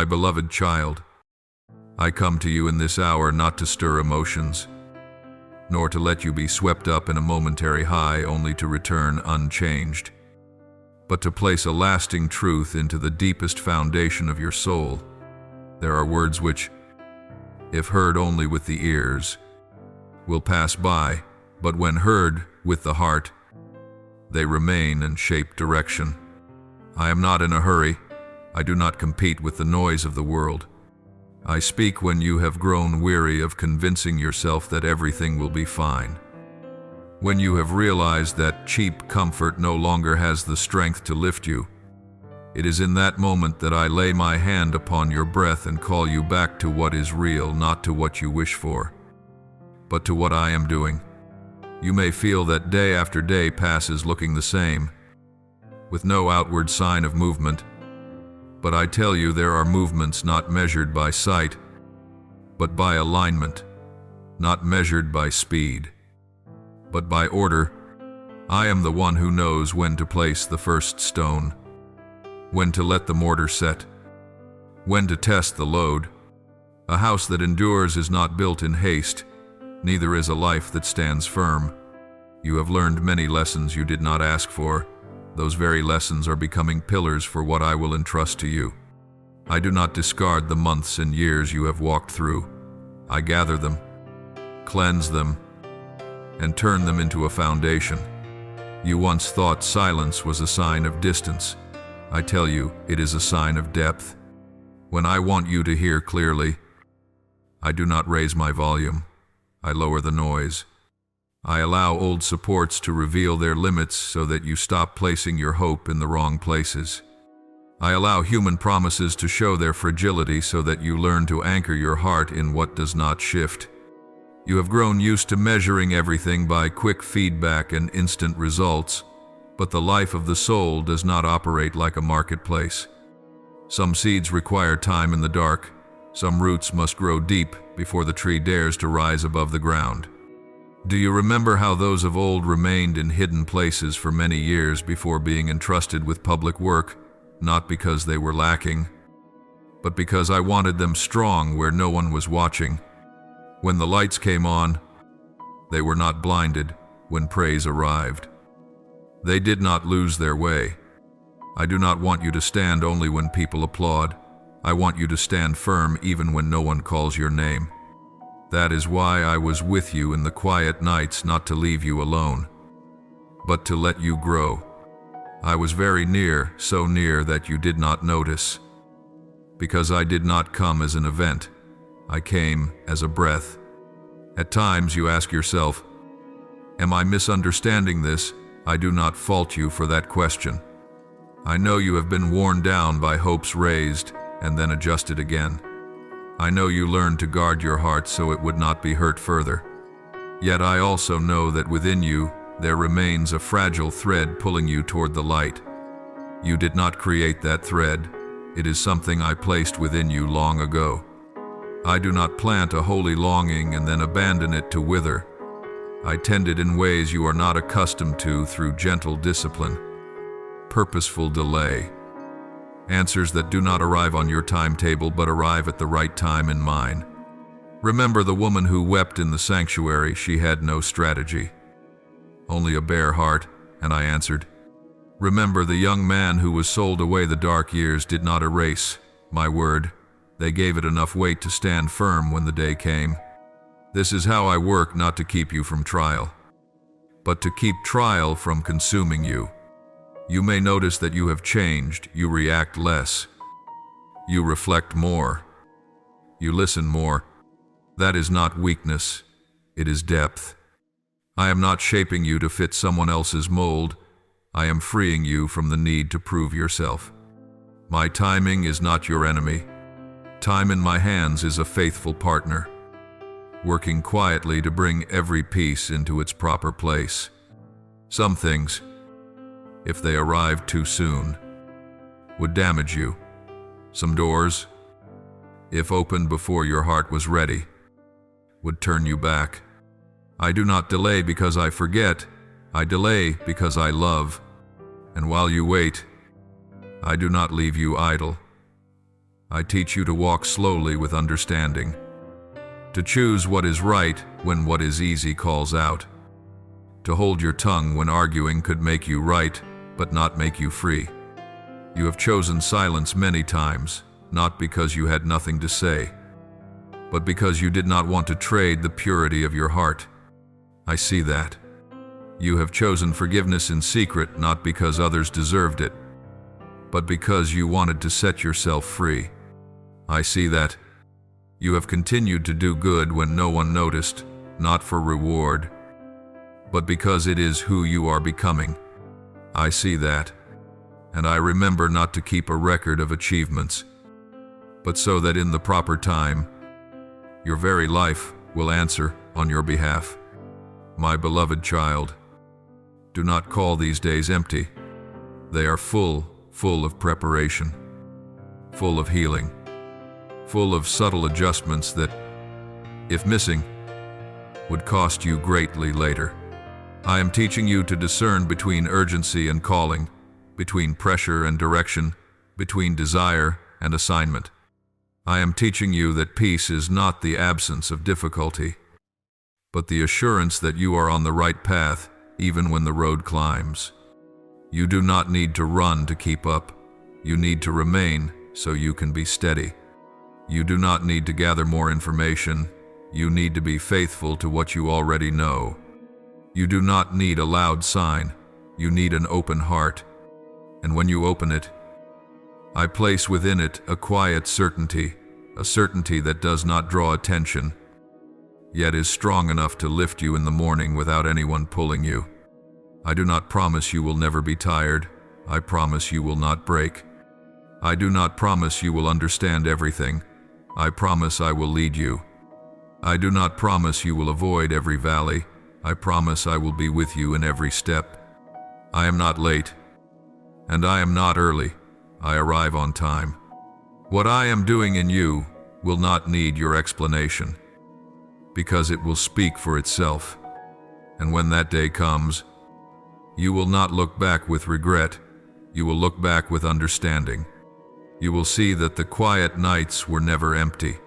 My beloved child, I come to you in this hour not to stir emotions, nor to let you be swept up in a momentary high only to return unchanged, but to place a lasting truth into the deepest foundation of your soul. There are words which, if heard only with the ears, will pass by, but when heard with the heart, they remain and shape direction. I am not in a hurry. I do not compete with the noise of the world. I speak when you have grown weary of convincing yourself that everything will be fine. When you have realized that cheap comfort no longer has the strength to lift you, it is in that moment that I lay my hand upon your breath and call you back to what is real, not to what you wish for, but to what I am doing. You may feel that day after day passes looking the same, with no outward sign of movement, but I tell you there are movements not measured by sight, but by alignment, not measured by speed, but by order. I am the one who knows when to place the first stone, when to let the mortar set, when to test the load. A house that endures is not built in haste, neither is a life that stands firm. You have learned many lessons you did not ask for. Those very lessons are becoming pillars for what I will entrust to you. I do not discard the months and years you have walked through. I gather them, cleanse them, and turn them into a foundation. You once thought silence was a sign of distance. I tell you, it is a sign of depth. When I want you to hear clearly, I do not raise my volume. I lower the noise. I allow old supports to reveal their limits so that you stop placing your hope in the wrong places. I allow human promises to show their fragility so that you learn to anchor your heart in what does not shift. You have grown used to measuring everything by quick feedback and instant results, but the life of the soul does not operate like a marketplace. Some seeds require time in the dark. Some roots must grow deep before the tree dares to rise above the ground. Do you remember how those of old remained in hidden places for many years before being entrusted with public work, not because they were lacking, but because I wanted them strong where no one was watching? When the lights came on, they were not blinded when praise arrived. They did not lose their way. I do not want you to stand only when people applaud. I want you to stand firm even when no one calls your name. That is why I was with you in the quiet nights, not to leave you alone, but to let you grow. I was very near, so near that you did not notice. Because I did not come as an event, I came as a breath. At times you ask yourself, am I misunderstanding this? I do not fault you for that question. I know you have been worn down by hopes raised and then adjusted again. I know you learned to guard your heart so it would not be hurt further. Yet I also know that within you there remains a fragile thread pulling you toward the light. You did not create that thread. It is something I placed within you long ago. I do not plant a holy longing and then abandon it to wither. I tend it in ways you are not accustomed to through gentle discipline, purposeful delay. Answers that do not arrive on your timetable but arrive at the right time in mine. Remember the woman who wept in the sanctuary. She had no strategy, only a bare heart, and I answered. Remember the young man who was sold away. The dark years did not erase my word. They gave it enough weight to stand firm when the day came. This is how I work, not to keep you from trial, but to keep trial from consuming you. You may notice that you have changed. You react less. You reflect more. You listen more. That is not weakness. It is depth. I am not shaping you to fit someone else's mold. I am freeing you from the need to prove yourself. My timing is not your enemy. Time in my hands is a faithful partner, working quietly to bring every piece into its proper place. Some things, if they arrived too soon, would damage you. Some doors, if opened before your heart was ready, would turn you back. I do not delay because I forget. I delay because I love. And while you wait, I do not leave you idle. I teach you to walk slowly with understanding, to choose what is right when what is easy calls out, to hold your tongue when arguing could make you right, but not make you free. You have chosen silence many times, not because you had nothing to say, but because you did not want to trade the purity of your heart. I see that. You have chosen forgiveness in secret not because others deserved it, but because you wanted to set yourself free. I see that. You have continued to do good when no one noticed, not for reward, but because it is who you are becoming. I see that, and I remember not to keep a record of achievements, but so that in the proper time, your very life will answer on your behalf. My beloved child, do not call these days empty. They are full of preparation, full of healing, full of subtle adjustments that, if missing, would cost you greatly later. I am teaching you to discern between urgency and calling, between pressure and direction, between desire and assignment. I am teaching you that peace is not the absence of difficulty, but the assurance that you are on the right path even when the road climbs. You do not need to run to keep up. You need to remain so you can be steady. You do not need to gather more information. You need to be faithful to what you already know. You do not need a loud sign. You need an open heart. And when you open it, I place within it a quiet certainty, a certainty that does not draw attention, yet is strong enough to lift you in the morning without anyone pulling you. I do not promise you will never be tired. I promise you will not break. I do not promise you will understand everything. I promise I will lead you. I do not promise you will avoid every valley. I promise I will be with you in every step. I am not late, and I am not early. I arrive on time. What I am doing in you will not need your explanation, because it will speak for itself. And when that day comes, you will not look back with regret. You will look back with understanding. You will see that the quiet nights were never empty,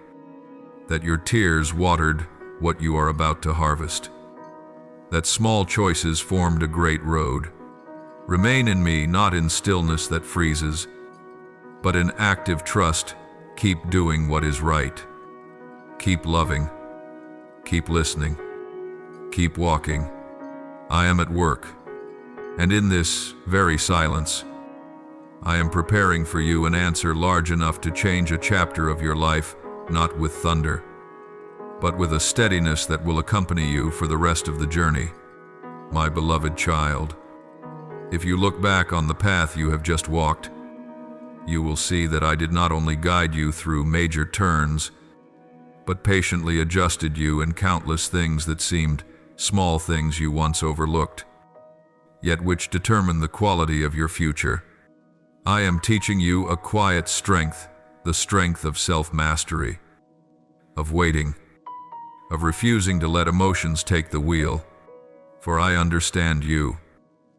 that your tears watered what you are about to harvest, that small choices formed a great road. Remain in me, not in stillness that freezes, but in active trust. Keep doing what is right. Keep loving. Keep listening. Keep walking. I am at work, and in this very silence, I am preparing for you an answer large enough to change a chapter of your life, not with thunder, but with a steadiness that will accompany you for the rest of the journey. My beloved child, if you look back on the path you have just walked, you will see that I did not only guide you through major turns, but patiently adjusted you in countless things that seemed small things you once overlooked, yet which determine the quality of your future. I am teaching you a quiet strength, the strength of self-mastery, of waiting, of refusing to let emotions take the wheel, for I understand you.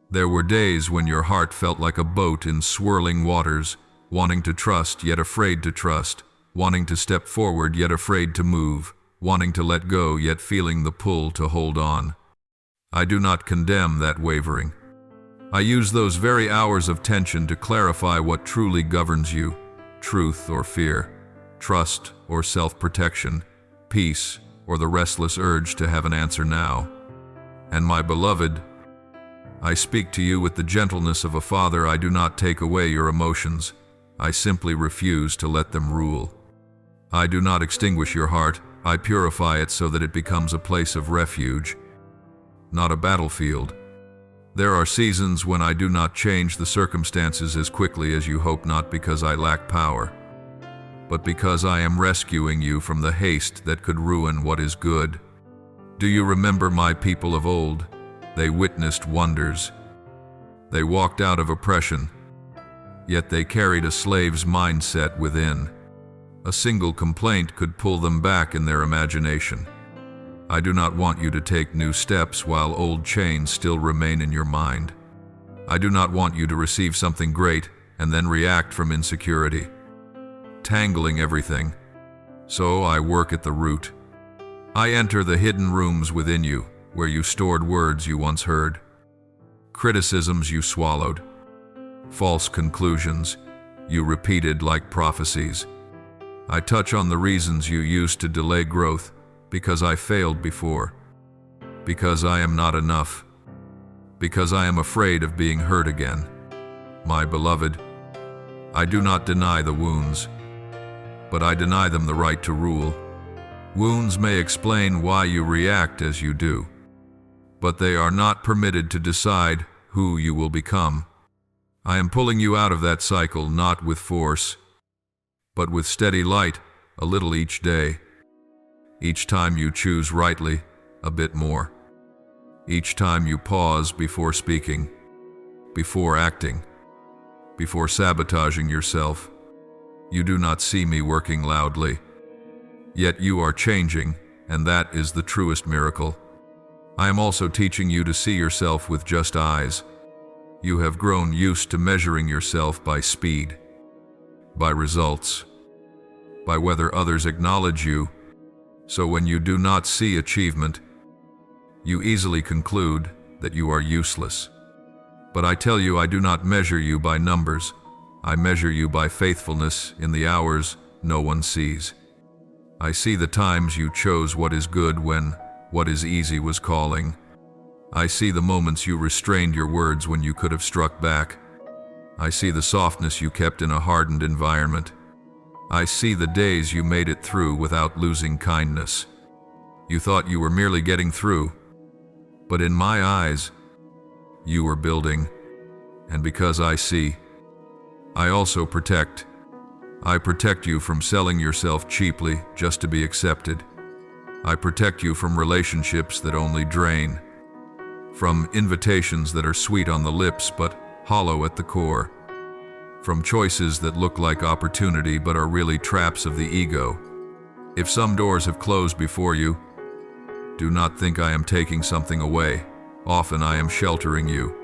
There were days when your heart felt like a boat in swirling waters, wanting to trust yet afraid to trust, wanting to step forward yet afraid to move, wanting to let go yet feeling the pull to hold on. I do not condemn that wavering. I use those very hours of tension to clarify what truly governs you: truth or fear, trust or self-protection, peace or the restless urge to have an answer now. And my beloved, I speak to you with the gentleness of a father. I do not take away your emotions. I simply refuse to let them rule. I do not extinguish your heart. I purify it so that it becomes a place of refuge, not a battlefield. There are seasons when I do not change the circumstances as quickly as you hope, not because I lack power, but because I am rescuing you from the haste that could ruin what is good. Do you remember my people of old? They witnessed wonders. They walked out of oppression, yet they carried a slave's mindset within. A single complaint could pull them back in their imagination. I do not want you to take new steps while old chains still remain in your mind. I do not want you to receive something great and then react from insecurity. tangling everything. So I work at the root. I enter the hidden rooms within you, where you stored words you once heard, criticisms you swallowed, false conclusions you repeated like prophecies. I touch on the reasons you used to delay growth, because I failed before, because I am not enough, because I am afraid of being hurt again. My beloved, I do not deny the wounds, but I deny them the right to rule. Wounds may explain why you react as you do, but they are not permitted to decide who you will become. I am pulling you out of that cycle not with force, but with steady light, a little each day. Each time you choose rightly, a bit more. Each time you pause before speaking, before acting, before sabotaging yourself. You do not see me working loudly. Yet you are changing, and that is the truest miracle. I am also teaching you to see yourself with just eyes. You have grown used to measuring yourself by speed, by results, by whether others acknowledge you. So when you do not see achievement, you easily conclude that you are useless. But I tell you, I do not measure you by numbers. I measure you by faithfulness in the hours no one sees. I see the times you chose what is good when what is easy was calling. I see the moments you restrained your words when you could have struck back. I see the softness you kept in a hardened environment. I see the days you made it through without losing kindness. You thought you were merely getting through, but in my eyes, you were building. And because I see, I also protect. I protect you from selling yourself cheaply just to be accepted. I protect you from relationships that only drain, from invitations that are sweet on the lips but hollow at the core, from choices that look like opportunity but are really traps of the ego. If some doors have closed before you, do not think I am taking something away. Often I am sheltering you.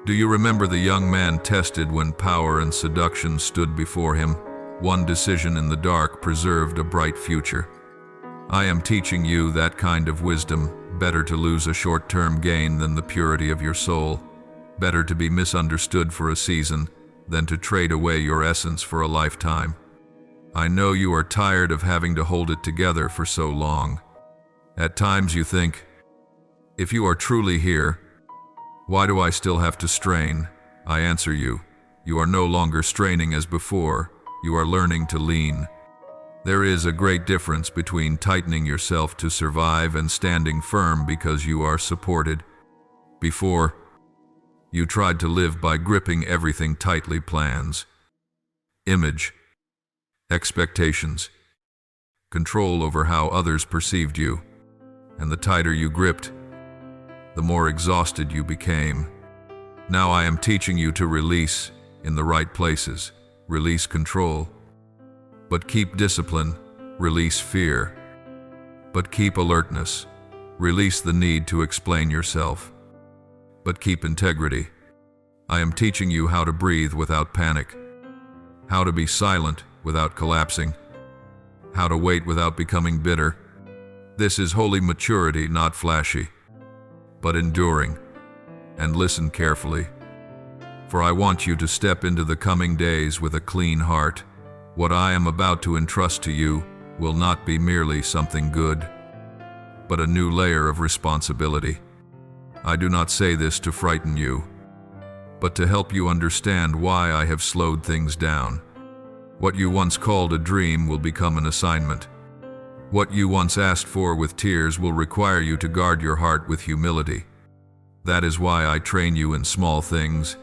Do you remember the young man tested when power and seduction stood before him? One decision in the dark preserved a bright future. I am teaching you that kind of wisdom. Better to lose a short-term gain than the purity of your soul. Better to be misunderstood for a season than to trade away your essence for a lifetime. I know you are tired of having to hold it together for so long. At times you think, if you are truly here, why do I still have to strain? I answer you, you are no longer straining as before, you are learning to lean. There is a great difference between tightening yourself to survive and standing firm because you are supported. Before, you tried to live by gripping everything tightly. Plans, image, expectations, control over how others perceived you. And the tighter you gripped, the more exhausted you became. Now I am teaching you to release in the right places, release control. But keep discipline, release fear. But keep alertness, release the need to explain yourself. But keep integrity. I am teaching you how to breathe without panic, how to be silent without collapsing, how to wait without becoming bitter. This is holy maturity, not flashy, but enduring. And listen carefully, for I want you to step into the coming days with a clean heart. What I am about to entrust to you will not be merely something good, but a new layer of responsibility. I do not say this to frighten you, but to help you understand why I have slowed things down. What you once called a dream will become an assignment. What you once asked for with tears will require you to guard your heart with humility. That is why I train you in small things,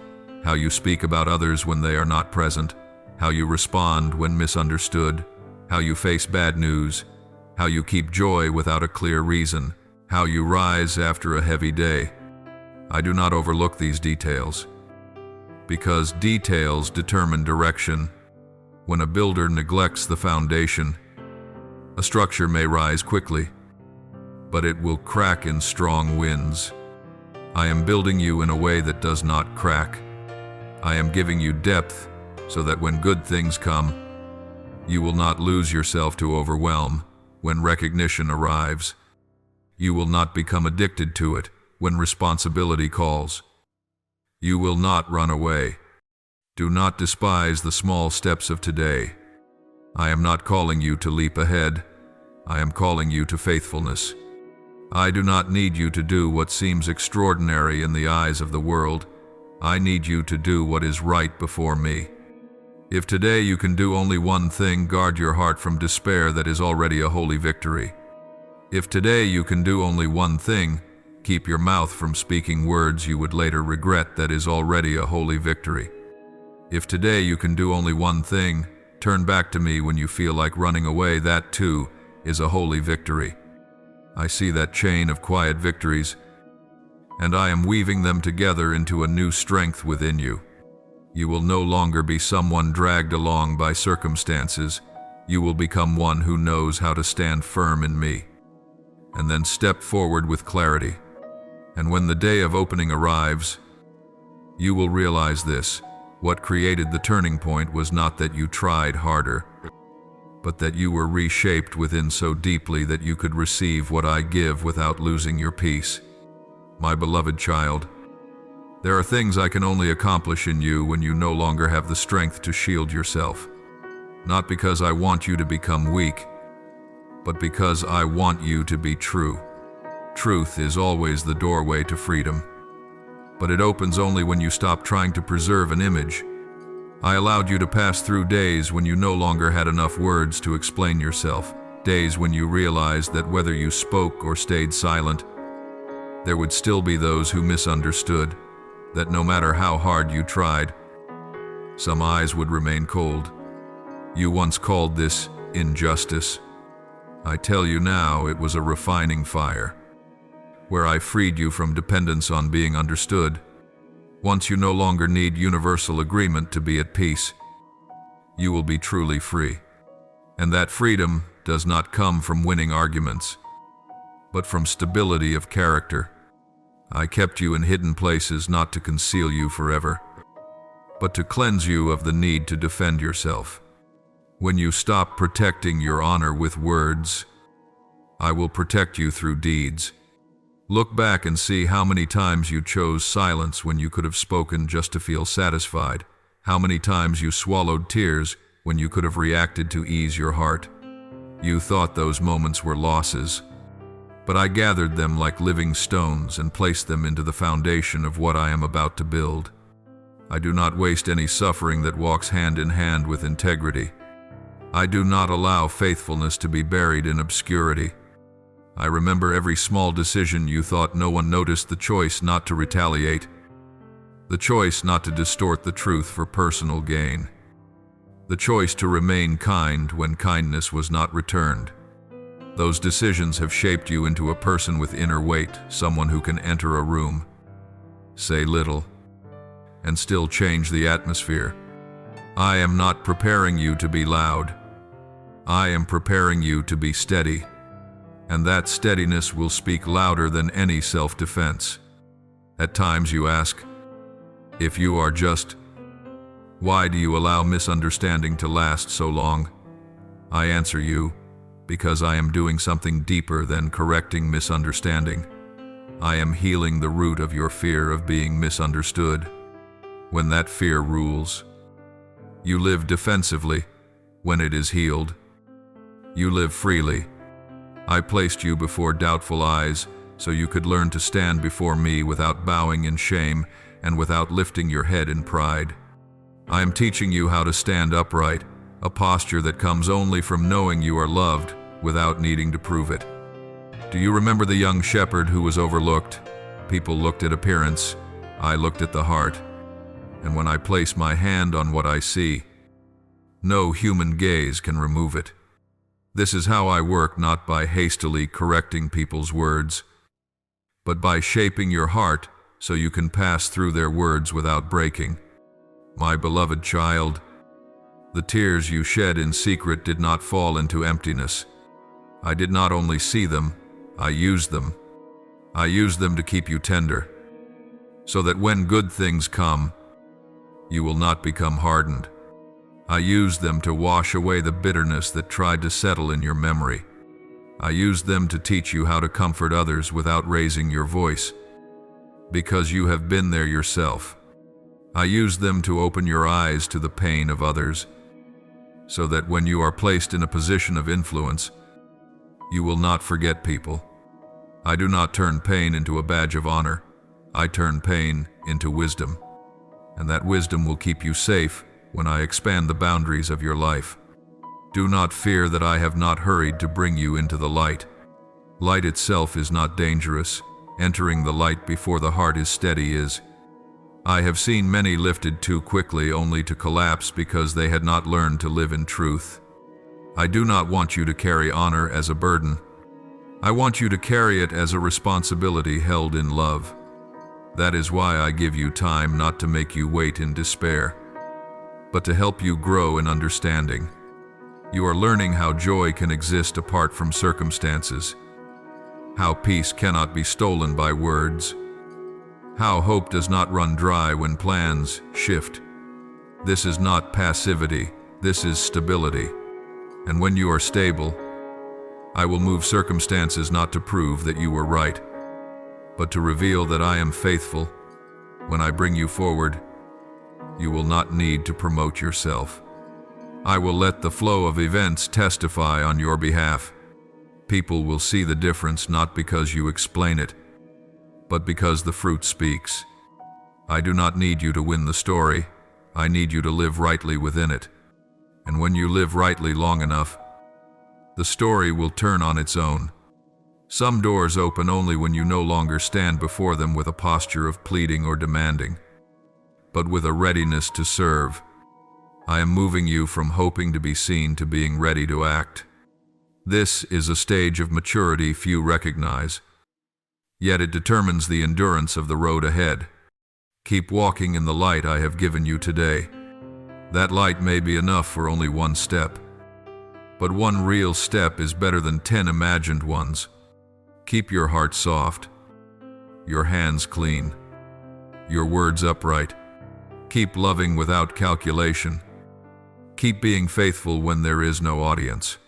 how you speak about others when they are not present, how you respond when misunderstood, how you face bad news, how you keep joy without a clear reason, how you rise after a heavy day. I do not overlook these details, because details determine direction. When a builder neglects the foundation, a structure may rise quickly, but it will crack in strong winds. I am building you in a way that does not crack. I am giving you depth so that when good things come, You will not lose yourself to overwhelm when recognition arrives. You will not become addicted to it when responsibility calls. You will not run away. Do not despise the small steps of today. I am not calling you to leap ahead. I am calling you to faithfulness. I do not need you to do what seems extraordinary in the eyes of the world. I need you to do what is right before me. If today you can do only one thing, guard your heart from despair that is already a holy victory. If today you can do only one thing, keep your mouth from speaking words you would later regret that is already a holy victory. If today you can do only one thing, turn back to me when you feel like running away, that too is a holy victory. I see that chain of quiet victories, and I am weaving them together into a new strength within you. You will no longer be someone dragged along by circumstances. You will become one who knows how to stand firm in me, and then step forward with clarity. And when the day of opening arrives, you will realize this: what created the turning point was not that you tried harder, but that you were reshaped within so deeply that you could receive what I give without losing your peace. My beloved child, there are things I can only accomplish in you when you no longer have the strength to shield yourself. Not because I want you to become weak, but because I want you to be true. Truth is always the doorway to freedom, but it opens only when you stop trying to preserve an image. I allowed you to pass through days when you no longer had enough words to explain yourself, days when you realized that whether you spoke or stayed silent, there would still be those who misunderstood, that no matter how hard you tried, some eyes would remain cold. You once called this injustice. I tell you now, it was a refining fire, where I freed you from dependence on being understood. Once you no longer need universal agreement to be at peace, you will be truly free. And that freedom does not come from winning arguments, but from stability of character. I kept you in hidden places not to conceal you forever, but to cleanse you of the need to defend yourself. When you stop protecting your honor with words, I will protect you through deeds. Look back and see how many times you chose silence when you could have spoken just to feel satisfied. How many times you swallowed tears when you could have reacted to ease your heart. You thought those moments were losses, but I gathered them like living stones and placed them into the foundation of what I am about to build. I do not waste any suffering that walks hand in hand with integrity. I do not allow faithfulness to be buried in obscurity. I remember every small decision you thought no one noticed, the choice not to retaliate, the choice not to distort the truth for personal gain, the choice to remain kind when kindness was not returned. Those decisions have shaped you into a person with inner weight, someone who can enter a room, say little, and still change the atmosphere. I am not preparing you to be loud. I am preparing you to be steady. And that steadiness will speak louder than any self-defense. At times you ask, if you are just, why do you allow misunderstanding to last so long? I answer you, because I am doing something deeper than correcting misunderstanding. I am healing the root of your fear of being misunderstood. When that fear rules, you live defensively. When it is healed, you live freely. I placed you before doubtful eyes so you could learn to stand before me without bowing in shame and without lifting your head in pride. I am teaching you how to stand upright, a posture that comes only from knowing you are loved without needing to prove it. Do you remember the young shepherd who was overlooked? People looked at appearance, I looked at the heart. And when I place my hand on what I see, no human gaze can remove it. This is how I work, not by hastily correcting people's words, but by shaping your heart so you can pass through their words without breaking. My beloved child, the tears you shed in secret did not fall into emptiness. I did not only see them, I used them. I used them to keep you tender, so that when good things come, you will not become hardened. I used them to wash away the bitterness that tried to settle in your memory. I used them to teach you how to comfort others without raising your voice, because you have been there yourself. I used them to open your eyes to the pain of others, so that when you are placed in a position of influence, you will not forget people. I do not turn pain into a badge of honor. I turn pain into wisdom, and that wisdom will keep you safe when I expand the boundaries of your life. Do not fear that I have not hurried to bring you into the light. Light itself is not dangerous. Entering the light before the heart is steady is. I have seen many lifted too quickly only to collapse because they had not learned to live in truth. I do not want you to carry honor as a burden. I want you to carry it as a responsibility held in love. That is why I give you time, not to make you wait in despair, but to help you grow in understanding. You are learning how joy can exist apart from circumstances, how peace cannot be stolen by words, how hope does not run dry when plans shift. This is not passivity, this is stability. And when you are stable, I will move circumstances not to prove that you were right, but to reveal that I am faithful. When I bring you forward, you will not need to promote yourself. I will let the flow of events testify on your behalf. People will see the difference not because you explain it, but because the fruit speaks. I do not need you to win the story. I need you to live rightly within it. And when you live rightly long enough, the story will turn on its own. Some doors open only when you no longer stand before them with a posture of pleading or demanding, but with a readiness to serve. I am moving you from hoping to be seen to being ready to act. This is a stage of maturity few recognize, yet it determines the endurance of the road ahead. Keep walking in the light I have given you today. That light may be enough for only one step, but one real step is better than 10 imagined ones. Keep your heart soft, your hands clean, your words upright. Keep loving without calculation. Keep being faithful when there is no audience.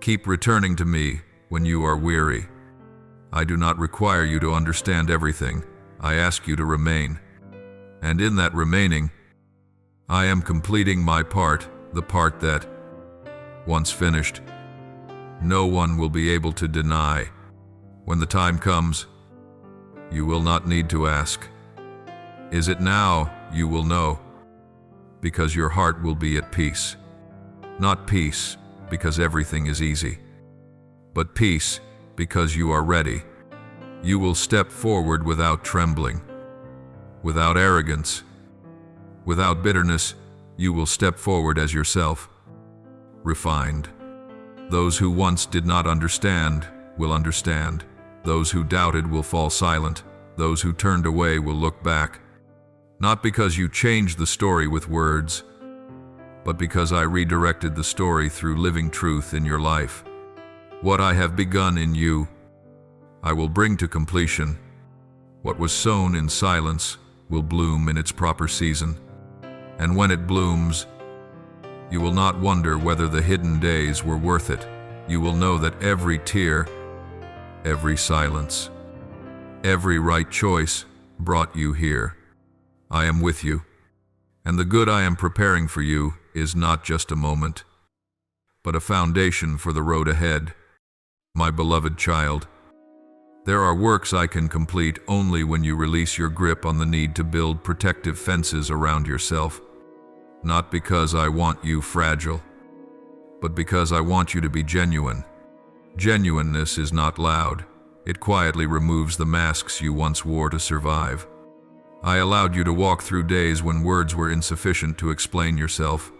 Keep returning to me when you are weary. I do not require you to understand everything. I ask you to remain. And in that remaining, I am completing my part, the part that, once finished, no one will be able to deny. When the time comes, you will not need to ask. Is it now? You will know, because your heart will be at peace. Not peace because everything is easy, but peace because you are ready. You will step forward without trembling, without arrogance, without bitterness. You will step forward as yourself, refined. Those who once did not understand will understand. Those who doubted will fall silent. Those who turned away will look back. Not because you changed the story with words, but because I redirected the story through living truth in your life. What I have begun in you, I will bring to completion. What was sown in silence will bloom in its proper season. And when it blooms, you will not wonder whether the hidden days were worth it. You will know that every tear, every silence, every right choice brought you here. I am with you, and the good I am preparing for you is not just a moment, but a foundation for the road ahead. My beloved child, there are works I can complete only when you release your grip on the need to build protective fences around yourself, not because I want you fragile, but because I want you to be genuine. Genuineness is not loud. It quietly removes the masks you once wore to survive. I allowed you to walk through days when words were insufficient to explain yourself.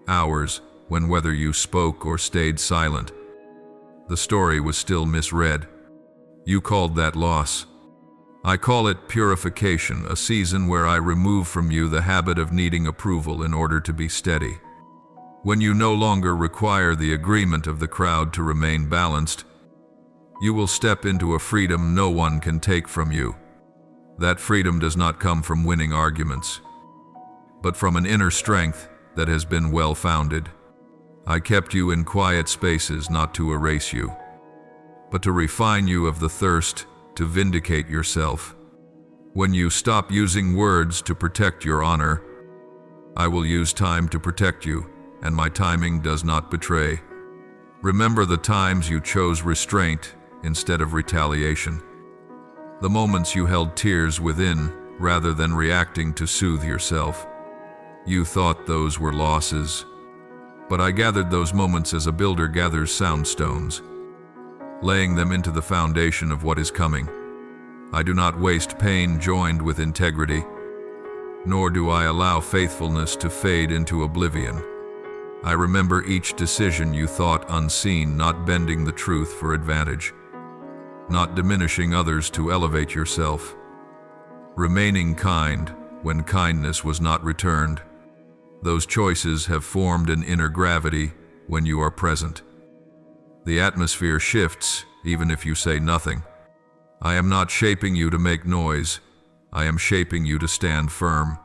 Hours when whether you spoke or stayed silent, the story was still misread. You called that loss. I call it purification, a season where I remove from you the habit of needing approval in order to be steady. When you no longer require the agreement of the crowd to remain balanced, you will step into a freedom no one can take from you. That freedom does not come from winning arguments, but from an inner strength that has been well-founded. I kept you in quiet spaces not to erase you, but to refine you of the thirst to vindicate yourself. When you stop using words to protect your honor, I will use time to protect you, and my timing does not betray. Remember the times you chose restraint instead of retaliation. The moments you held tears within rather than reacting to soothe yourself. You thought those were losses, but I gathered those moments as a builder gathers sound stones, laying them into the foundation of what is coming. I do not waste pain joined with integrity, nor do I allow faithfulness to fade into oblivion. I remember each decision you thought unseen, not bending the truth for advantage, not diminishing others to elevate yourself, remaining kind when kindness was not returned. Those choices have formed an inner gravity when you are present. The atmosphere shifts even if you say nothing. I am not shaping you to make noise. I am shaping you to stand firm,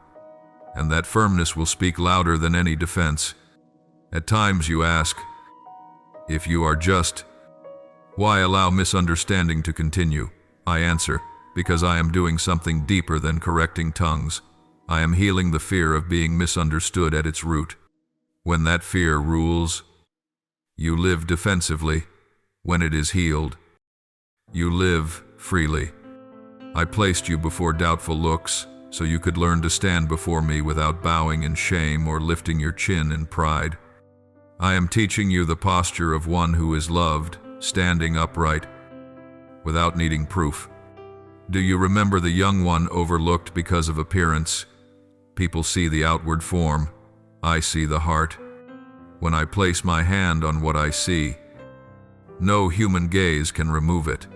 and that firmness will speak louder than any defense. At times you ask, if you are just, why allow misunderstanding to continue? I answer, because I am doing something deeper than correcting tongues. I am healing the fear of being misunderstood at its root. When that fear rules, you live defensively. When it is healed, you live freely. I placed you before doubtful looks, so you could learn to stand before me without bowing in shame or lifting your chin in pride. I am teaching you the posture of one who is loved, standing upright, without needing proof. Do you remember the young one overlooked because of appearance? People see the outward form. I see the heart. When I place my hand on what I see, no human gaze can remove it.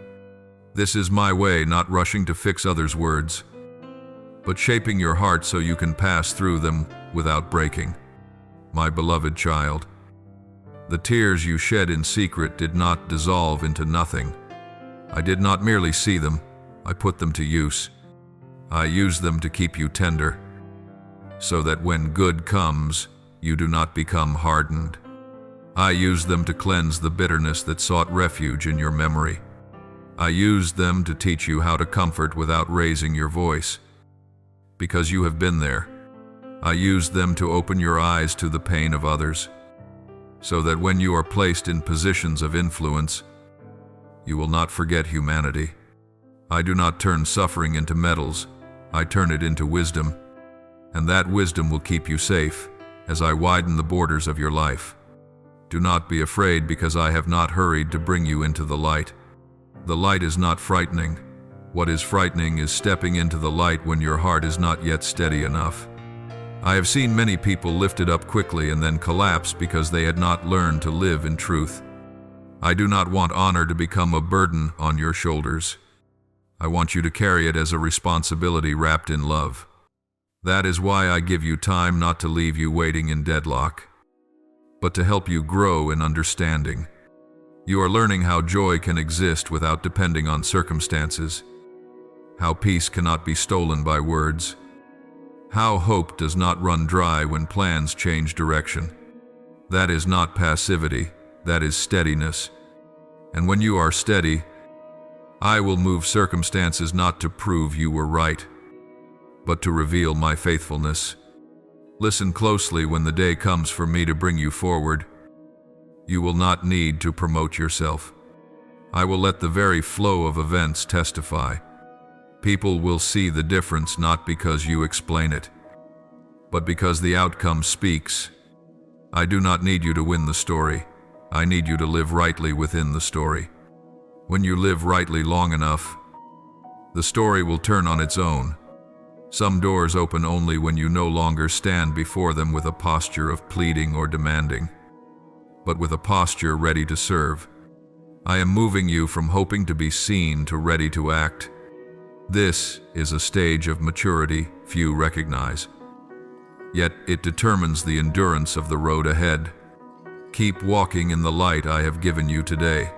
This is my way, not rushing to fix others' words, but shaping your heart so you can pass through them without breaking. My beloved child, the tears you shed in secret did not dissolve into nothing. I did not merely see them, I put them to use. I used them to keep you tender, so that when good comes, you do not become hardened. I used them to cleanse the bitterness that sought refuge in your memory. I used them to teach you how to comfort without raising your voice, because you have been there. I used them to open your eyes to the pain of others, so that when you are placed in positions of influence, you will not forget humanity. I do not turn suffering into medals, I turn it into wisdom, and that wisdom will keep you safe as I widen the borders of your life. Do not be afraid, because I have not hurried to bring you into the light. The light is not frightening. What is frightening is stepping into the light when your heart is not yet steady enough. I have seen many people lifted up quickly and then collapse because they had not learned to live in truth. I do not want honor to become a burden on your shoulders. I want you to carry it as a responsibility wrapped in love. That is why I give you time, not to leave you waiting in deadlock, but to help you grow in understanding. You are learning how joy can exist without depending on circumstances, how peace cannot be stolen by words, how hope does not run dry when plans change direction. That is not passivity, that is steadiness. And when you are steady, I will move circumstances not to prove you were right, but to reveal my faithfulness. Listen closely when the day comes for me to bring you forward. You will not need to promote yourself. I will let the very flow of events testify. People will see the difference not because you explain it, but because the outcome speaks. I do not need you to win the story. I need you to live rightly within the story. When you live rightly long enough, the story will turn on its own. Some doors open only when you no longer stand before them with a posture of pleading or demanding, but with a posture ready to serve. I am moving you from hoping to be seen to ready to act. This is a stage of maturity few recognize, yet it determines the endurance of the road ahead. Keep walking in the light I have given you today.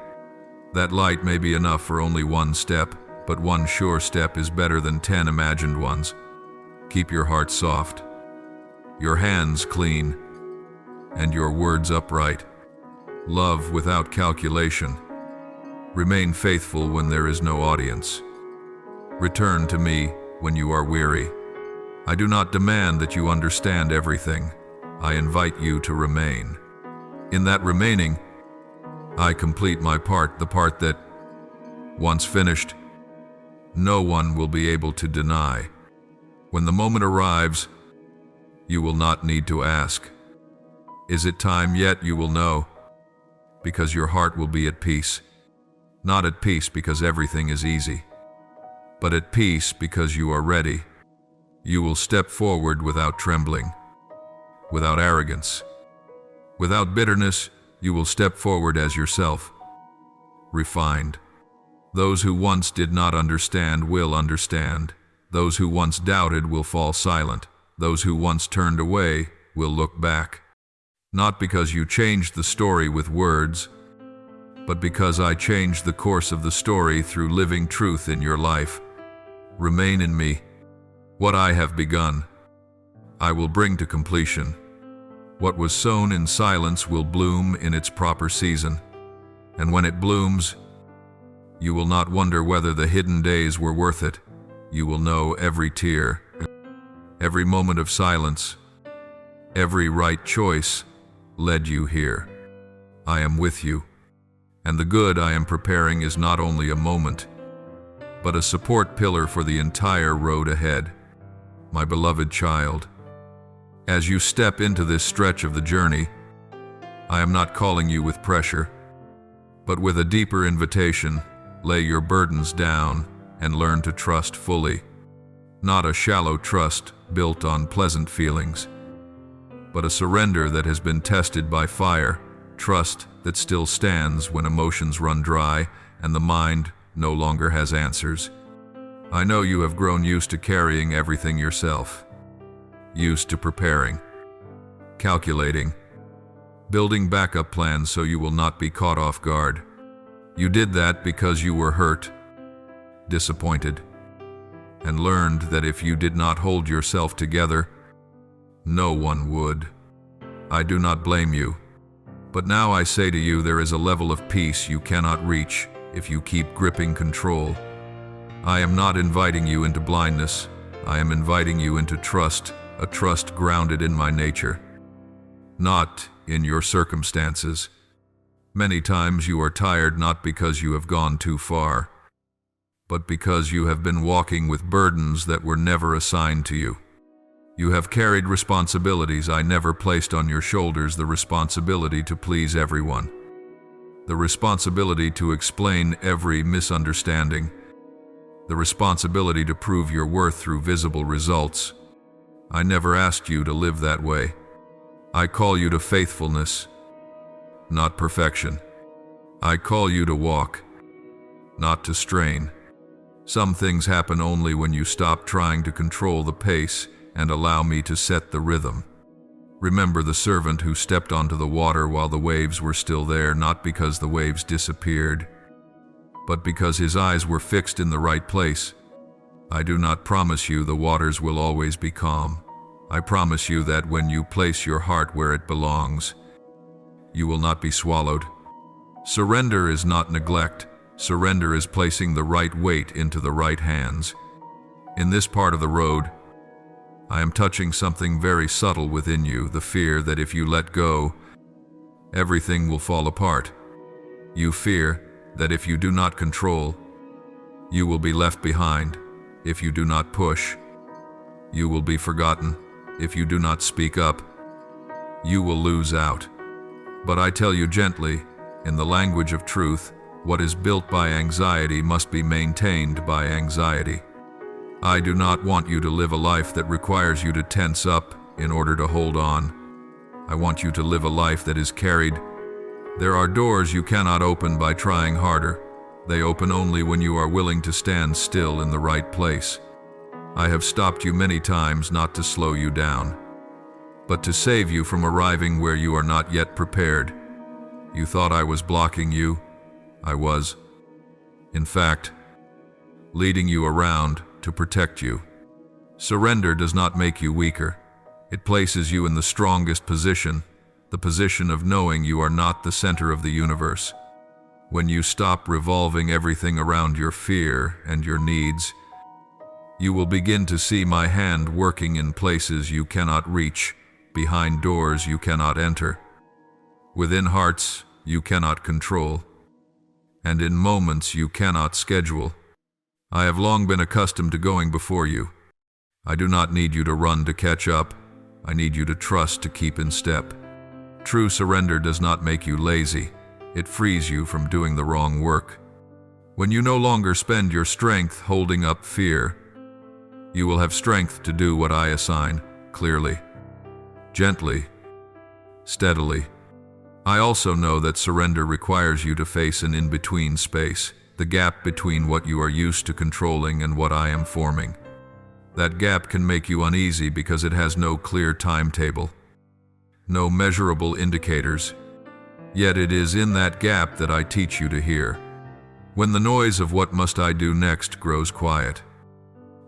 That light may be enough for only one step, but one sure step is better than 10 imagined ones. Keep your heart soft, your hands clean, and your words upright. Love without calculation. Remain faithful when there is no audience. Return to me when you are weary. I do not demand that you understand everything. I invite you to remain. In that remaining, I complete my part, the part that, once finished, no one will be able to deny. When the moment arrives, you will not need to ask, "Is it time yet?" You will know, because your heart will be at peace. Not at peace because everything is easy, but at peace because you are ready. You will step forward without trembling, without arrogance, without bitterness. You will step forward as yourself, refined. Those who once did not understand will understand. Those who once doubted will fall silent. Those who once turned away will look back. Not because you changed the story with words, but because I changed the course of the story through living truth in your life. Remain in me. What I have begun, I will bring to completion. What was sown in silence will bloom in its proper season. And when it blooms, you will not wonder whether the hidden days were worth it. You will know every tear, every moment of silence, every right choice led you here. I am with you, and the good I am preparing is not only a moment, but a support pillar for the entire road ahead. My beloved child, as you step into this stretch of the journey, I am not calling you with pressure, but with a deeper invitation. Lay your burdens down and learn to trust fully. Not a shallow trust built on pleasant feelings, but a surrender that has been tested by fire, trust that still stands when emotions run dry and the mind no longer has answers. I know you have grown used to carrying everything yourself, used to preparing, calculating, building backup plans so you will not be caught off guard. You did that because you were hurt, disappointed, and learned that if you did not hold yourself together, no one would. I do not blame you, but now I say to you, there is a level of peace you cannot reach if you keep gripping control. I am not inviting you into blindness. I am inviting you into trust, a trust grounded in my nature, not in your circumstances. Many times you are tired not because you have gone too far, but because you have been walking with burdens that were never assigned to you. You have carried responsibilities I never placed on your shoulders, the responsibility to please everyone, the responsibility to explain every misunderstanding, the responsibility to prove your worth through visible results. I never asked you to live that way. I call you to faithfulness, not perfection. I call you to walk, not to strain. Some things happen only when you stop trying to control the pace and allow me to set the rhythm. Remember the servant who stepped onto the water while the waves were still there, not because the waves disappeared, but because his eyes were fixed in the right place. I do not promise you the waters will always be calm. I promise you that when you place your heart where it belongs, you will not be swallowed. Surrender is not neglect. Surrender is placing the right weight into the right hands. In this part of the road, I am touching something very subtle within you, the fear that if you let go, everything will fall apart. You fear that if you do not control, you will be left behind. If you do not push, you will be forgotten. If you do not speak up, you will lose out. But I tell you gently, in the language of truth, what is built by anxiety must be maintained by anxiety. I do not want you to live a life that requires you to tense up in order to hold on. I want you to live a life that is carried. There are doors you cannot open by trying harder. They open only when you are willing to stand still in the right place. I have stopped you many times not to slow you down, but to save you from arriving where you are not yet prepared. You thought I was blocking you. I was, in fact, leading you around to protect you. Surrender does not make you weaker. It places you in the strongest position, the position of knowing you are not the center of the universe. When you stop revolving everything around your fear and your needs, you will begin to see my hand working in places you cannot reach, behind doors you cannot enter, within hearts you cannot control, and in moments you cannot schedule. I have long been accustomed to going before you. I do not need you to run to catch up. I need you to trust to keep in step. True surrender does not make you lazy. It frees you from doing the wrong work. When you no longer spend your strength holding up fear, you will have strength to do what I assign, clearly, gently, steadily. I also know that surrender requires you to face an in-between space, the gap between what you are used to controlling and what I am forming. That gap can make you uneasy because it has no clear timetable, no measurable indicators. Yet it is in that gap that I teach you to hear. When the noise of what must I do next grows quiet,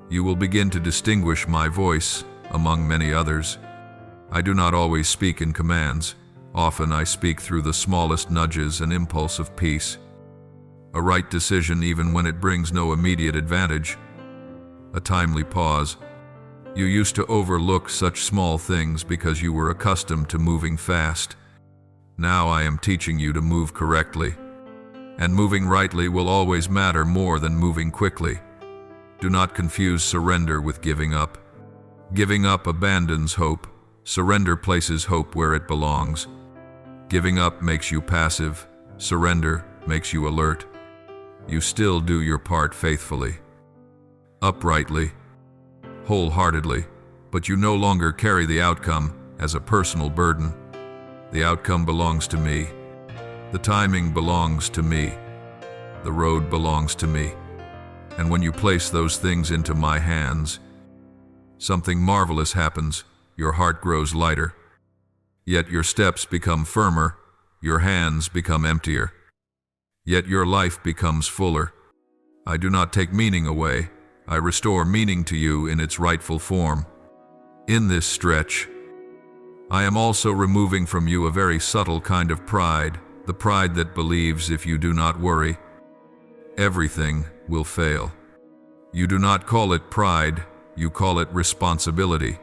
you will begin to distinguish my voice among many others. I do not always speak in commands. Often I speak through the smallest nudges and impulse of peace. A right decision even when it brings no immediate advantage. A timely pause. You used to overlook such small things because you were accustomed to moving fast. Now I am teaching you to move correctly. And moving rightly will always matter more than moving quickly. Do not confuse surrender with giving up. Giving up abandons hope. Surrender places hope where it belongs. Giving up makes you passive. Surrender makes you alert. You still do your part faithfully, uprightly, wholeheartedly, but you no longer carry the outcome as a personal burden. The outcome belongs to me. The timing belongs to me. The road belongs to me. And when you place those things into my hands, something marvelous happens. Your heart grows lighter. Yet your steps become firmer. Your hands become emptier. Yet your life becomes fuller. I do not take meaning away. I restore meaning to you in its rightful form. In this stretch, I am also removing from you a very subtle kind of pride, the pride that believes if you do not worry, everything will fail. You do not call it pride, you call it responsibility.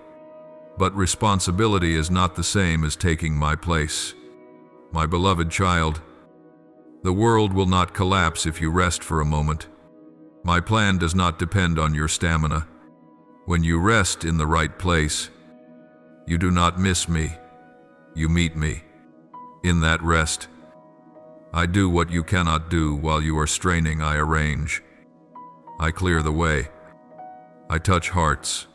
But responsibility is not the same as taking my place. My beloved child, the world will not collapse if you rest for a moment. My plan does not depend on your stamina. When you rest in the right place, you do not miss me, you meet me. In that rest, I do what you cannot do while you are straining. I arrange. I clear the way. I touch hearts.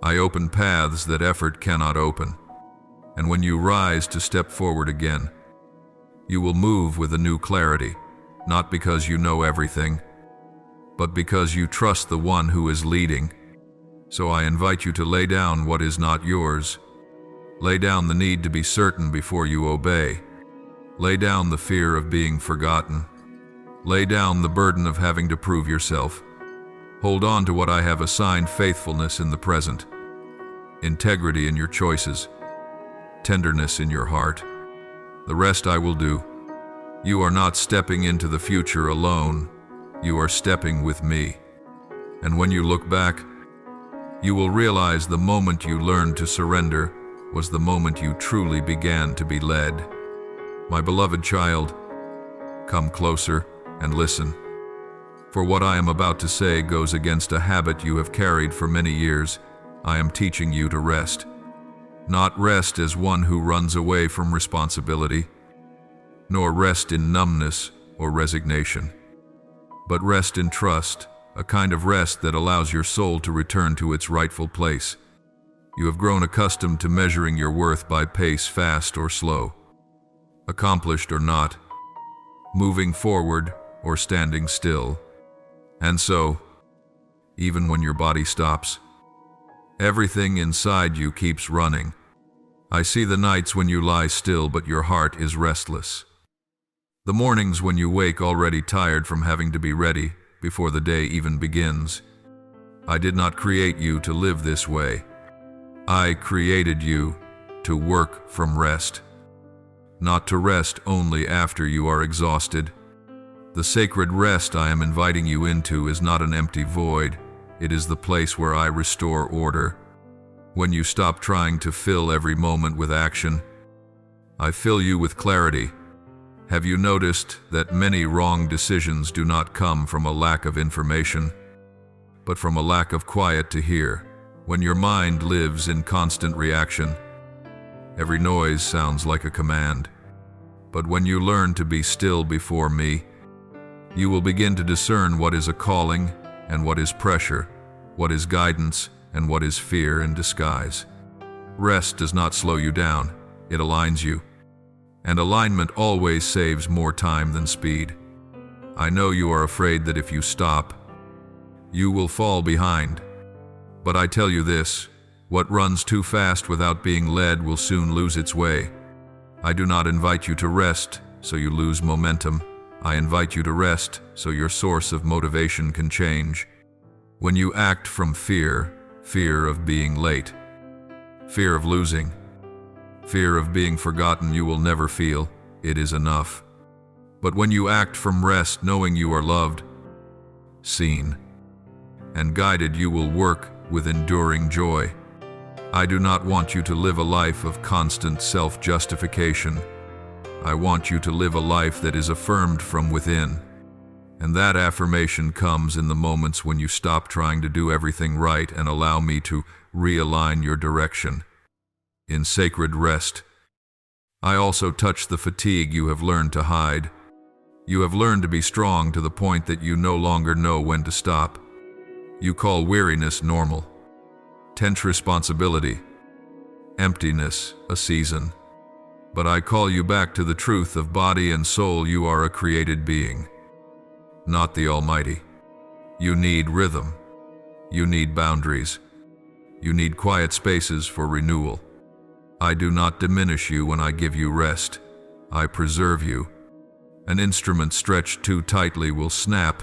I open paths that effort cannot open. And when you rise to step forward again, you will move with a new clarity, not because you know everything, but because you trust the one who is leading. So I invite you to lay down what is not yours. Lay down the need to be certain before you obey. Lay down the fear of being forgotten. Lay down the burden of having to prove yourself. Hold on to what I have assigned: faithfulness in the present, integrity in your choices, tenderness in your heart. The rest I will do. You are not stepping into the future alone. You are stepping with me. And when you look back, you will realize the moment you learned to surrender was the moment you truly began to be led. My beloved child, come closer and listen. For what I am about to say goes against a habit you have carried for many years. I am teaching you to rest. Not rest as one who runs away from responsibility, nor rest in numbness or resignation, but rest in trust, a kind of rest that allows your soul to return to its rightful place. You have grown accustomed to measuring your worth by pace, fast or slow, accomplished or not, moving forward or standing still. And so, even when your body stops, everything inside you keeps running. I see the nights when you lie still but your heart is restless. The mornings when you wake already tired from having to be ready before the day even begins. I did not create you to live this way. I created you to work from rest. Not to rest only after you are exhausted. The sacred rest I am inviting you into is not an empty void. It is the place where I restore order. When you stop trying to fill every moment with action, I fill you with clarity. Have you noticed that many wrong decisions do not come from a lack of information, but from a lack of quiet to hear? When your mind lives in constant reaction, every noise sounds like a command. But when you learn to be still before me, you will begin to discern what is a calling and what is pressure, what is guidance and what is fear in disguise. Rest does not slow you down, it aligns you. And alignment always saves more time than speed. I know you are afraid that if you stop, you will fall behind. But I tell you this, what runs too fast without being led will soon lose its way. I do not invite you to rest so you lose momentum. I invite you to rest so your source of motivation can change. When you act from fear, fear of being late, fear of losing, fear of being forgotten, you will never feel it is enough. But when you act from rest, knowing you are loved, seen, and guided, you will work with enduring joy. I do not want you to live a life of constant self-justification. I want you to live a life that is affirmed from within. And that affirmation comes in the moments when you stop trying to do everything right and allow me to realign your direction. In sacred rest, I also touch the fatigue you have learned to hide. You have learned to be strong to the point that you no longer know when to stop. You call weariness normal, tense responsibility, emptiness a season. But I call you back to the truth of body and soul. You are a created being, not the Almighty. You need rhythm. You need boundaries. You need quiet spaces for renewal. I do not diminish you when I give you rest. I preserve you. An instrument stretched too tightly will snap.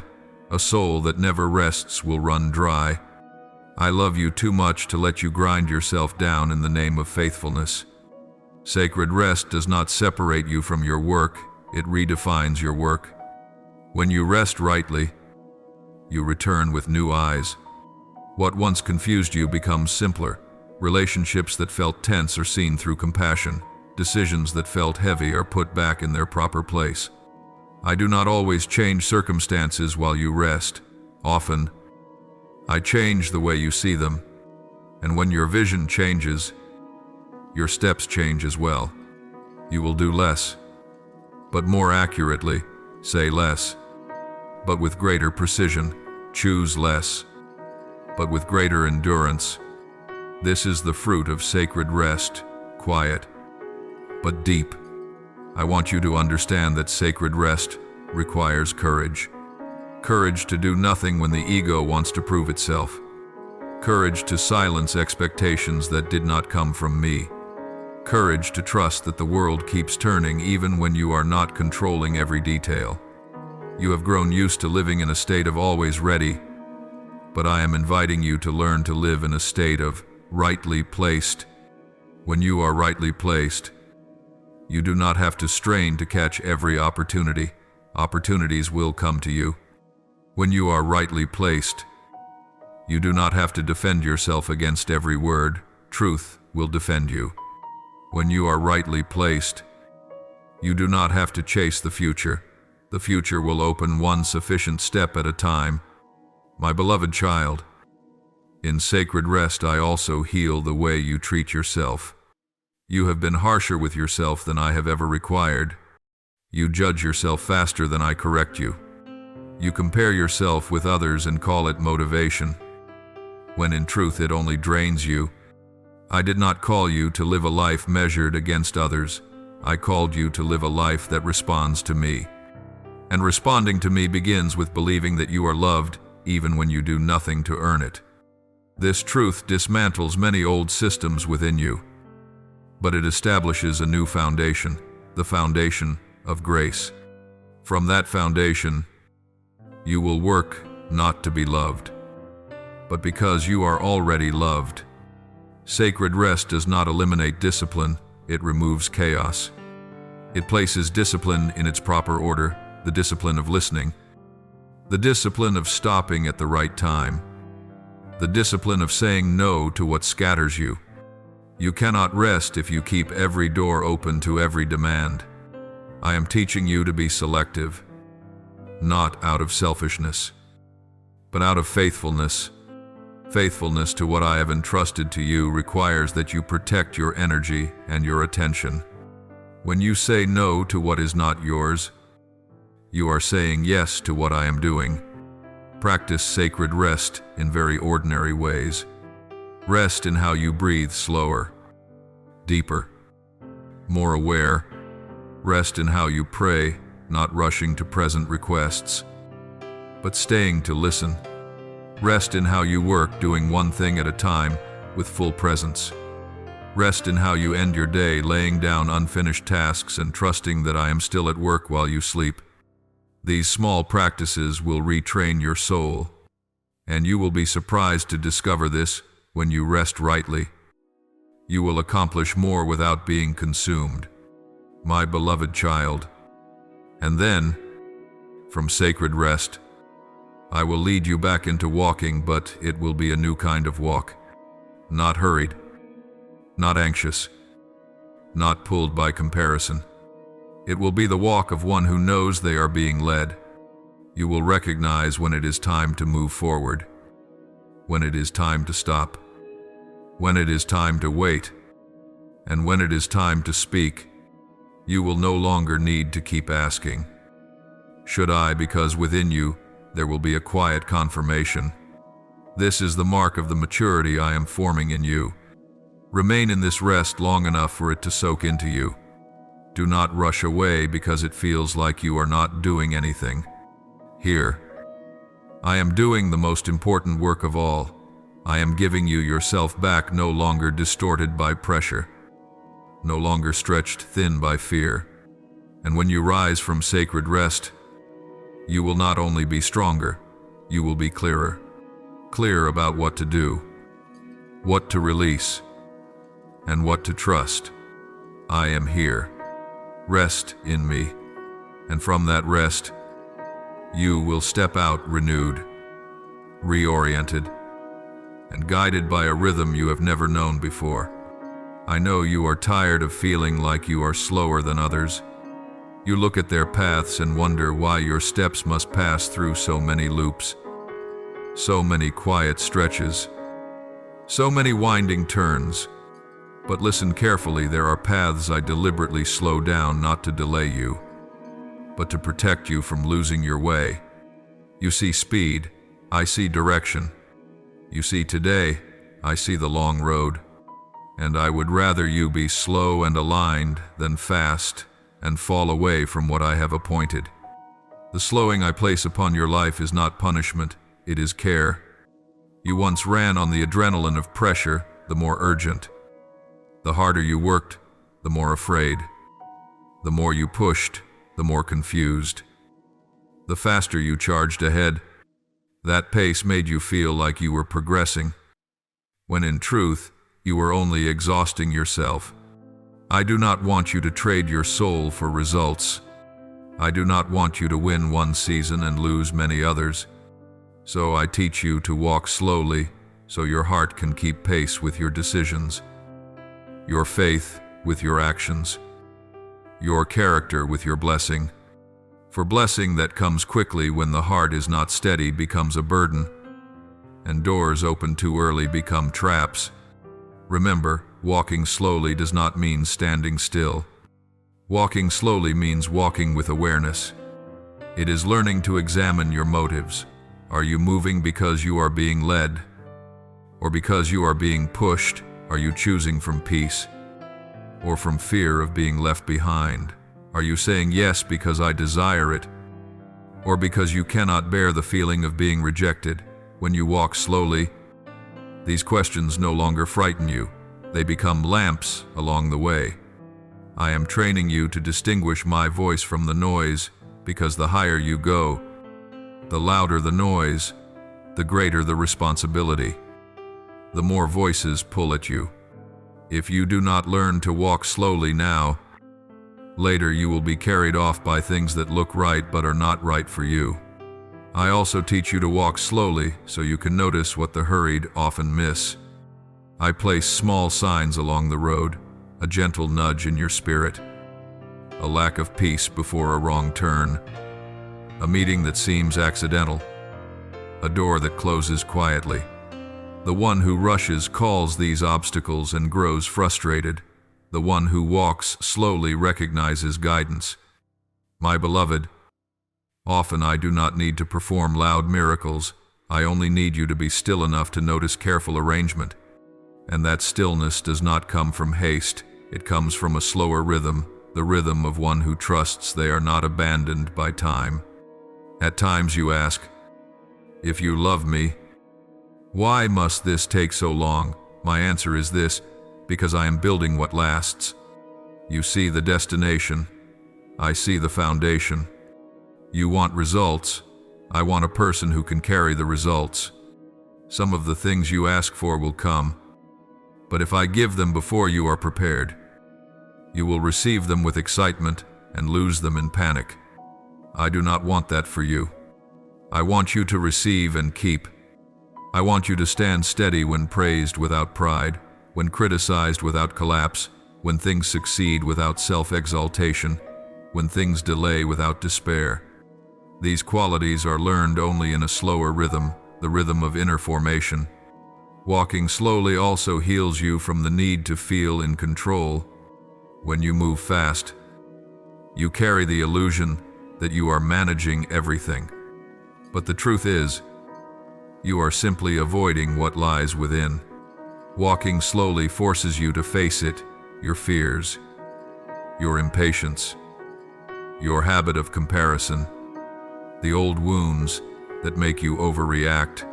A soul that never rests will run dry. I love you too much to let you grind yourself down in the name of faithfulness. Sacred rest does not separate you from your work, it redefines your work. When you rest rightly, you return with new eyes. What once confused you becomes simpler. Relationships that felt tense are seen through compassion. Decisions that felt heavy are put back in their proper place. I do not always change circumstances while you rest. Often, I change the way you see them. And when your vision changes, your steps change as well. You will do less, but more accurately, say less, but with greater precision. Choose less, but with greater endurance. This is the fruit of sacred rest, quiet, but deep. I want you to understand that sacred rest requires courage. Courage to do nothing when the ego wants to prove itself. Courage to silence expectations that did not come from me. Courage to trust that the world keeps turning even when you are not controlling every detail. You have grown used to living in a state of always ready, but I am inviting you to learn to live in a state of rightly placed. When you are rightly placed, you do not have to strain to catch every opportunity. Opportunities will come to you. When you are rightly placed, you do not have to defend yourself against every word. Truth will defend you. When you are rightly placed, you do not have to chase the future. The future will open one sufficient step at a time. My beloved child, in sacred rest I also heal the way you treat yourself. You have been harsher with yourself than I have ever required. You judge yourself faster than I correct you. You compare yourself with others and call it motivation, when in truth it only drains you. I did not call you to live a life measured against others. I called you to live a life that responds to me. And responding to me begins with believing that you are loved, even when you do nothing to earn it. This truth dismantles many old systems within you, but it establishes a new foundation, the foundation of grace. From that foundation, you will work not to be loved, but because you are already loved. Sacred rest does not eliminate discipline, it removes chaos. It places discipline in its proper order, the discipline of listening, the discipline of stopping at the right time, the discipline of saying no to what scatters you. You cannot rest if you keep every door open to every demand. I am teaching you to be selective, not out of selfishness, but out of faithfulness. Faithfulness to what I have entrusted to you requires that you protect your energy and your attention. When you say no to what is not yours, you are saying yes to what I am doing. Practice sacred rest in very ordinary ways. Rest in how you breathe slower, deeper, more aware. Rest in how you pray, not rushing to present requests, but staying to listen. Rest in how you work, doing one thing at a time with full presence. Rest in how you end your day, laying down unfinished tasks and trusting that I am still at work while you sleep. These small practices will retrain your soul, and you will be surprised to discover this when you rest rightly. You will accomplish more without being consumed, my beloved child. And then, from sacred rest, I will lead you back into walking, but it will be a new kind of walk. Not hurried, not anxious, not pulled by comparison. It will be the walk of one who knows they are being led. You will recognize when it is time to move forward, when it is time to stop, when it is time to wait, and when it is time to speak. You will no longer need to keep asking, "Should I?" because within you there will be a quiet confirmation. This is the mark of the maturity I am forming in you. Remain in this rest long enough for it to soak into you. Do not rush away because it feels like you are not doing anything. Here, I am doing the most important work of all. I am giving you yourself back, no longer distorted by pressure, no longer stretched thin by fear. And when you rise from sacred rest, you will not only be stronger, you will be clearer. Clear about what to do, what to release, and what to trust. I am here. Rest in me, and from that rest, you will step out renewed, reoriented, and guided by a rhythm you have never known before. I know you are tired of feeling like you are slower than others. You look at their paths and wonder why your steps must pass through so many loops, so many quiet stretches, so many winding turns. But listen carefully, there are paths I deliberately slow down, not to delay you, but to protect you from losing your way. You see speed, I see direction. You see today, I see the long road. And I would rather you be slow and aligned than fast and fall away from what I have appointed. The slowing I place upon your life is not punishment, it is care. You once ran on the adrenaline of pressure, the more urgent. The harder you worked, the more afraid. The more you pushed, the more confused. The faster you charged ahead, that pace made you feel like you were progressing, when in truth, you were only exhausting yourself. I do not want you to trade your soul for results. I do not want you to win one season and lose many others. So I teach you to walk slowly so your heart can keep pace with your decisions, your faith with your actions, your character with your blessing. For blessing that comes quickly when the heart is not steady becomes a burden, and doors open too early become traps. Remember, walking slowly does not mean standing still. Walking slowly means walking with awareness. It is learning to examine your motives. Are you moving because you are being led? Or because you are being pushed? Are you choosing from peace? Or from fear of being left behind? Are you saying yes because I desire it? Or because you cannot bear the feeling of being rejected? When you walk slowly, these questions no longer frighten you. They become lamps along the way. I am training you to distinguish my voice from the noise, because the higher you go, the louder the noise, the greater the responsibility. The more voices pull at you, If you do not learn to walk slowly now, later you will be carried off by things that look right but are not right for you. I also teach you to walk slowly so you can notice what the hurried often miss. I place small signs along the road, a gentle nudge in your spirit, a lack of peace before a wrong turn, a meeting that seems accidental, a door that closes quietly. The one who rushes calls these obstacles and grows frustrated. The one who walks slowly recognizes guidance. My beloved, often I do not need to perform loud miracles. I only need you to be still enough to notice careful arrangement. And that stillness does not come from haste. It comes from a slower rhythm, the rhythm of one who trusts they are not abandoned by time. At times you ask, if you love me, why must this take so long? My answer is this: because I am building what lasts. You see the destination, I see the foundation. You want results, I want a person who can carry the results. Some of the things you ask for will come, but if I give them before you are prepared, you will receive them with excitement and lose them in panic. I do not want that for you. I want you to receive and keep. I want you to stand steady when praised without pride, when criticized without collapse, when things succeed without self-exaltation, when things delay without despair. These qualities are learned only in a slower rhythm, the rhythm of inner formation. Walking slowly also heals you from the need to feel in control. When you move fast, you carry the illusion that you are managing everything. But the truth is, you are simply avoiding what lies within. Walking slowly forces you to face it, your fears, your impatience, your habit of comparison, the old wounds that make you overreact.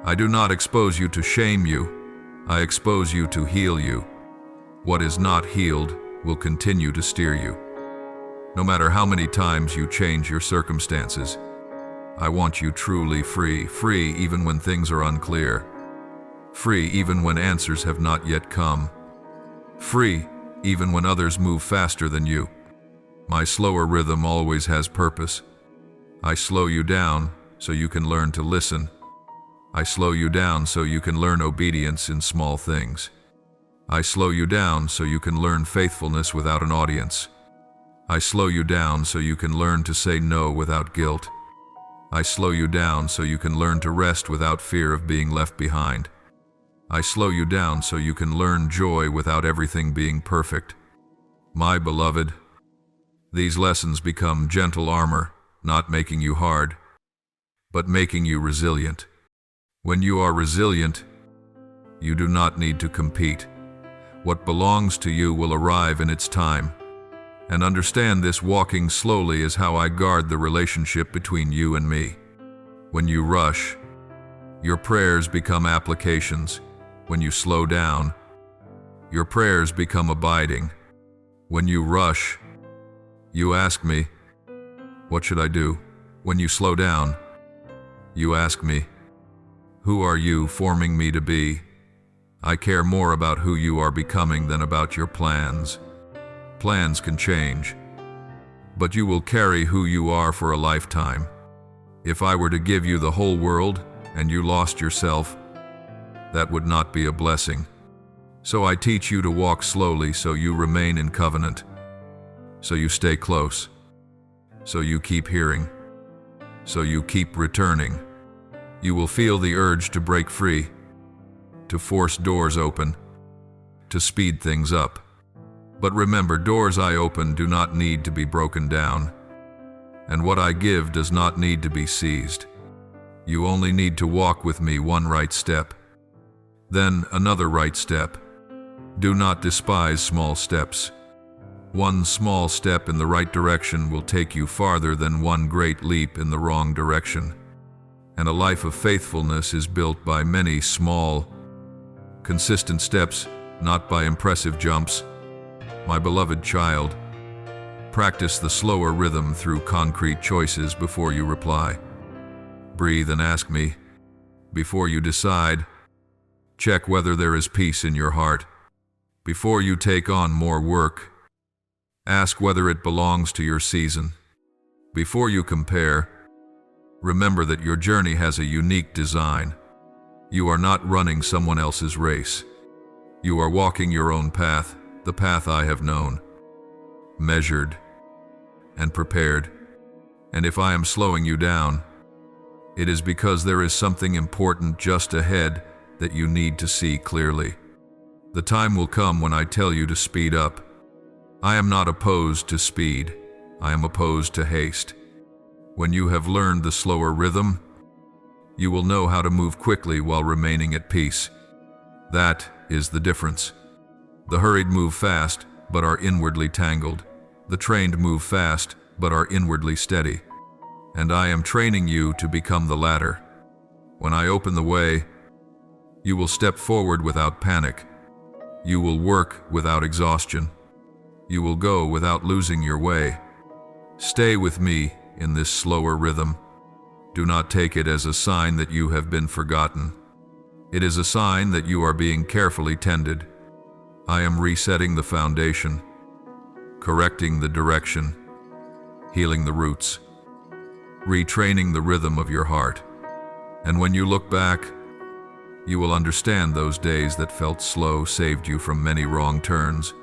I do not expose you to shame you, I expose you to heal you. What is not healed will continue to steer you. No matter how many times you change your circumstances, I want you truly free, free even when things are unclear, free even when answers have not yet come, free even when others move faster than you. My slower rhythm always has purpose. I slow you down so you can learn to listen. I slow you down so you can learn obedience in small things. I slow you down so you can learn faithfulness without an audience. I slow you down so you can learn to say no without guilt. I slow you down so you can learn to rest without fear of being left behind. I slow you down so you can learn joy without everything being perfect. My beloved, these lessons become gentle armor, not making you hard, but making you resilient. When you are resilient, you do not need to compete. What belongs to you will arrive in its time. And understand this: walking slowly is how I guard the relationship between you and me. When you rush, your prayers become applications. When you slow down, your prayers become abiding. When you rush, you ask me, what should I do? When you slow down, you ask me, who are you forming me to be? I care more about who you are becoming than about your plans. Plans can change, but you will carry who you are for a lifetime. If I were to give you the whole world and you lost yourself, that would not be a blessing. So I teach you to walk slowly so you remain in covenant, so you stay close, so you keep hearing, so you keep returning. You will feel the urge to break free, to force doors open, to speed things up. But remember, doors I open do not need to be broken down, and what I give does not need to be seized. You only need to walk with me one right step, then another right step. Do not despise small steps. One small step in the right direction will take you farther than one great leap in the wrong direction. And a life of faithfulness is built by many small, consistent steps, not by impressive jumps. My beloved child, practice the slower rhythm through concrete choices before you reply. Breathe and ask me. Before you decide, check whether there is peace in your heart. Before you take on more work, ask whether it belongs to your season. Before you compare, remember that your journey has a unique design. You are not running someone else's race. You are walking your own path, the path I have known, measured, and prepared. And if I am slowing you down, it is because there is something important just ahead that you need to see clearly. The time will come when I tell you to speed up. I am not opposed to speed. I am opposed to haste. When you have learned the slower rhythm, you will know how to move quickly while remaining at peace. That is the difference. The hurried move fast, but are inwardly tangled. The trained move fast, but are inwardly steady. And I am training you to become the latter. When I open the way, you will step forward without panic. You will work without exhaustion. You will go without losing your way. Stay with me in this slower rhythm. Do not take it as a sign that you have been forgotten. It is a sign that you are being carefully tended. I am resetting the foundation, correcting the direction, healing the roots, retraining the rhythm of your heart. And when you look back, you will understand those days that felt slow saved you from many wrong turns,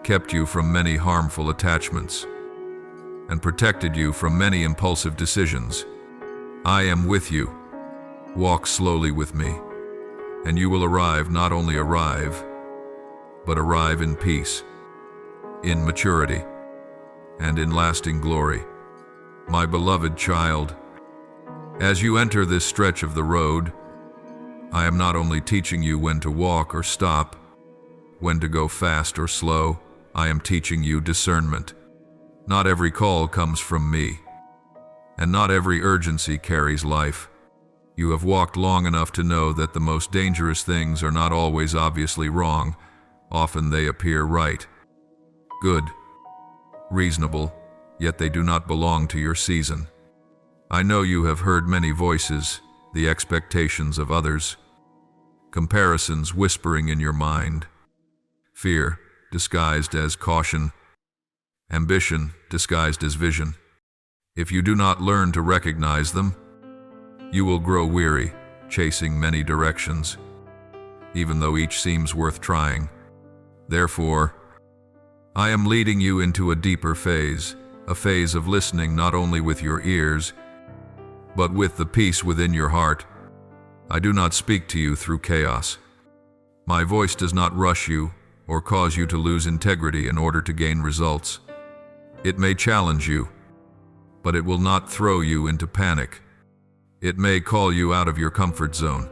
kept you from many harmful attachments, and protected you from many impulsive decisions. I am with you. Walk slowly with me, and you will not only arrive, but arrive in peace, in maturity, and in lasting glory. My beloved child, as you enter this stretch of the road, I am not only teaching you when to walk or stop, when to go fast or slow, I am teaching you discernment. Not every call comes from me, and not every urgency carries life. You have walked long enough to know that the most dangerous things are not always obviously wrong. Often they appear right, good, reasonable, yet they do not belong to your season. I know you have heard many voices, the expectations of others, comparisons whispering in your mind, fear disguised as caution, ambition disguised as vision. If you do not learn to recognize them, you will grow weary, chasing many directions, even though each seems worth trying. Therefore, I am leading you into a deeper phase, a phase of listening not only with your ears, but with the peace within your heart. I do not speak to you through chaos. My voice does not rush you or cause you to lose integrity in order to gain results. It may challenge you, but it will not throw you into panic. It may call you out of your comfort zone,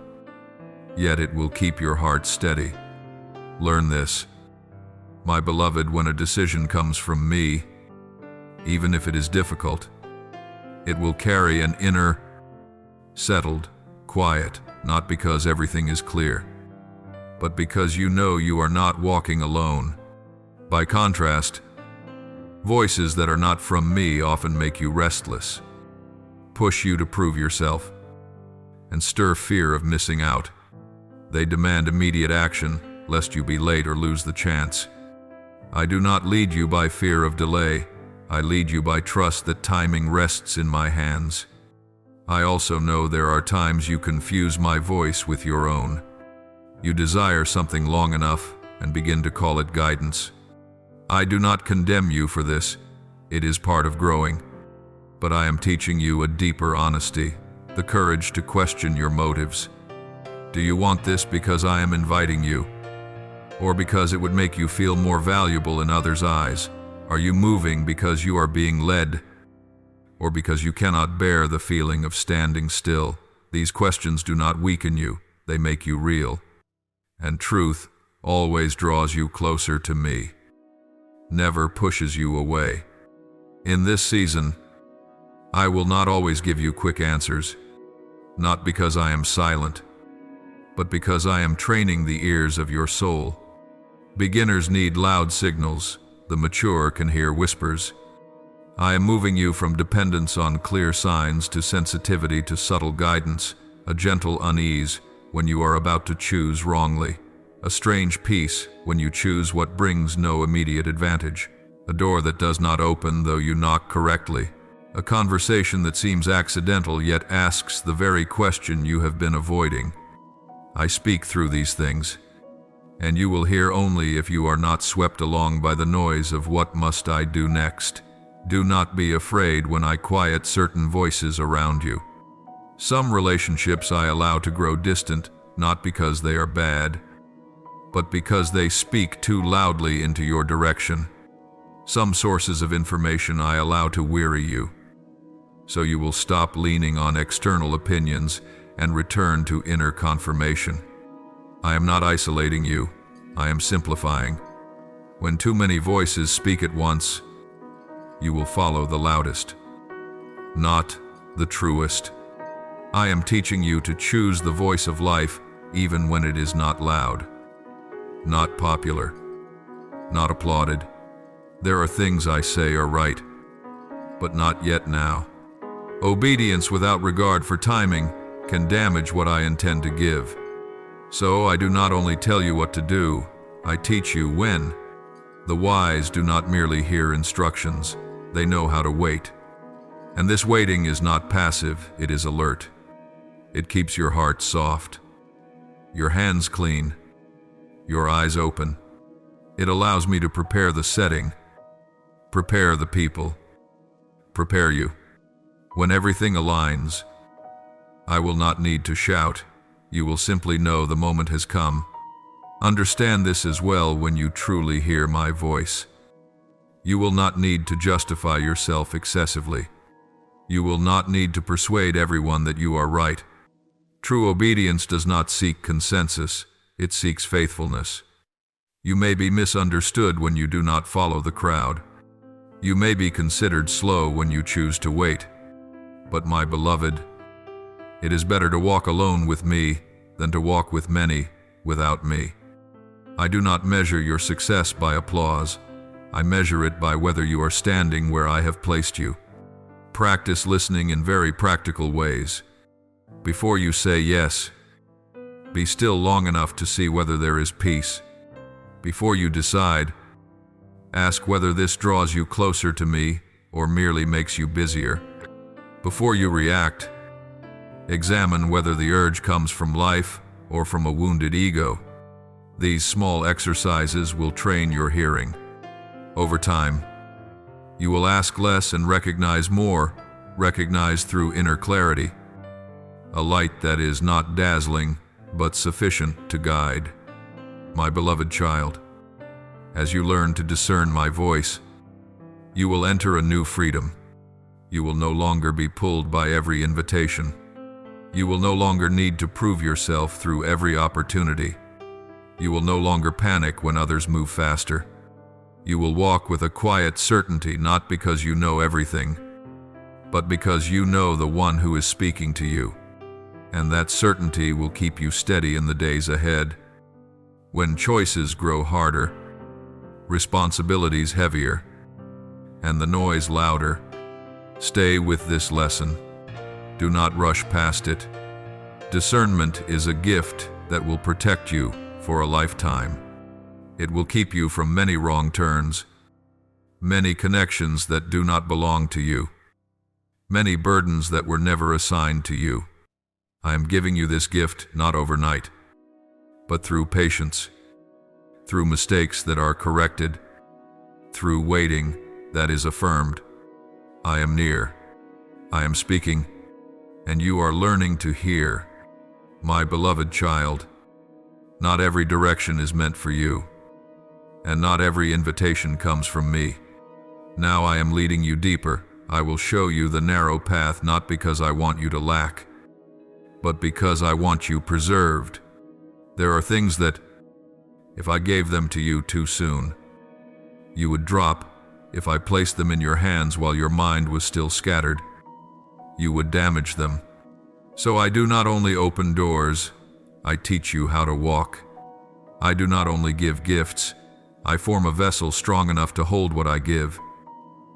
yet it will keep your heart steady. Learn this, my beloved, when a decision comes from me, even if it is difficult, it will carry an inner, settled, quiet, not because everything is clear, but because you know you are not walking alone. By contrast, voices that are not from me often make you restless, push you to prove yourself, and stir fear of missing out. They demand immediate action, lest you be late or lose the chance. I do not lead you by fear of delay. I lead you by trust that timing rests in my hands. I also know there are times you confuse my voice with your own. You desire something long enough and begin to call it guidance. I do not condemn you for this. It is part of growing. But I am teaching you a deeper honesty, the courage to question your motives. Do you want this because I am inviting you, or because it would make you feel more valuable in others' eyes? Are you moving because you are being led, or because you cannot bear the feeling of standing still? These questions do not weaken you, they make you real. And truth always draws you closer to me, never pushes you away. In this season, I will not always give you quick answers, not because I am silent, but because I am training the ears of your soul. Beginners need loud signals, the mature can hear whispers. I am moving you from dependence on clear signs to sensitivity to subtle guidance, a gentle unease when you are about to choose wrongly. A strange peace when you choose what brings no immediate advantage. A door that does not open though you knock correctly. A conversation that seems accidental yet asks the very question you have been avoiding. I speak through these things, and you will hear only if you are not swept along by the noise of what must I do next. Do not be afraid when I quiet certain voices around you. Some relationships I allow to grow distant, not because they are bad, but because they speak too loudly into your direction. Some sources of information I allow to weary you, so you will stop leaning on external opinions and return to inner confirmation. I am not isolating you, I am simplifying. When too many voices speak at once, you will follow the loudest, not the truest. I am teaching you to choose the voice of life even when it is not loud, not popular, not applauded. There are things I say are right, but not yet now. Obedience without regard for timing can damage what I intend to give. So I do not only tell you what to do, I teach you when. The wise do not merely hear instructions, they know how to wait. And this waiting is not passive, it is alert. It keeps your heart soft, your hands clean, your eyes open. It allows me to prepare the setting, prepare the people, prepare you. When everything aligns, I will not need to shout. You will simply know the moment has come. Understand this as well when you truly hear my voice. You will not need to justify yourself excessively. You will not need to persuade everyone that you are right. True obedience does not seek consensus, it seeks faithfulness. You may be misunderstood when you do not follow the crowd. You may be considered slow when you choose to wait. But my beloved, it is better to walk alone with me than to walk with many without me. I do not measure your success by applause. I measure it by whether you are standing where I have placed you. Practice listening in very practical ways. Before you say yes, be still long enough to see whether there is peace. Before you decide, ask whether this draws you closer to me or merely makes you busier. Before you react, examine whether the urge comes from life or from a wounded ego. These small exercises will train your hearing. Over time, you will ask less and recognize more, recognize through inner clarity. A light that is not dazzling, but sufficient to guide. My beloved child, as you learn to discern my voice, you will enter a new freedom. You will no longer be pulled by every invitation. You will no longer need to prove yourself through every opportunity. You will no longer panic when others move faster. You will walk with a quiet certainty, not because you know everything, but because you know the one who is speaking to you. And that certainty will keep you steady in the days ahead. When choices grow harder, responsibilities heavier, and the noise louder, stay with this lesson. Do not rush past it. Discernment is a gift that will protect you for a lifetime. It will keep you from many wrong turns, many connections that do not belong to you, many burdens that were never assigned to you. I am giving you this gift not overnight, but through patience, through mistakes that are corrected, through waiting that is affirmed. I am near. I am speaking, and you are learning to hear. My beloved child, not every direction is meant for you, and not every invitation comes from me. Now I am leading you deeper. I will show you the narrow path, not because I want you to lack, but because I want you preserved. There are things that, if I gave them to you too soon, you would drop. If I placed them in your hands while your mind was still scattered, you would damage them. So I do not only open doors, I teach you how to walk. I do not only give gifts, I form a vessel strong enough to hold what I give.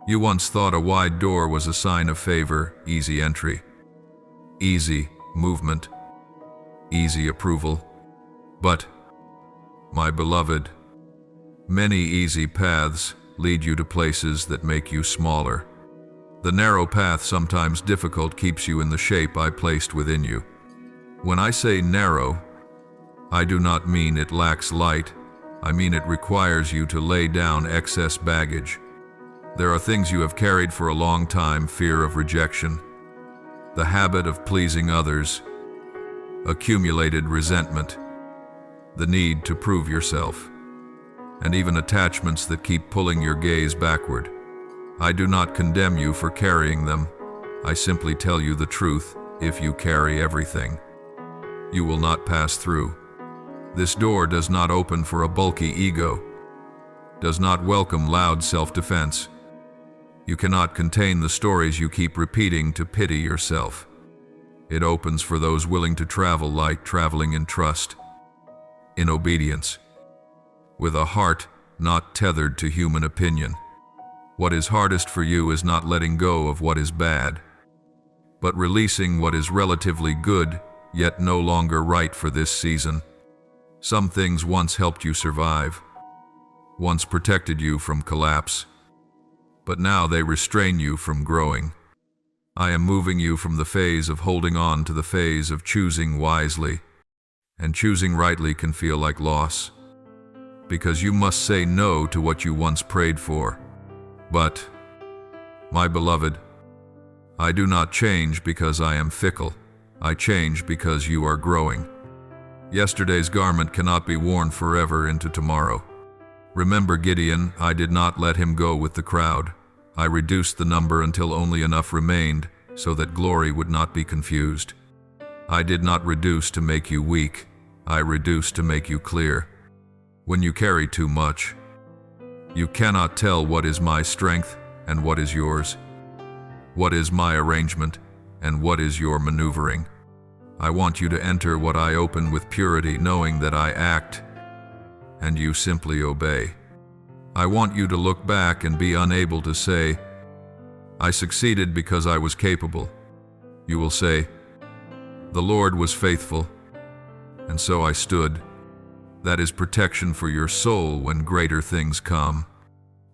You once thought a wide door was a sign of favor, easy entry, easy movement, easy approval. But My beloved, many easy paths lead you to places that make you smaller. The narrow path, sometimes difficult, keeps you in the shape I placed within you. When I say narrow, I do not mean it lacks light. I mean it requires you to lay down excess baggage. There are things you have carried for a long time: fear of rejection, the habit of pleasing others, accumulated resentment, the need to prove yourself, and even attachments that keep pulling your gaze backward. I do not condemn you for carrying them. I simply tell you the truth: if you carry everything, you will not pass through. This door does not open for a bulky ego, does not welcome loud self-defense. You cannot contain the stories you keep repeating to pity yourself. It opens for those willing to travel light, traveling in trust, in obedience, with a heart not tethered to human opinion. What is hardest for you is not letting go of what is bad, but releasing what is relatively good, yet no longer right for this season. Some things once helped you survive, once protected you from collapse, but now they restrain you from growing. I am moving you from the phase of holding on to the phase of choosing wisely, and choosing rightly can feel like loss, because you must say no to what you once prayed for. But, my beloved, I do not change because I am fickle. I change because you are growing. Yesterday's garment cannot be worn forever into tomorrow. Remember Gideon, I did not let him go with the crowd. I reduced the number until only enough remained so that glory would not be confused. I did not reduce to make you weak. I reduced to make you clear. When you carry too much, you cannot tell what is my strength and what is yours, what is my arrangement and what is your maneuvering. I want you to enter what I open with purity, knowing that I act and you simply obey. I want you to look back and be unable to say, I succeeded because I was capable. You will say, the Lord was faithful, and so I stood. That is protection for your soul when greater things come.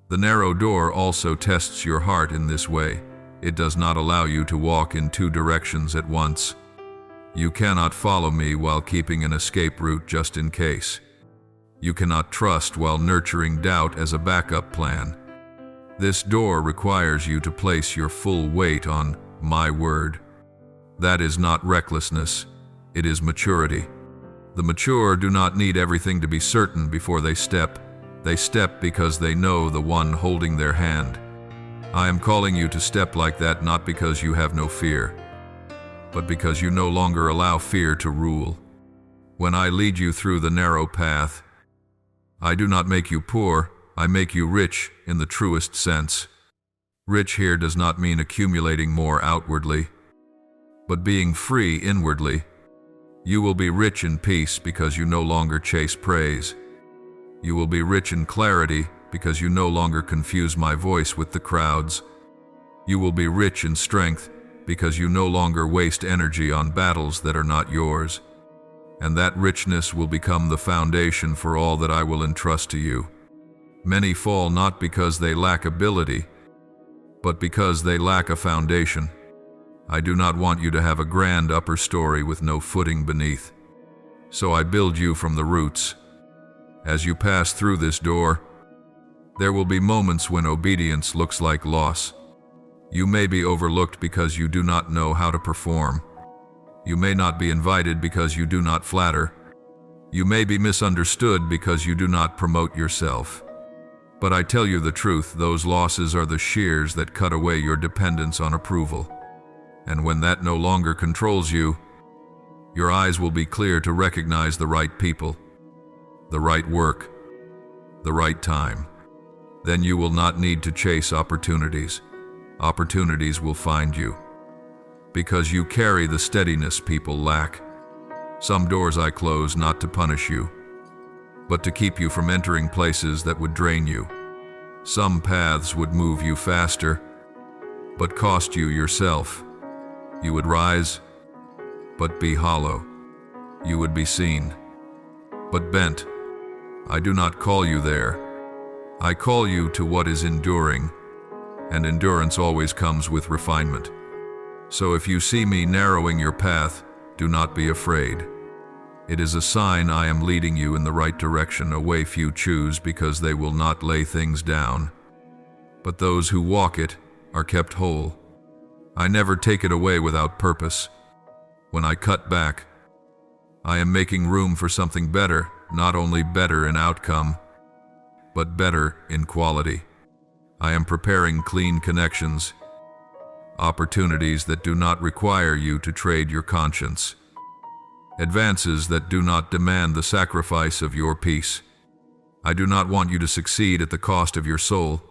The narrow door also tests your heart in this way. It does not allow you to walk in two directions at once. You cannot follow me while keeping an escape route just in case. You cannot trust while nurturing doubt as a backup plan. This door requires you to place your full weight on my word. That is not recklessness, it is maturity. The mature do not need everything to be certain before they step. They step because they know the one holding their hand. I am calling you to step like that not because you have no fear, but because you no longer allow fear to rule. When I lead you through the narrow path, I do not make you poor, I make you rich in the truest sense. Rich here does not mean accumulating more outwardly, but being free inwardly. You will be rich in peace because you no longer chase praise. You will be rich in clarity because you no longer confuse my voice with the crowds. You will be rich in strength because you no longer waste energy on battles that are not yours. And that richness will become the foundation for all that I will entrust to you. Many fall not because they lack ability, but because they lack a foundation. I do not want you to have a grand upper story with no footing beneath. So I build you from the roots. As you pass through this door, there will be moments when obedience looks like loss. You may be overlooked because you do not know how to perform. You may not be invited because you do not flatter. You may be misunderstood because you do not promote yourself. But I tell you the truth, those losses are the shears that cut away your dependence on approval. And when that no longer controls you, your eyes will be clear to recognize the right people, the right work, the right time. Then you will not need to chase opportunities. Opportunities will find you, because you carry the steadiness people lack. Some doors I close not to punish you, but to keep you from entering places that would drain you. Some paths would move you faster, but cost you yourself. You would rise, but be hollow. You would be seen, but bent. I do not call you there. I call you to what is enduring, and endurance always comes with refinement. So if you see me narrowing your path, do not be afraid. It is a sign I am leading you in the right direction, a way few choose because they will not lay things down. But those who walk it are kept whole. I never take it away without purpose. When I cut back, I am making room for something better, not only better in outcome, but better in quality. I am preparing clean connections, opportunities that do not require you to trade your conscience, advances that do not demand the sacrifice of your peace. I do not want you to succeed at the cost of your soul.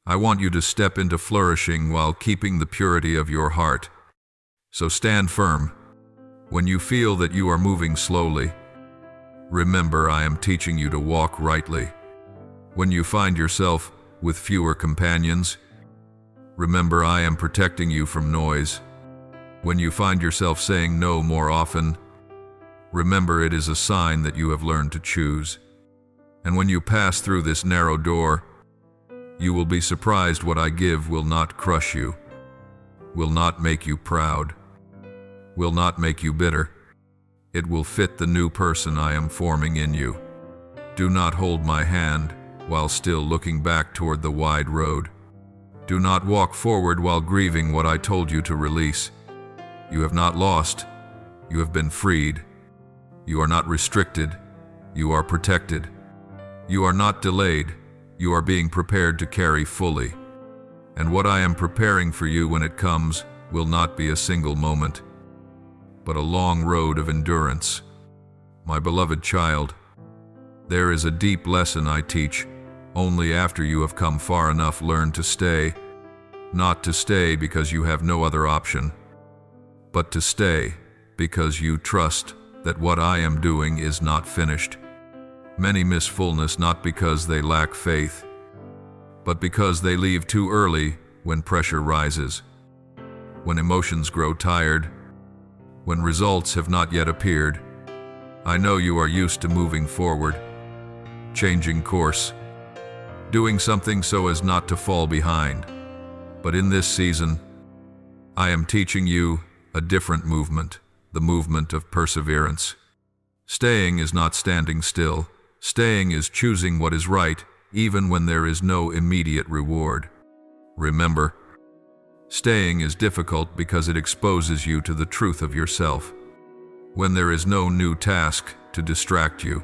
I want you to step into flourishing while keeping the purity of your heart. So stand firm. When you feel that you are moving slowly, remember I am teaching you to walk rightly. When you find yourself with fewer companions, remember I am protecting you from noise. When you find yourself saying no more often, remember it is a sign that you have learned to choose. And when you pass through this narrow door, you will be surprised what I give will not crush you, will not make you proud, will not make you bitter. It will fit the new person I am forming in you. Do not hold my hand while still looking back toward the wide road. Do not walk forward while grieving what I told you to release. You have not lost. You have been freed. You are not restricted. You are protected. You are not delayed. You are being prepared to carry fully. And what I am preparing for you when it comes will not be a single moment, but a long road of endurance. My beloved child, there is a deep lesson I teach. Only after you have come far enough learn to stay, not to stay because you have no other option, but to stay because you trust that what I am doing is not finished. Many miss fullness not because they lack faith, but because they leave too early when pressure rises, when emotions grow tired, when results have not yet appeared. I know you are used to moving forward, changing course, doing something so as not to fall behind. But in this season, I am teaching you a different movement, the movement of perseverance. Staying is not standing still. Staying is choosing what is right, even when there is no immediate reward. Remember, staying is difficult because it exposes you to the truth of yourself. When there is no new task to distract you,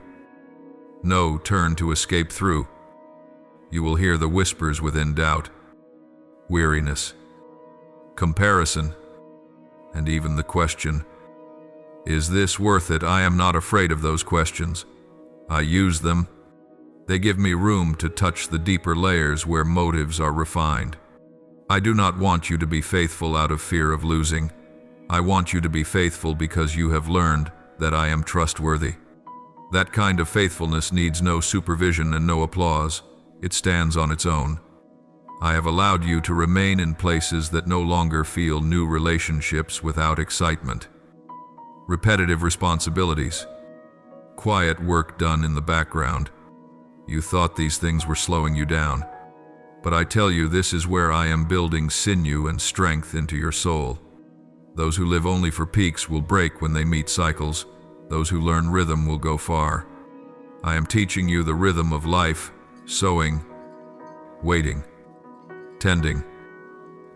no turn to escape through, you will hear the whispers within doubt, weariness, comparison, and even the question, is this worth it? I am not afraid of those questions. I use them. They give me room to touch the deeper layers where motives are refined. I do not want you to be faithful out of fear of losing. I want you to be faithful because you have learned that I am trustworthy. That kind of faithfulness needs no supervision and no applause. It stands on its own. I have allowed you to remain in places that no longer feel new relationships without excitement. Repetitive responsibilities. Quiet work done in the background. You thought these things were slowing you down. But I tell you, this is where I am building sinew and strength into your soul. Those who live only for peaks will break when they meet cycles. Those who learn rhythm will go far. I am teaching you the rhythm of life, sowing, waiting, tending,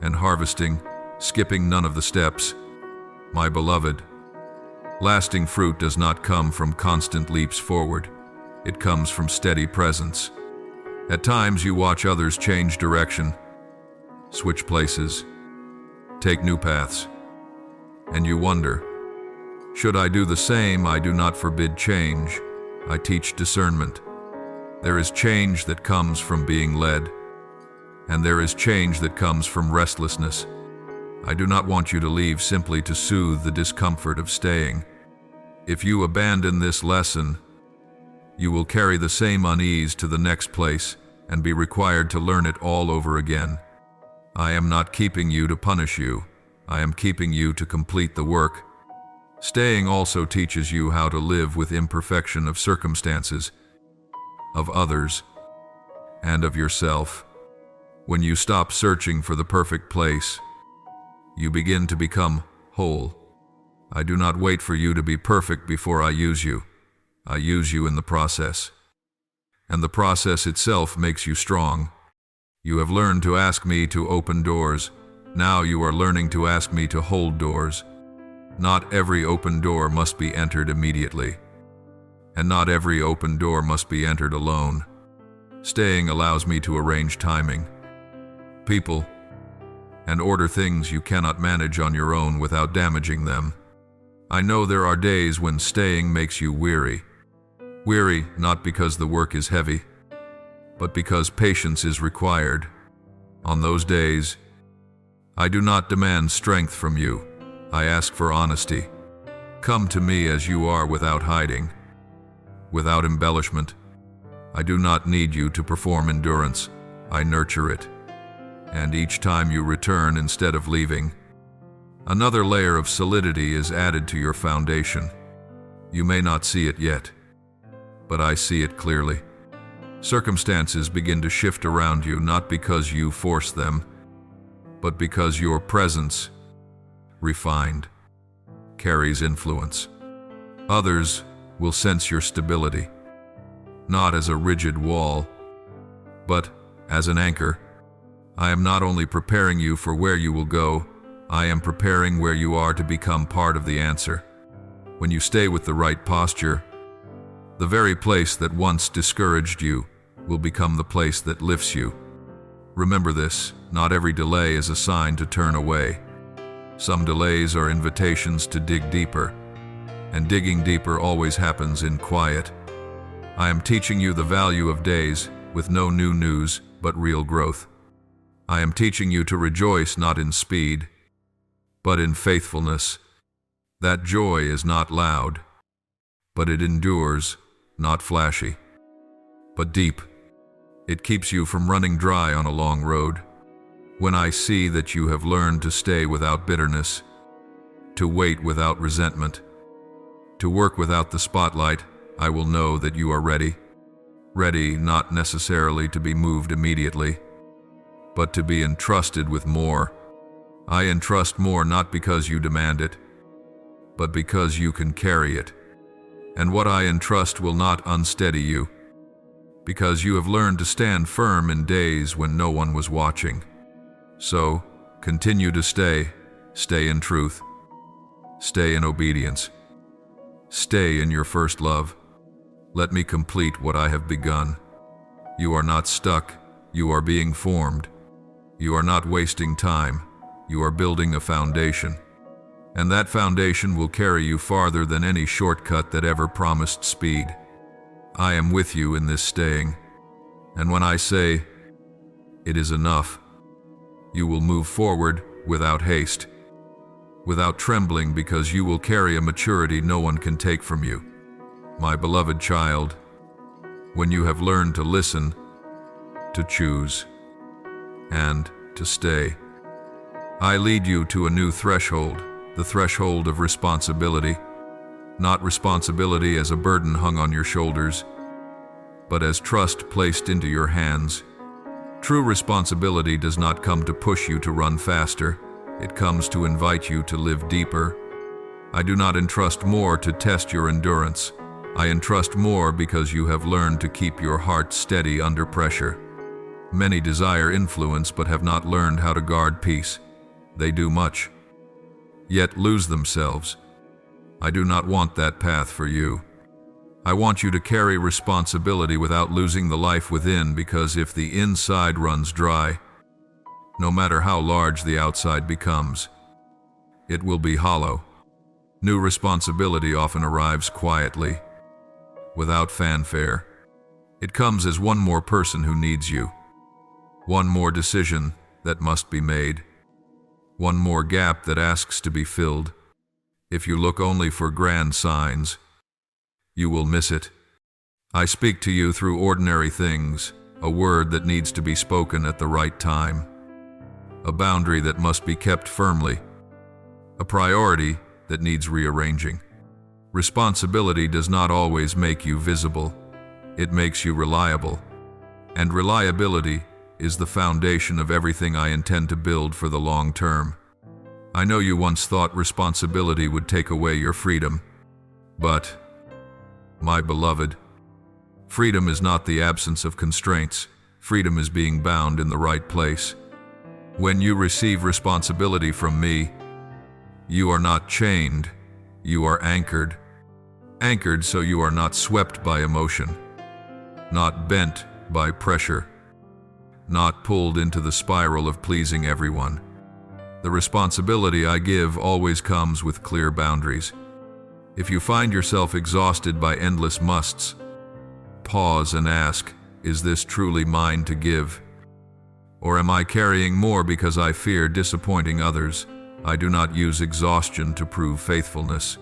and harvesting, skipping none of the steps. My beloved, lasting fruit does not come from constant leaps forward. It comes from steady presence. At times you watch others change direction, switch places, take new paths, and you wonder, should I do the same? I do not forbid change. I teach discernment. There is change that comes from being led, and there is change that comes from restlessness. I do not want you to leave simply to soothe the discomfort of staying. If you abandon this lesson, you will carry the same unease to the next place and be required to learn it all over again. I am not keeping you to punish you. I am keeping you to complete the work. Staying also teaches you how to live with imperfection of circumstances. of others, and of yourself. When you stop searching for the perfect place, you begin to become whole. I do not wait for you to be perfect before I use you. I use you in the process. And the process itself makes you strong. You have learned to ask me to open doors. Now you are learning to ask me to hold doors. Not every open door must be entered immediately. And not every open door must be entered alone. Staying allows me to arrange timing, people, and order things you cannot manage on your own without damaging them. I know there are days when staying makes you weary. Weary not because the work is heavy, but because patience is required. On those days, I do not demand strength from you. I ask for honesty. Come to me as you are without hiding, without embellishment. I do not need you to perform endurance. I nurture it. And each time you return instead of leaving, another layer of solidity is added to your foundation. You may not see it yet, but I see it clearly. Circumstances begin to shift around you not because you force them, but because your presence, refined, carries influence. Others will sense your stability, not as a rigid wall, but as an anchor. I am not only preparing you for where you will go, I am preparing where you are to become part of the answer. When you stay with the right posture, the very place that once discouraged you will become the place that lifts you. Remember this, not every delay is a sign to turn away. Some delays are invitations to dig deeper, and digging deeper always happens in quiet. I am teaching you the value of days with no new news but real growth. I am teaching you to rejoice not in speed, but in faithfulness. That joy is not loud, but it endures, not flashy, but deep. It keeps you from running dry on a long road. When I see that you have learned to stay without bitterness, to wait without resentment, to work without the spotlight, I will know that you are ready. Ready not necessarily to be moved immediately, but to be entrusted with more. I entrust more not because you demand it, but because you can carry it. And what I entrust will not unsteady you, because you have learned to stand firm in days when no one was watching. So, continue to stay in truth, stay in obedience, stay in your first love. Let me complete what I have begun. You are not stuck, you are being formed. You are not wasting time, you are building a foundation. And that foundation will carry you farther than any shortcut that ever promised speed. I am with you in this staying, and when I say, it is enough, you will move forward without haste, without trembling, because you will carry a maturity no one can take from you. My beloved child, when you have learned to listen, to choose, and to stay, I lead you to a new threshold, the threshold of responsibility. Not responsibility as a burden hung on your shoulders, but as trust placed into your hands. True responsibility does not come to push you to run faster. It comes to invite you to live deeper. I do not entrust more to test your endurance. I entrust more because you have learned to keep your heart steady under pressure. Many desire influence but have not learned how to guard peace. They do much, yet lose themselves. I do not want that path for you. I want you to carry responsibility without losing the life within, because if the inside runs dry, no matter how large the outside becomes, it will be hollow. New responsibility often arrives quietly, without fanfare. It comes as one more person who needs you, one more decision that must be made, one more gap that asks to be filled. If you look only for grand signs, you will miss it. I speak to you through ordinary things, a word that needs to be spoken at the right time, a boundary that must be kept firmly, a priority that needs rearranging. Responsibility does not always make you visible, It makes you reliable. And reliability is the foundation of everything I intend to build for the long term. I know you once thought responsibility would take away your freedom. But, my beloved, freedom is not the absence of constraints. Freedom is being bound in the right place. When you receive responsibility from me, you are not chained, you are anchored. Anchored so you are not swept by emotion, not bent by pressure, not pulled into the spiral of pleasing everyone. The responsibility I give always comes with clear boundaries. If you find yourself exhausted by endless musts, pause and ask, is this truly mine to give? Or am I carrying more because I fear disappointing others? I do not use exhaustion to prove faithfulness.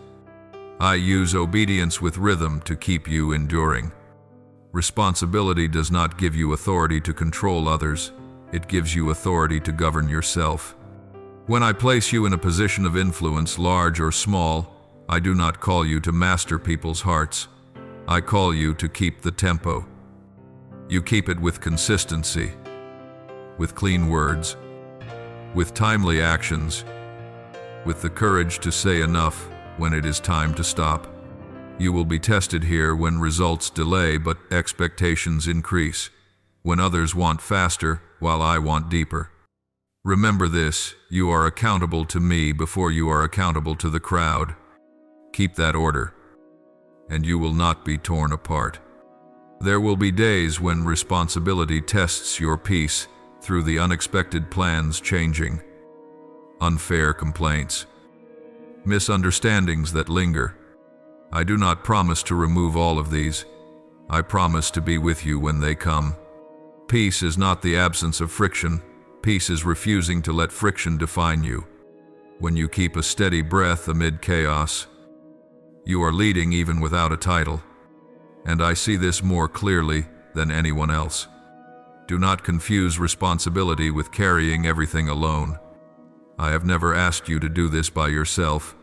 I use obedience with rhythm to keep you enduring. Responsibility does not give you authority to control others. It gives you authority to govern yourself. When I place you in a position of influence, large or small, I do not call you to master people's hearts. I call you to keep the tempo. You keep it with consistency, with clean words, with timely actions, with the courage to say enough when it is time to stop. You will be tested here when results delay but expectations increase, when others want faster while I want deeper. Remember this, you are accountable to me before you are accountable to the crowd. Keep that order, and you will not be torn apart. There will be days when responsibility tests your peace through the unexpected plans changing, unfair complaints, misunderstandings that linger. I do not promise to remove all of these. I promise to be with you when they come. Peace is not the absence of friction. Peace is refusing to let friction define you. When you keep a steady breath amid chaos, you are leading even without a title. And I see this more clearly than anyone else. Do not confuse responsibility with carrying everything alone. I have never asked you to do this by yourself.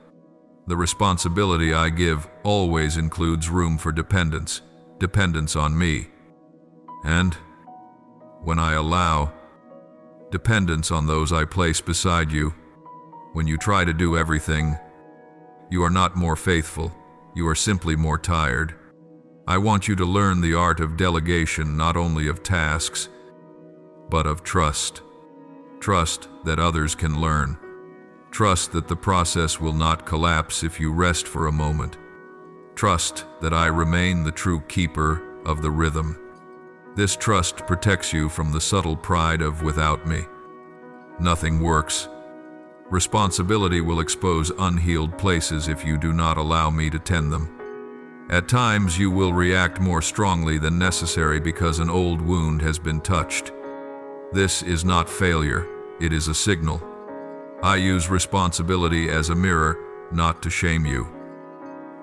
The responsibility I give always includes room for dependence on me. And, when I allow, dependence on those I place beside you. When you try to do everything, you are not more faithful, you are simply more tired. I want you to learn the art of delegation, not only of tasks, but of trust. Trust that others can learn. Trust that the process will not collapse if you rest for a moment. Trust that I remain the true keeper of the rhythm. This trust protects you from the subtle pride of without me, nothing works. Responsibility will expose unhealed places if you do not allow me to tend them. At times you will react more strongly than necessary because an old wound has been touched. This is not failure, it is a signal. I use responsibility as a mirror, not to shame you,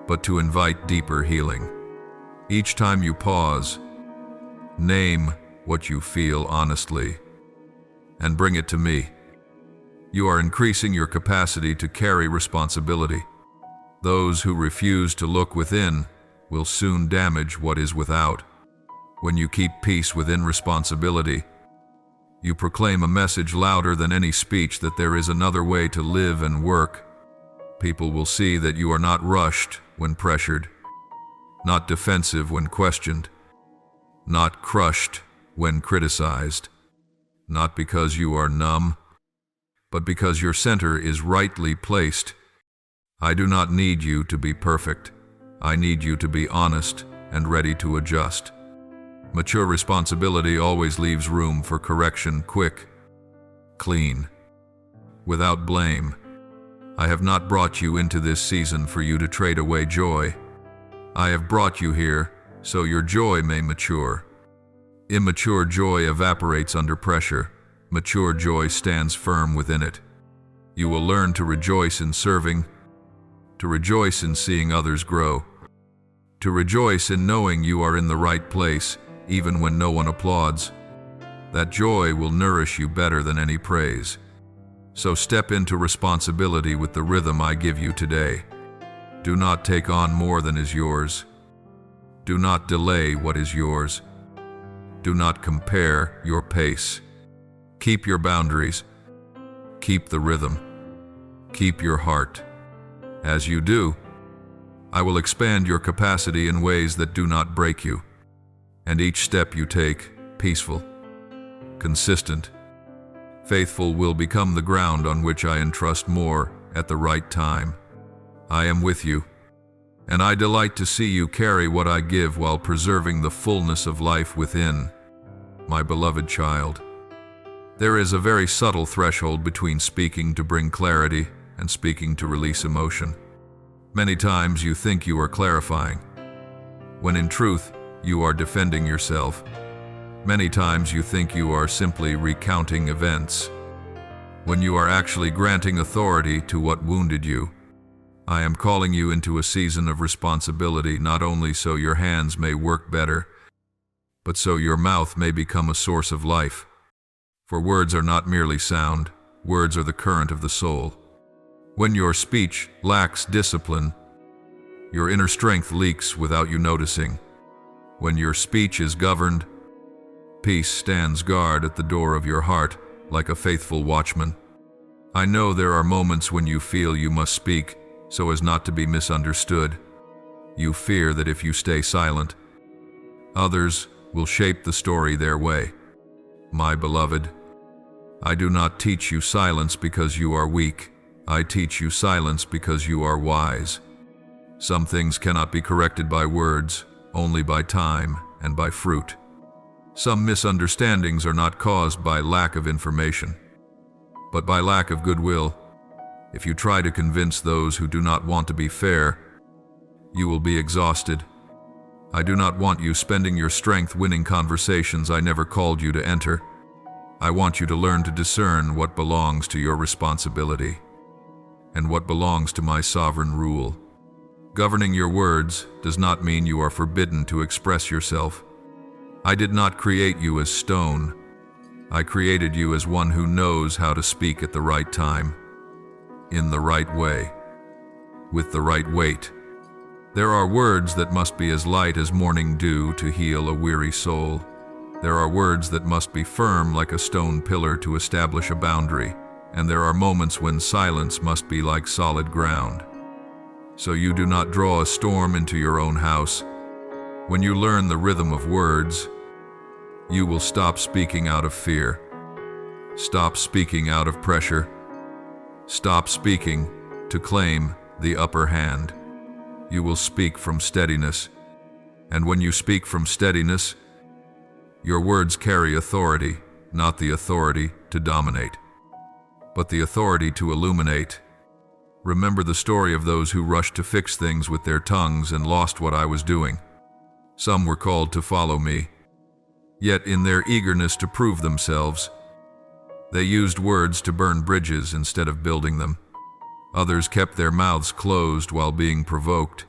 but to invite deeper healing. Each time you pause, name what you feel honestly, and bring it to me. You are increasing your capacity to carry responsibility. Those who refuse to look within will soon damage what is without. When you keep peace within responsibility, you proclaim a message louder than any speech that there is another way to live and work. People will see that you are not rushed when pressured, not defensive when questioned, not crushed when criticized, not because you are numb, but because your center is rightly placed. I do not need you to be perfect. I need you to be honest and ready to adjust. Mature responsibility always leaves room for correction, quick, clean, without blame. I have not brought you into this season for you to trade away joy. I have brought you here so your joy may mature. Immature joy evaporates under pressure. Mature joy stands firm within it. You will learn to rejoice in serving, to rejoice in seeing others grow, to rejoice in knowing you are in the right place, even when no one applauds. That joy will nourish you better than any praise. So step into responsibility with the rhythm I give you today. Do not take on more than is yours. Do not delay what is yours. Do not compare your pace. Keep your boundaries. Keep the rhythm. Keep your heart. As you do, I will expand your capacity in ways that do not break you, and each step you take, peaceful, consistent, faithful, will become the ground on which I entrust more at the right time. I am with you, and I delight to see you carry what I give while preserving the fullness of life within, my beloved child. There is a very subtle threshold between speaking to bring clarity and speaking to release emotion. Many times you think you are clarifying, when in truth you are defending yourself. Many times you think you are simply recounting events, when you are actually granting authority to what wounded you. I am calling you into a season of responsibility, not only so your hands may work better, but so your mouth may become a source of life. For words are not merely sound, words are the current of the soul. When your speech lacks discipline, your inner strength leaks without you noticing. When your speech is governed, peace stands guard at the door of your heart like a faithful watchman. I know there are moments when you feel you must speak so as not to be misunderstood. You fear that if you stay silent, others will shape the story their way. My beloved, I do not teach you silence because you are weak. I teach you silence because you are wise. Some things cannot be corrected by words, only by time and by fruit. Some misunderstandings are not caused by lack of information, but by lack of goodwill. If you try to convince those who do not want to be fair, you will be exhausted. I do not want you spending your strength winning conversations I never called you to enter. I want you to learn to discern what belongs to your responsibility and what belongs to my sovereign rule. Governing your words does not mean you are forbidden to express yourself. I did not create you as stone. I created you as one who knows how to speak at the right time, in the right way, with the right weight. There are words that must be as light as morning dew to heal a weary soul. There are words that must be firm like a stone pillar to establish a boundary. And there are moments when silence must be like solid ground, so you do not draw a storm into your own house. When you learn the rhythm of words, you will stop speaking out of fear. Stop speaking out of pressure. Stop speaking to claim the upper hand. You will speak from steadiness, and when you speak from steadiness, your words carry authority, not the authority to dominate, but the authority to illuminate. Remember the story of those who rushed to fix things with their tongues and lost what I was doing. Some were called to follow me, yet in their eagerness to prove themselves, they used words to burn bridges instead of building them. Others kept their mouths closed while being provoked,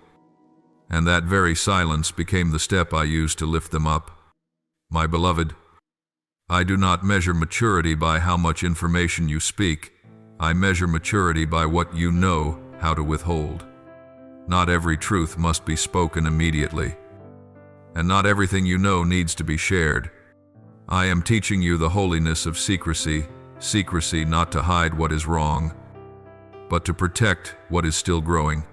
and that very silence became the step I used to lift them up. My beloved, I do not measure maturity by how much information you speak. I measure maturity by what you know how to withhold. Not every truth must be spoken immediately, and not everything you know needs to be shared. I am teaching you the holiness of secrecy, secrecy not to hide what is wrong, but to protect what is still growing.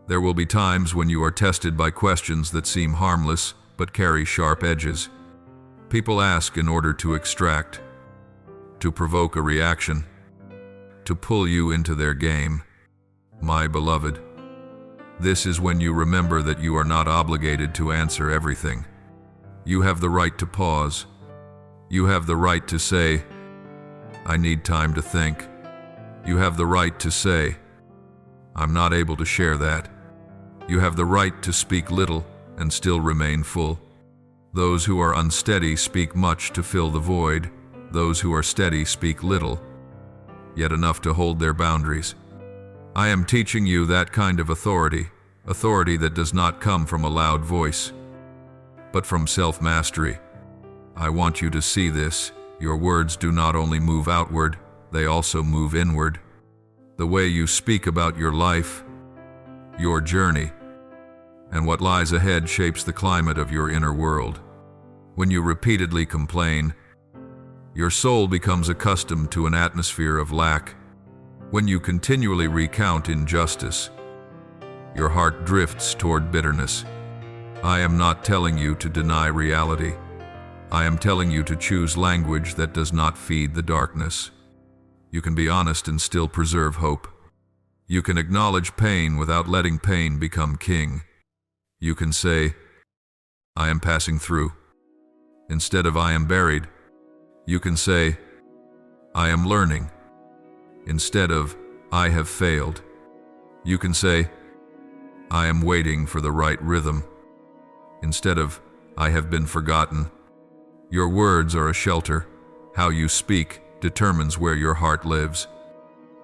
There will be times when you are tested by questions that seem harmless but carry sharp edges. People ask in order to extract, to provoke a reaction, to pull you into their game. My beloved, this is when you remember that you are not obligated to answer everything. You have the right to pause. You have the right to say, I need time to think. You have the right to say, I'm not able to share that. You have the right to speak little and still remain full. Those who are unsteady speak much to fill the void. Those who are steady speak little, yet enough to hold their boundaries. I am teaching you that kind of authority, authority that does not come from a loud voice, but from self-mastery. I want you to see this. Your words do not only move outward, they also move inward. The way you speak about your life, your journey, and what lies ahead shapes the climate of your inner world. When you repeatedly complain, your soul becomes accustomed to an atmosphere of lack. When you continually recount injustice, your heart drifts toward bitterness. I am not telling you to deny reality. I am telling you to choose language that does not feed the darkness. You can be honest and still preserve hope. You can acknowledge pain without letting pain become king. You can say, I am passing through, instead of I am buried. You can say, I am learning, instead of I have failed. You can say, I am waiting for the right rhythm, instead of I have been forgotten. Your words are a shelter. How you speak determines where your heart lives.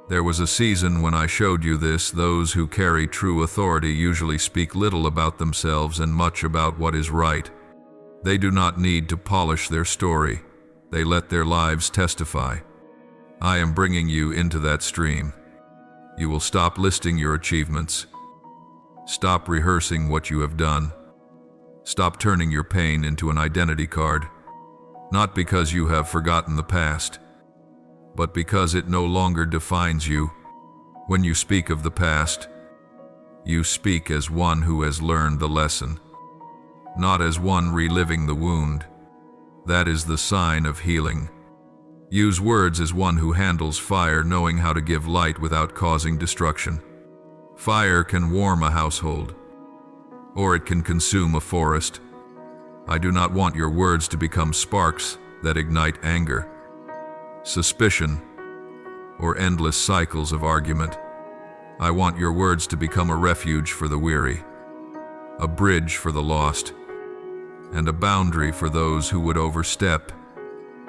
There was a season when I showed you this. Those who carry true authority usually speak little about themselves and much about what is right. They do not need to polish their story. They let their lives testify. I am bringing you into that stream. You will stop listing your achievements. Stop rehearsing what you have done. Stop turning your pain into an identity card. Not because you have forgotten the past, but because it no longer defines you. When you speak of the past, you speak as one who has learned the lesson, not as one reliving the wound. That is the sign of healing. Use words as one who handles fire, knowing how to give light without causing destruction. Fire can warm a household, or it can consume a forest. I do not want your words to become sparks that ignite anger, suspicion, or endless cycles of argument. I want your words to become a refuge for the weary, a bridge for the lost, and a boundary for those who would overstep.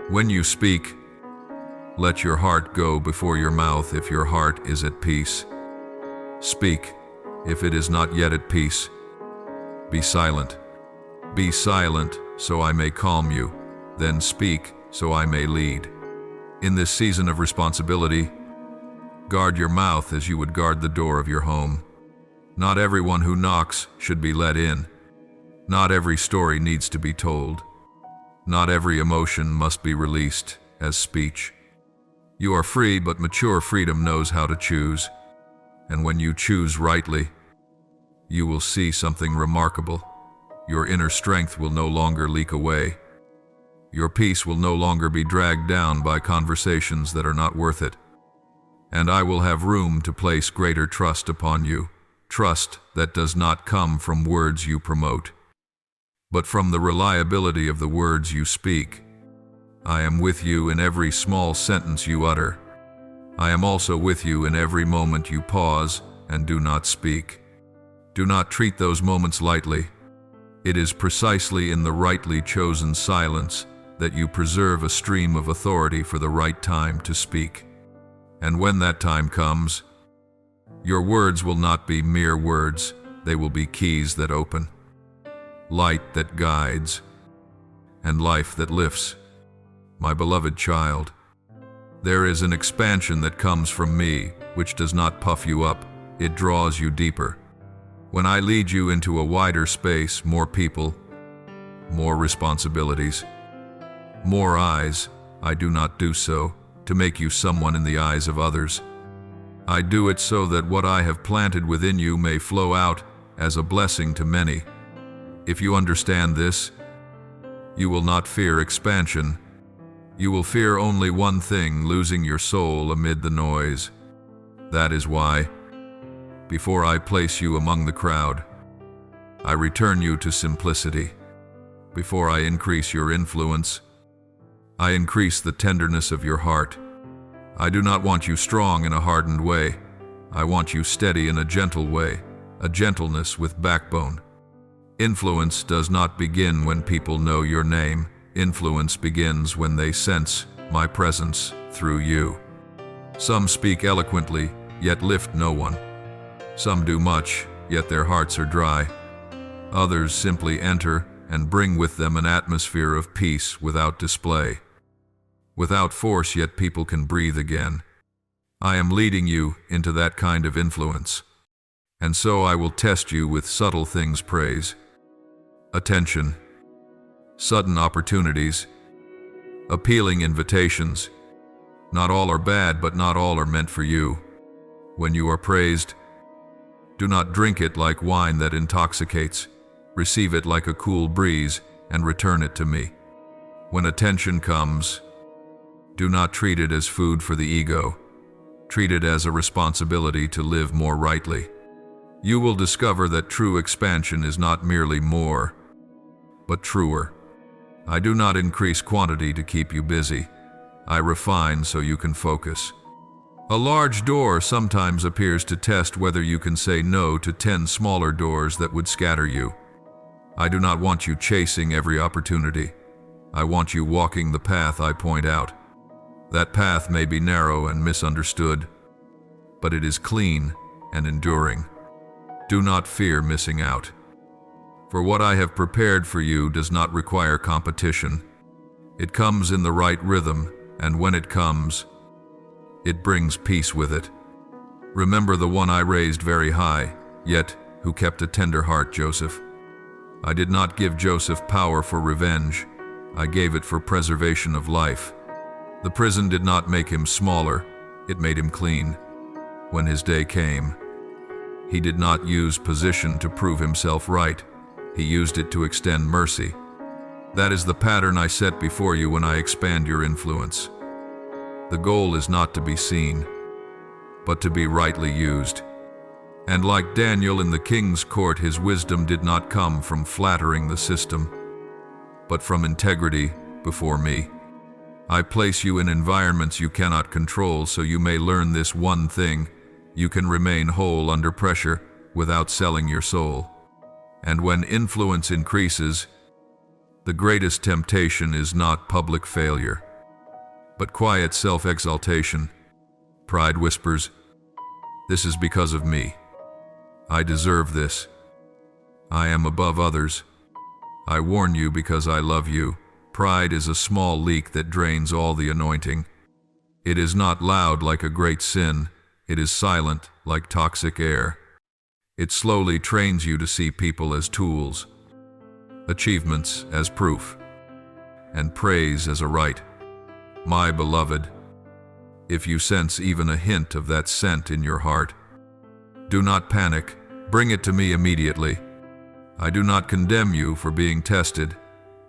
When you speak, let your heart go before your mouth if your heart is at peace. Speak if it is not yet at peace. Be silent. Be silent so I may calm you, then speak so I may lead. In this season of responsibility, guard your mouth as you would guard the door of your home. Not everyone who knocks should be let in. Not every story needs to be told. Not every emotion must be released as speech. You are free, but mature freedom knows how to choose. And when you choose rightly, you will see something remarkable. Your inner strength will no longer leak away. Your peace will no longer be dragged down by conversations that are not worth it. And I will have room to place greater trust upon you, trust that does not come from words you promote, but from the reliability of the words you speak. I am with you in every small sentence you utter. I am also with you in every moment you pause and do not speak. Do not treat those moments lightly. It is precisely in the rightly chosen silence that you preserve a stream of authority for the right time to speak. And when that time comes, your words will not be mere words, they will be keys that open, light that guides, and life that lifts. My beloved child, there is an expansion that comes from me, which does not puff you up, it draws you deeper. When I lead you into a wider space, more people, more responsibilities, more eyes, I do not do so to make you someone in the eyes of others. I do it so that what I have planted within you may flow out as a blessing to many. If you understand this, you will not fear expansion. You will fear only one thing, losing your soul amid the noise. That is why, before I place you among the crowd, I return you to simplicity. Before I increase your influence, I increase the tenderness of your heart. I do not want you strong in a hardened way. I want you steady in a gentle way, a gentleness with backbone. Influence does not begin when people know your name. Influence begins when they sense my presence through you. Some speak eloquently, yet lift no one. Some do much, yet their hearts are dry. Others simply enter and bring with them an atmosphere of peace without display. Without force, yet people can breathe again. I am leading you into that kind of influence. And so I will test you with subtle things praise, attention, sudden opportunities, appealing invitations. Not all are bad, but not all are meant for you. When you are praised, do not drink it like wine that intoxicates. Receive it like a cool breeze and return it to me. When attention comes, do not treat it as food for the ego. Treat it as a responsibility to live more rightly. You will discover that true expansion is not merely more, but truer. I do not increase quantity to keep you busy. I refine so you can focus. A large door sometimes appears to test whether you can say no to 10 smaller doors that would scatter you. I do not want you chasing every opportunity. I want you walking the path I point out. That path may be narrow and misunderstood, but it is clean and enduring. Do not fear missing out. For what I have prepared for you does not require competition. It comes in the right rhythm, and when it comes, it brings peace with it. Remember the one I raised very high, yet who kept a tender heart, Joseph. I did not give Joseph power for revenge. I gave it for preservation of life. The prison did not make him smaller, it made him clean. When his day came, he did not use position to prove himself right. He used it to extend mercy. That is the pattern I set before you when I expand your influence. The goal is not to be seen, but to be rightly used. And like Daniel in the king's court, his wisdom did not come from flattering the system, but from integrity before me. I place you in environments you cannot control so you may learn this one thing: you can remain whole under pressure without selling your soul. And when influence increases, the greatest temptation is not public failure, but quiet self-exaltation. Pride whispers, "This is because of me. I deserve this. I am above others. I warn you because I love you." Pride is a small leak that drains all the anointing. It is not loud like a great sin. It is silent like toxic air. It slowly trains you to see people as tools, achievements as proof, and praise as a right. My beloved, if you sense even a hint of that scent in your heart, do not panic. Bring it to me immediately. I do not condemn you for being tested.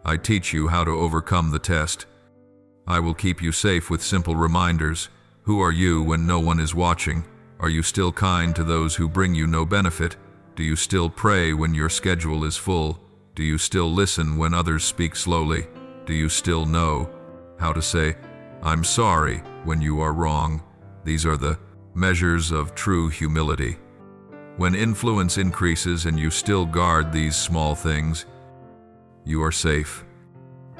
I teach you how to overcome the test. I will keep you safe with simple reminders. Who are you when no one is watching? Are you still kind to those who bring you no benefit? Do you still pray when your schedule is full? Do you still listen when others speak slowly? Do you still know how to say, "I'm sorry," when you are wrong? These are the measures of true humility. When influence increases and you still guard these small things, you are safe.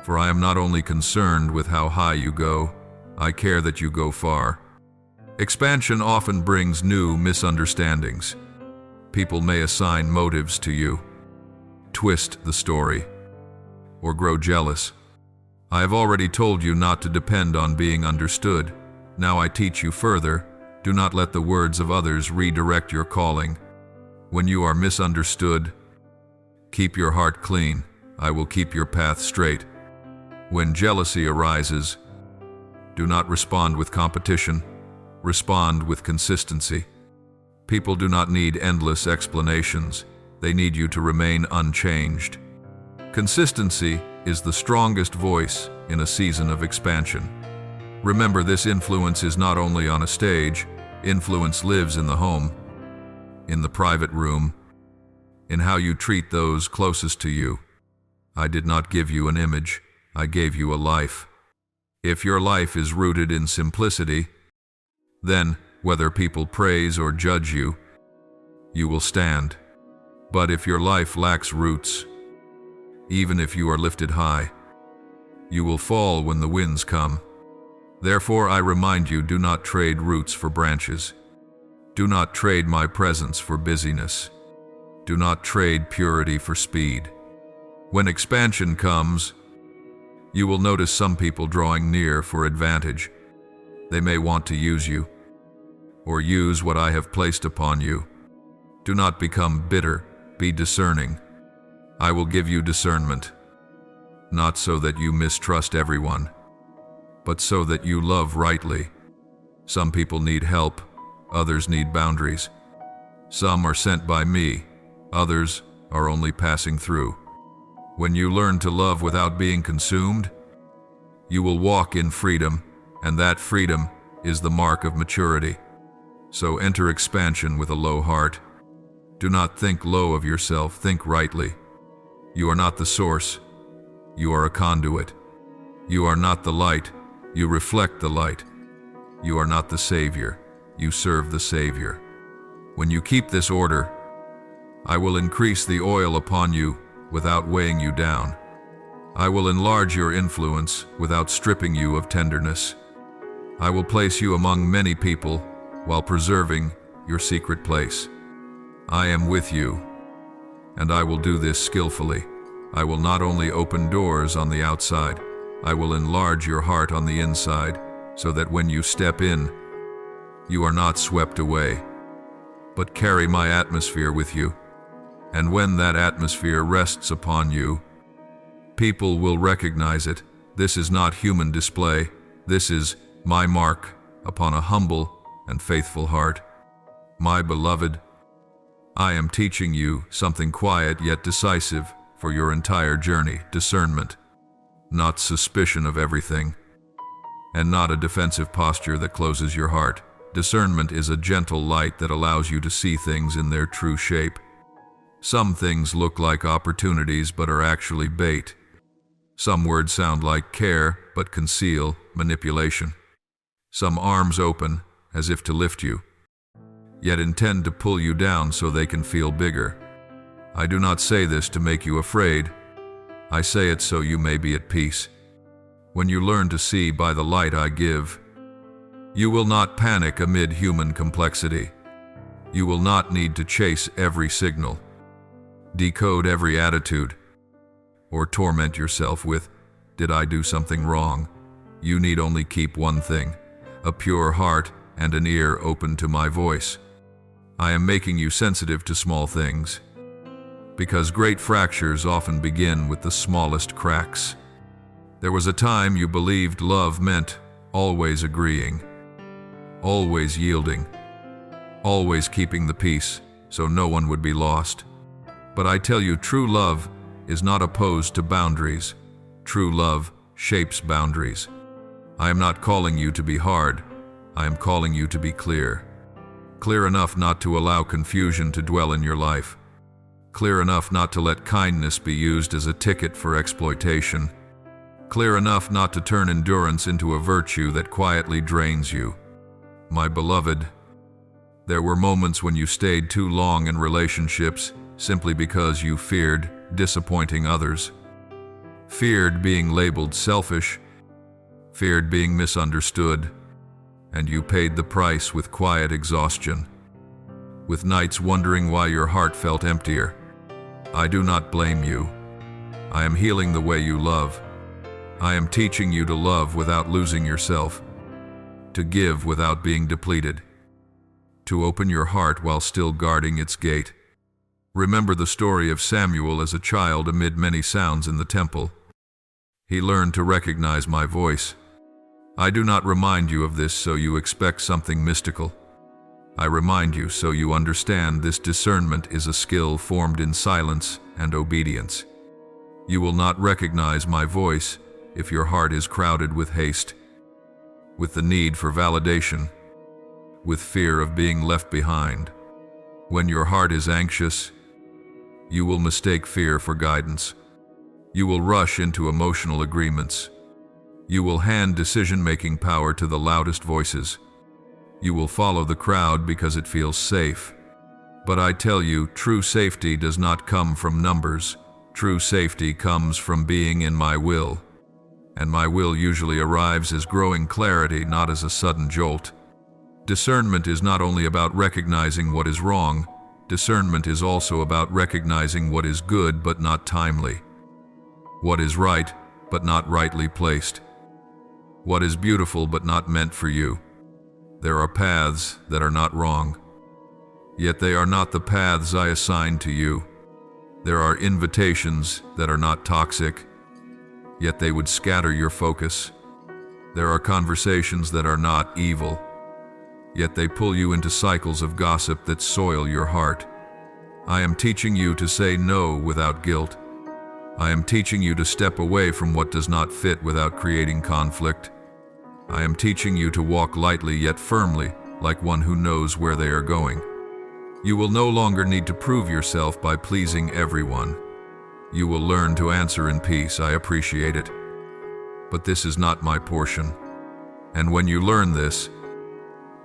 For I am not only concerned with how high you go, I care that you go far. Expansion often brings new misunderstandings. People may assign motives to you, twist the story, or grow jealous. I have already told you not to depend on being understood. Now I teach you further. Do not let the words of others redirect your calling. When you are misunderstood, keep your heart clean. I will keep your path straight. When jealousy arises, do not respond with competition. Respond with consistency. People do not need endless explanations. They need you to remain unchanged. Consistency is the strongest voice in a season of expansion. Remember, this influence is not only on a stage. Influence lives in the home, in the private room, in how you treat those closest to you. I did not give you an image. I gave you a life. If your life is rooted in simplicity, then, whether people praise or judge you, you will stand. But if your life lacks roots, even if you are lifted high, you will fall when the winds come. Therefore, I remind you, do not trade roots for branches. Do not trade my presence for busyness. Do not trade purity for speed. When expansion comes, you will notice some people drawing near for advantage. They may want to use you, or use what I have placed upon you. Do not become bitter, be discerning. I will give you discernment, not so that you mistrust everyone, but so that you love rightly. Some people need help, others need boundaries. Some are sent by me, others are only passing through. When you learn to love without being consumed, you will walk in freedom, and that freedom is the mark of maturity. So enter expansion with a low heart. Do not think low of yourself, think rightly. You are not the source, you are a conduit. You are not the light, you reflect the light. You are not the Savior, you serve the Savior. When you keep this order, I will increase the oil upon you without weighing you down. I will enlarge your influence without stripping you of tenderness. I will place you among many people while preserving your secret place. I am with you, and I will do this skillfully. I will not only open doors on the outside, I will enlarge your heart on the inside, so that when you step in, you are not swept away, but carry my atmosphere with you. And when that atmosphere rests upon you, people will recognize it. This is not human display. This is my mark upon a humble and faithful heart. My beloved, I am teaching you something quiet yet decisive for your entire journey: discernment, not suspicion of everything, and not a defensive posture that closes your heart. Discernment is a gentle light that allows you to see things in their true shape. Some things look like opportunities but are actually bait. Some words sound like care but conceal manipulation. Some arms open as if to lift you, yet intend to pull you down so they can feel bigger. I do not say this to make you afraid. I say it so you may be at peace. When you learn to see by the light I give, you will not panic amid human complexity. You will not need to chase every signal, decode every attitude, or torment yourself with, "Did I do something wrong?" You need only keep one thing: a pure heart and an ear open to my voice. I am making you sensitive to small things, because great fractures often begin with the smallest cracks. There was a time you believed love meant always agreeing, always yielding, always keeping the peace so no one would be lost. But I tell you, true love is not opposed to boundaries. True love shapes boundaries. I am not calling you to be hard. I am calling you to be clear. Clear enough not to allow confusion to dwell in your life. Clear enough not to let kindness be used as a ticket for exploitation. Clear enough not to turn endurance into a virtue that quietly drains you. My beloved, there were moments when you stayed too long in relationships simply because you feared disappointing others, feared being labeled selfish, feared being misunderstood, and you paid the price with quiet exhaustion, with nights wondering why your heart felt emptier. I do not blame you. I am healing the way you love. I am teaching you to love without losing yourself, to give without being depleted, to open your heart while still guarding its gate. Remember the story of Samuel as a child amid many sounds in the temple. He learned to recognize my voice. I do not remind you of this so you expect something mystical. I remind you so you understand this discernment is a skill formed in silence and obedience. You will not recognize my voice if your heart is crowded with haste, with the need for validation, with fear of being left behind. When your heart is anxious, you will mistake fear for guidance. You will rush into emotional agreements. You will hand decision-making power to the loudest voices. You will follow the crowd because it feels safe. But I tell you, true safety does not come from numbers. True safety comes from being in my will. And my will usually arrives as growing clarity, not as a sudden jolt. Discernment is not only about recognizing what is wrong. Discernment is also about recognizing what is good but not timely, what is right but not rightly placed, what is beautiful but not meant for you. There are paths that are not wrong. Yet they are not the paths I assign to you. There are invitations that are not toxic, yet they would scatter your focus. There are conversations that are not evil, yet they pull you into cycles of gossip that soil your heart. I am teaching you to say no without guilt. I am teaching you to step away from what does not fit without creating conflict. I am teaching you to walk lightly yet firmly, like one who knows where they are going. You will no longer need to prove yourself by pleasing everyone. You will learn to answer in peace, I appreciate it. But this is not my portion. And when you learn this,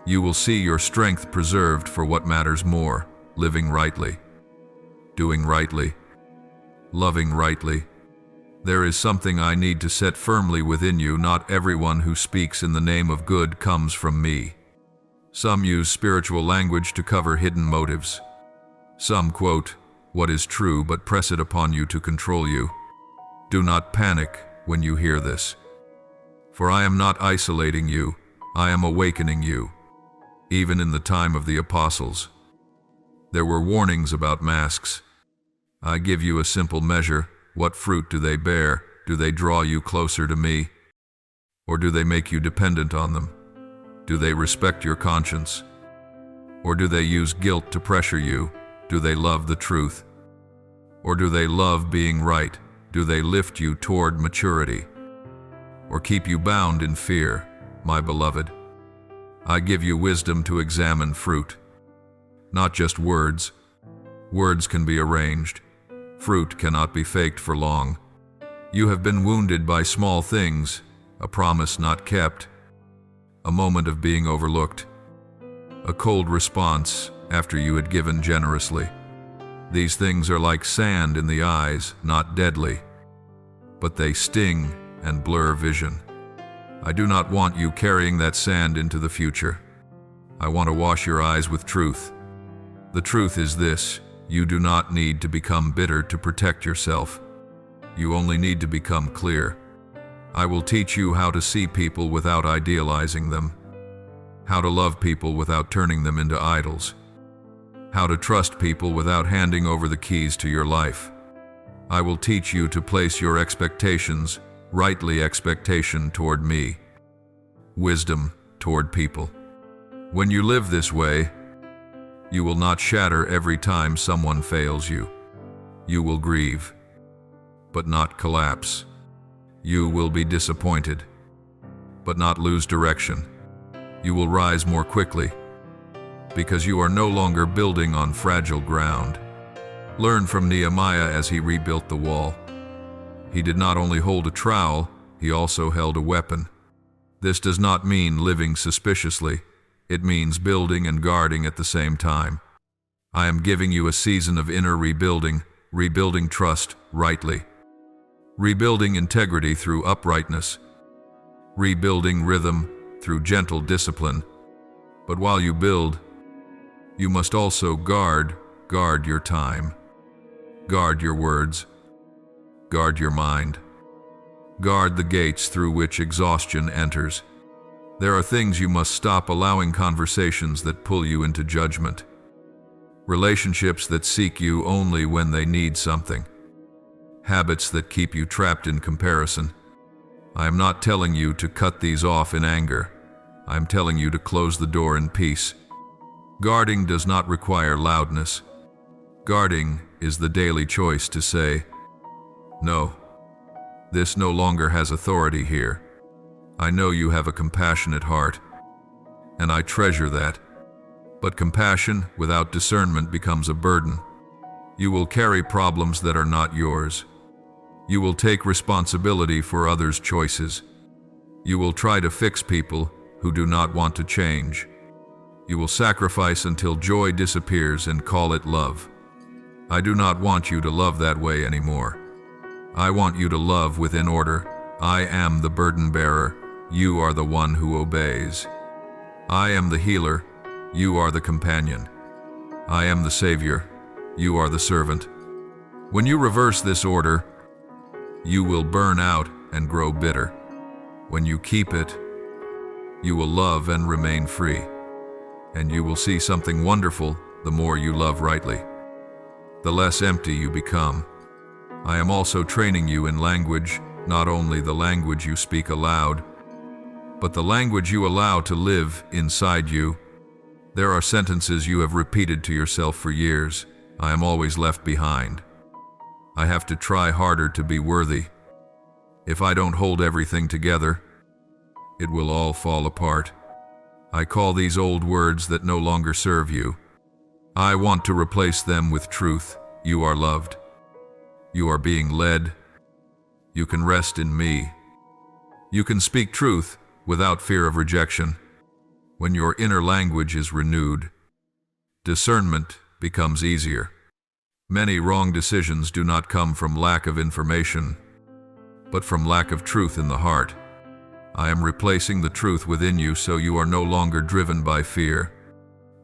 you will see your strength preserved for what matters more: living rightly, doing rightly, loving rightly. There is something I need to set firmly within you. Not everyone who speaks in the name of good comes from me. Some use spiritual language to cover hidden motives. Some quote what is true but press it upon you to control you. Do not panic when you hear this. For I am not isolating you, I am awakening you. Even in the time of the apostles, there were warnings about masks. I give you a simple measure. What fruit do they bear? Do they draw you closer to me? Or do they make you dependent on them? Do they respect your conscience? Or do they use guilt to pressure you? Do they love the truth? Or do they love being right? Do they lift you toward maturity? Or keep you bound in fear, my beloved? I give you wisdom to examine fruit. Not just words. Words can be arranged. Fruit cannot be faked for long. You have been wounded by small things, a promise not kept, a moment of being overlooked, a cold response after you had given generously. These things are like sand in the eyes, not deadly, but they sting and blur vision. I do not want you carrying that sand into the future. I want to wash your eyes with truth. The truth is this: you do not need to become bitter to protect yourself. You only need to become clear. I will teach you how to see people without idealizing them, how to love people without turning them into idols, how to trust people without handing over the keys to your life. I will teach you to place your expectations, rightly expectation toward me, wisdom toward people. When you live this way, you will not shatter every time someone fails you. You will grieve, but not collapse. You will be disappointed, but not lose direction. You will rise more quickly, because you are no longer building on fragile ground. Learn from Nehemiah as he rebuilt the wall. He did not only hold a trowel, he also held a weapon. This does not mean living suspiciously. It means building and guarding at the same time. I am giving you a season of inner rebuilding, rebuilding trust rightly, rebuilding integrity through uprightness, rebuilding rhythm through gentle discipline. But while you build, you must also guard your time, guard your words, guard your mind, guard the gates through which exhaustion enters. There are things you must stop allowing: conversations that pull you into judgment, relationships that seek you only when they need something, habits that keep you trapped in comparison. I am not telling you to cut these off in anger. I am telling you to close the door in peace. Guarding does not require loudness. Guarding is the daily choice to say, no, this no longer has authority here. I know you have a compassionate heart, and I treasure that. But compassion without discernment becomes a burden. You will carry problems that are not yours. You will take responsibility for others' choices. You will try to fix people who do not want to change. You will sacrifice until joy disappears and call it love. I do not want you to love that way anymore. I want you to love within order. I am the burden bearer. You are the one who obeys. I am the healer. You are the companion. I am the savior. You are the servant. When you reverse this order, you will burn out and grow bitter. When you keep it, you will love and remain free. And you will see something wonderful the more you love rightly, the less empty you become. I am also training you in language, not only the language you speak aloud, but the language you allow to live inside you. There are sentences you have repeated to yourself for years. I am always left behind. I have to try harder to be worthy. If I don't hold everything together, it will all fall apart. I call these old words that no longer serve you. I want to replace them with truth. You are loved. You are being led. You can rest in me. You can speak truth without fear of rejection. When your inner language is renewed, discernment becomes easier. Many wrong decisions do not come from lack of information, but from lack of truth in the heart. I am replacing the truth within you so you are no longer driven by fear.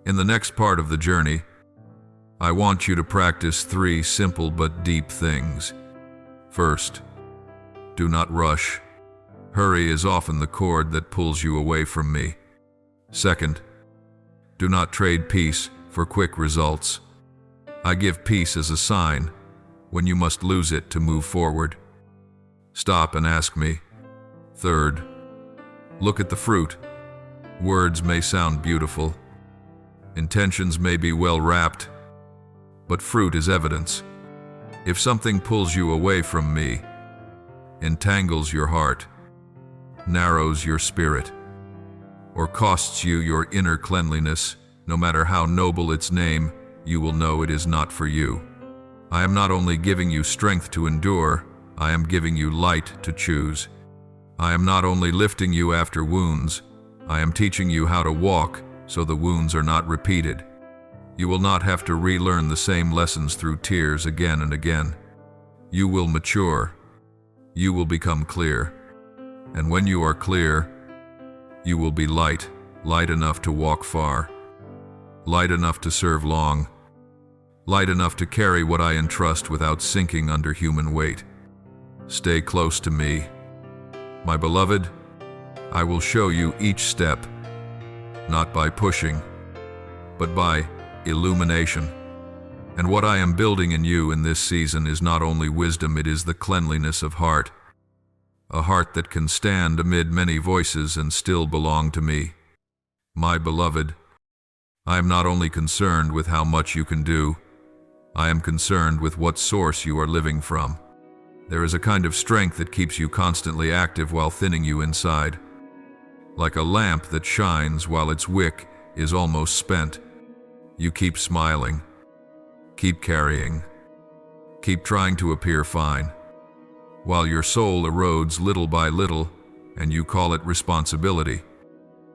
In the next part of the journey, I want you to practice 3 simple but deep things. First, do not rush. Hurry is often the cord that pulls you away from me. Second, do not trade peace for quick results. I give peace as a sign when you must lose it to move forward. Stop and ask me. Third, look at the fruit. Words may sound beautiful. Intentions may be well wrapped, but fruit is evidence. If something pulls you away from me, entangles your heart, narrows your spirit, or costs you your inner cleanliness, no matter how noble its name, you will know it is not for you. I am not only giving you strength to endure, I am giving you light to choose. I am not only lifting you after wounds, I am teaching you how to walk so the wounds are not repeated. You will not have to relearn the same lessons through tears again and again. You will mature. You will become clear. And when you are clear, you will be light, light enough to walk far, light enough to serve long, light enough to carry what I entrust without sinking under human weight. Stay close to me. My beloved, I will show you each step, not by pushing, but by illumination. And what I am building in you in this season is not only wisdom, it is the cleanliness of heart. A heart that can stand amid many voices and still belong to me. My beloved, I am not only concerned with how much you can do, I am concerned with what source you are living from. There is a kind of strength that keeps you constantly active while thinning you inside. Like a lamp that shines while its wick is almost spent. You keep smiling, keep carrying, keep trying to appear fine, while your soul erodes little by little, and you call it responsibility.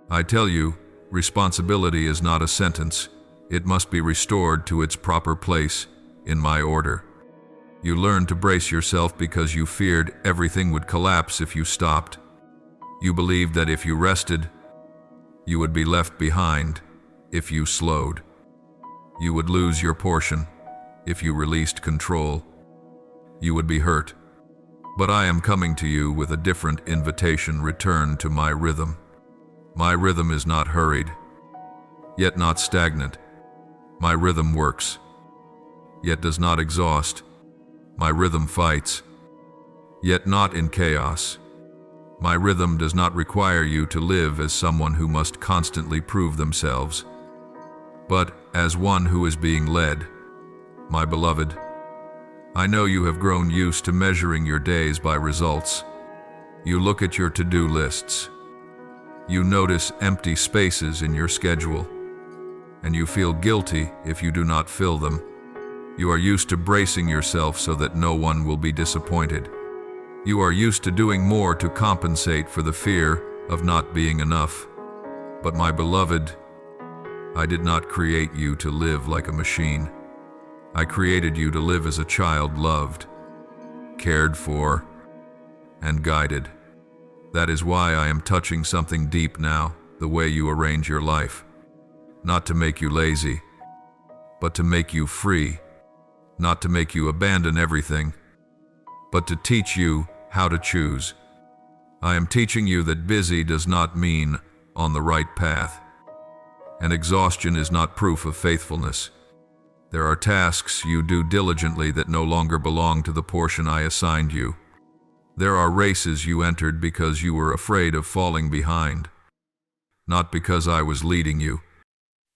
I tell you, responsibility is not a sentence. It must be restored to its proper place in my order. You learned to brace yourself because you feared everything would collapse if you stopped. You believed that if you rested, you would be left behind if you slowed. You would lose your portion if you released control. You would be hurt. But I am coming to you with a different invitation. Return to my rhythm. My rhythm is not hurried, yet not stagnant. My rhythm works, yet does not exhaust. My rhythm fights, yet not in chaos. My rhythm does not require you to live as someone who must constantly prove themselves, but as one who is being led. My beloved, I know you have grown used to measuring your days by results. You look at your to-do lists. You notice empty spaces in your schedule, and you feel guilty if you do not fill them. You are used to bracing yourself so that no one will be disappointed. You are used to doing more to compensate for the fear of not being enough. But my beloved, I did not create you to live like a machine. I created you to live as a child, loved, cared for, and guided. That is why I am touching something deep now, the way you arrange your life. Not to make you lazy, but to make you free. Not to make you abandon everything, but to teach you how to choose. I am teaching you that busy does not mean on the right path, and exhaustion is not proof of faithfulness. There are tasks you do diligently that no longer belong to the portion I assigned you. There are races you entered because you were afraid of falling behind, not because I was leading you.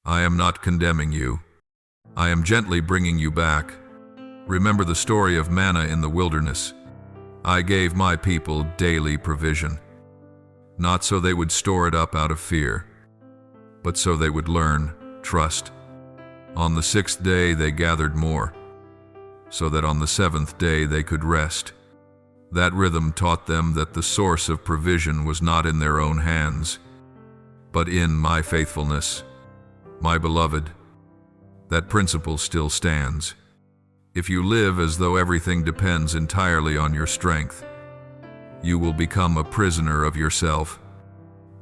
I am not condemning you. I am gently bringing you back. Remember the story of manna in the wilderness. I gave my people daily provision, not so they would store it up out of fear, but so they would learn trust. On the 6th day they gathered more, so that on the 7th day they could rest. That rhythm taught them that the source of provision was not in their own hands, but in my faithfulness. My beloved, that principle still stands. If you live as though everything depends entirely on your strength, you will become a prisoner of yourself.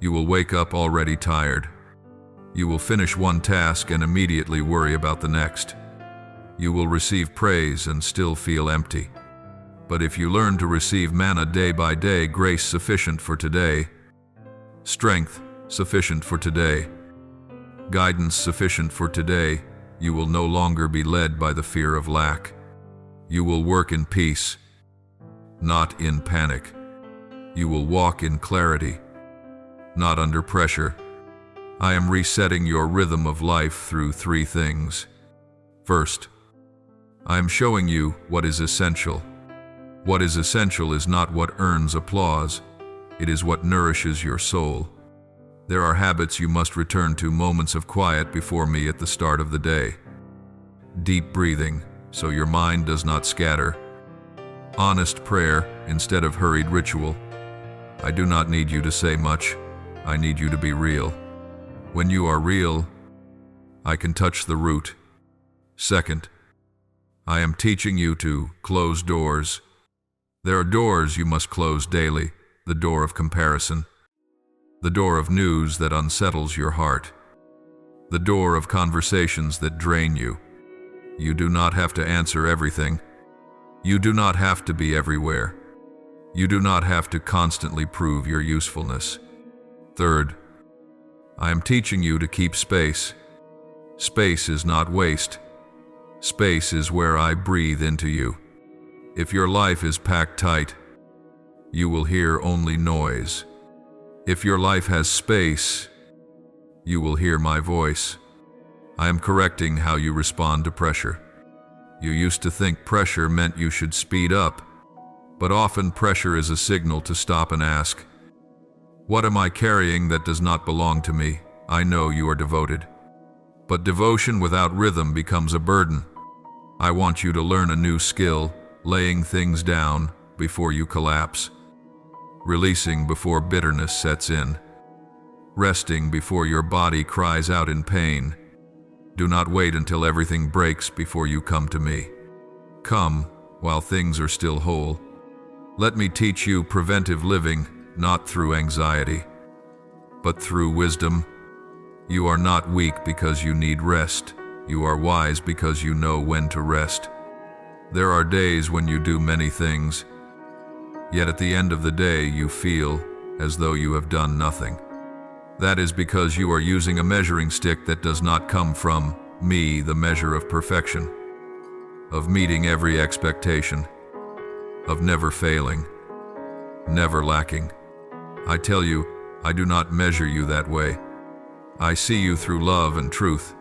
You will wake up already tired. You will finish one task and immediately worry about the next. You will receive praise and still feel empty. But if you learn to receive manna day by day, grace sufficient for today, strength sufficient for today, guidance sufficient for today, you will no longer be led by the fear of lack. You will work in peace, not in panic. You will walk in clarity, not under pressure. I am resetting your rhythm of life through 3 things. First, I am showing you what is essential. What is essential is not what earns applause. It is what nourishes your soul. There are habits you must return to, moments of quiet before me at the start of the day. Deep breathing, so your mind does not scatter. Honest prayer instead of hurried ritual. I do not need you to say much. I need you to be real. When you are real, I can touch the root. Second, I am teaching you to close doors. There are doors you must close daily. The door of comparison, the door of news that unsettles your heart, the door of conversations that drain you. You do not have to answer everything. You do not have to be everywhere. You do not have to constantly prove your usefulness. Third, I am teaching you to keep space. Space is not waste. Space is where I breathe into you. If your life is packed tight, you will hear only noise. If your life has space, you will hear my voice. I am correcting how you respond to pressure. You used to think pressure meant you should speed up, but often pressure is a signal to stop and ask, what am I carrying that does not belong to me? I know you are devoted, but devotion without rhythm becomes a burden. I want you to learn a new skill, laying things down before you collapse, releasing before bitterness sets in, resting before your body cries out in pain. Do not wait until everything breaks before you come to me. Come while things are still whole. Let me teach you preventive living, not through anxiety, but through wisdom. You are not weak because you need rest. You are wise because you know when to rest. There are days when you do many things, yet at the end of the day you feel as though you have done nothing. That is because you are using a measuring stick that does not come from me, the measure of perfection, of meeting every expectation, of never failing, never lacking. I tell you, I do not measure you that way. I see you through love and truth.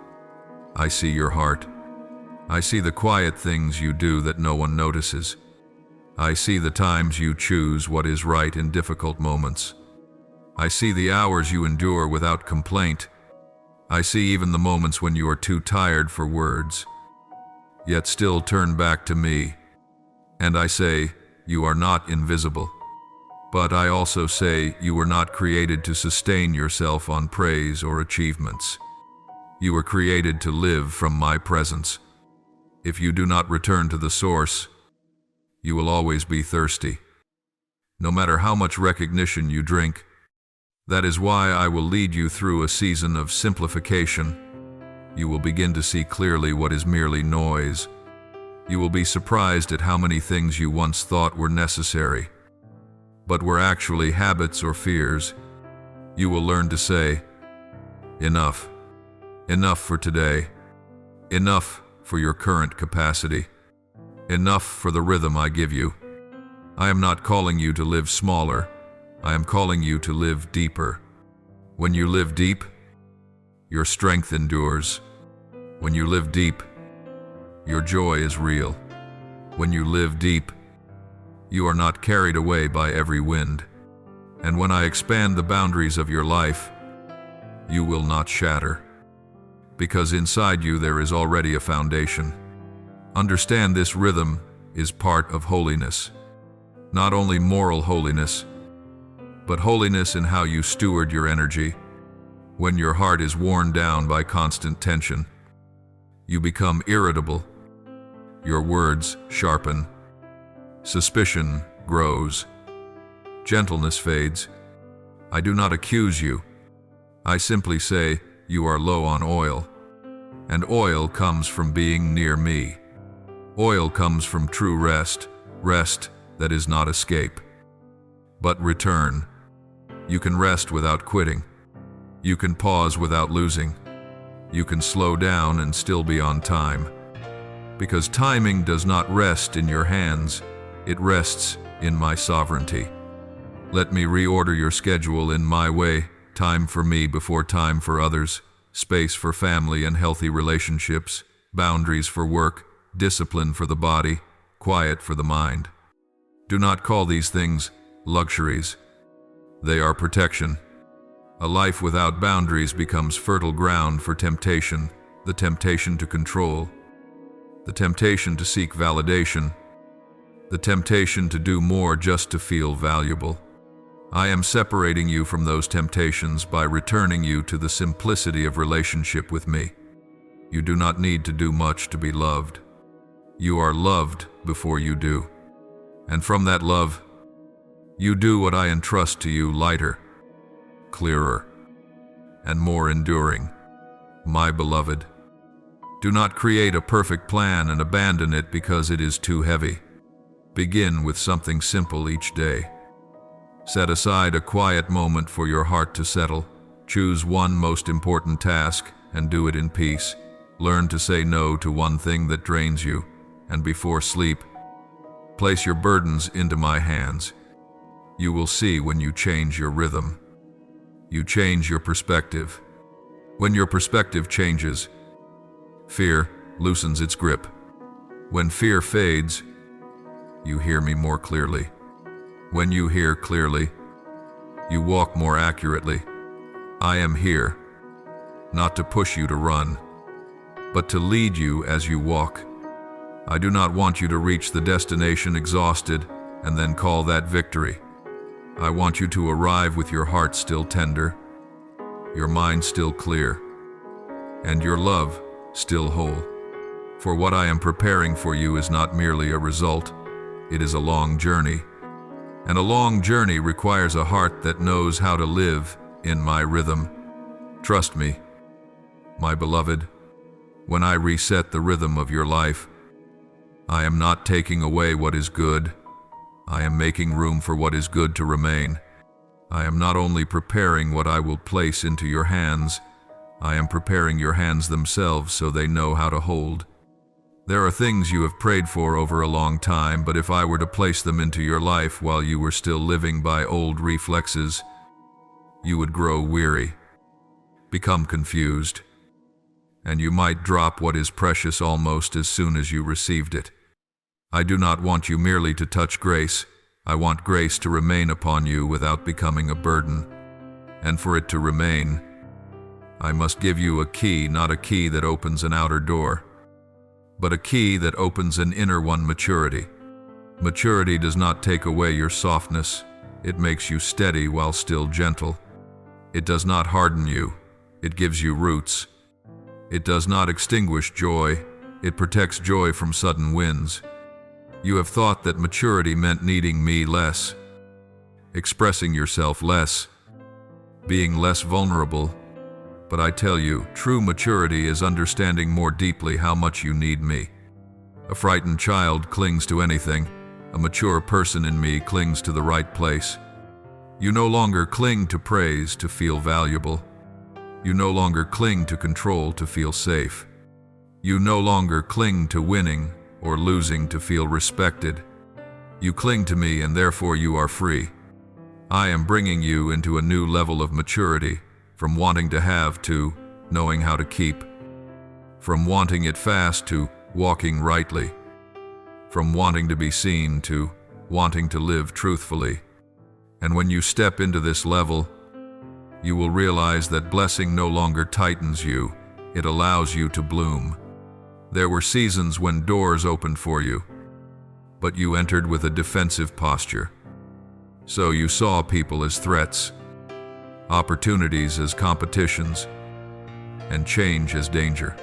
I see your heart. I see the quiet things you do that no one notices. I see the times you choose what is right in difficult moments. I see the hours you endure without complaint. I see even the moments when you are too tired for words, yet still turn back to me. And I say, you are not invisible. But I also say you were not created to sustain yourself on praise or achievements. You were created to live from my presence. If you do not return to the source, you will always be thirsty, no matter how much recognition you drink. That is why I will lead you through a season of simplification. You will begin to see clearly what is merely noise. You will be surprised at how many things you once thought were necessary, but were actually habits or fears. You will learn to say, enough. Enough for today. Enough for your current capacity. Enough for the rhythm I give you. I am not calling you to live smaller. I am calling you to live deeper. When you live deep, your strength endures. When you live deep, your joy is real. When you live deep, you are not carried away by every wind. And when I expand the boundaries of your life, you will not shatter. Because inside you there is already a foundation. Understand this rhythm is part of holiness. Not only moral holiness, but holiness in how you steward your energy. When your heart is worn down by constant tension, you become irritable. Your words sharpen. Suspicion grows. Gentleness fades. I do not accuse you. I simply say you are low on oil. And oil comes from being near me. Oil comes from true rest, rest that is not escape, but return. You can rest without quitting. You can pause without losing. You can slow down and still be on time. Because timing does not rest in your hands, it rests in my sovereignty. Let me reorder your schedule in my way, time for me before time for others, space for family and healthy relationships, boundaries for work, discipline for the body, quiet for the mind. Do not call these things luxuries. They are protection. A life without boundaries becomes fertile ground for temptation, the temptation to control, the temptation to seek validation, the temptation to do more just to feel valuable. I am separating you from those temptations by returning you to the simplicity of relationship with me. You do not need to do much to be loved. You are loved before you do. And from that love, you do what I entrust to you lighter, clearer, and more enduring. My beloved, do not create a perfect plan and abandon it because it is too heavy. Begin with something simple each day. Set aside a quiet moment for your heart to settle. Choose one most important task and do it in peace. Learn to say no to one thing that drains you, and before sleep, place your burdens into my hands. You will see when you change your rhythm. You change your perspective. When your perspective changes, fear loosens its grip. When fear fades, you hear me more clearly. When you hear clearly, you walk more accurately. I am here, not to push you to run, but to lead you as you walk. I do not want you to reach the destination exhausted and then call that victory. I want you to arrive with your heart still tender, your mind still clear, and your love still whole. For what I am preparing for you is not merely a result, it is a long journey. And a long journey requires a heart that knows how to live in my rhythm. Trust me, my beloved, when I reset the rhythm of your life, I am not taking away what is good. I am making room for what is good to remain. I am not only preparing what I will place into your hands, I am preparing your hands themselves so they know how to hold. There are things you have prayed for over a long time, but if I were to place them into your life while you were still living by old reflexes, you would grow weary, become confused, and you might drop what is precious almost as soon as you received it. I do not want you merely to touch grace. I want grace to remain upon you without becoming a burden. And for it to remain, I must give you a key, not a key that opens an outer door, but a key that opens an inner one, maturity. Maturity does not take away your softness. It makes you steady while still gentle. It does not harden you. It gives you roots. It does not extinguish joy. It protects joy from sudden winds. You have thought that maturity meant needing me less, expressing yourself less, being less vulnerable. But I tell you, true maturity is understanding more deeply how much you need me. A frightened child clings to anything. A mature person in me clings to the right place. You no longer cling to praise to feel valuable. You no longer cling to control to feel safe. You no longer cling to winning or losing to feel respected. You cling to me and therefore you are free. I am bringing you into a new level of maturity, from wanting to have to knowing how to keep, from wanting it fast to walking rightly, from wanting to be seen to wanting to live truthfully. And when you step into this level, you will realize that blessing no longer tightens you, it allows you to bloom. There were seasons when doors opened for you, but you entered with a defensive posture. So you saw people as threats, opportunities as competitions, and change as danger.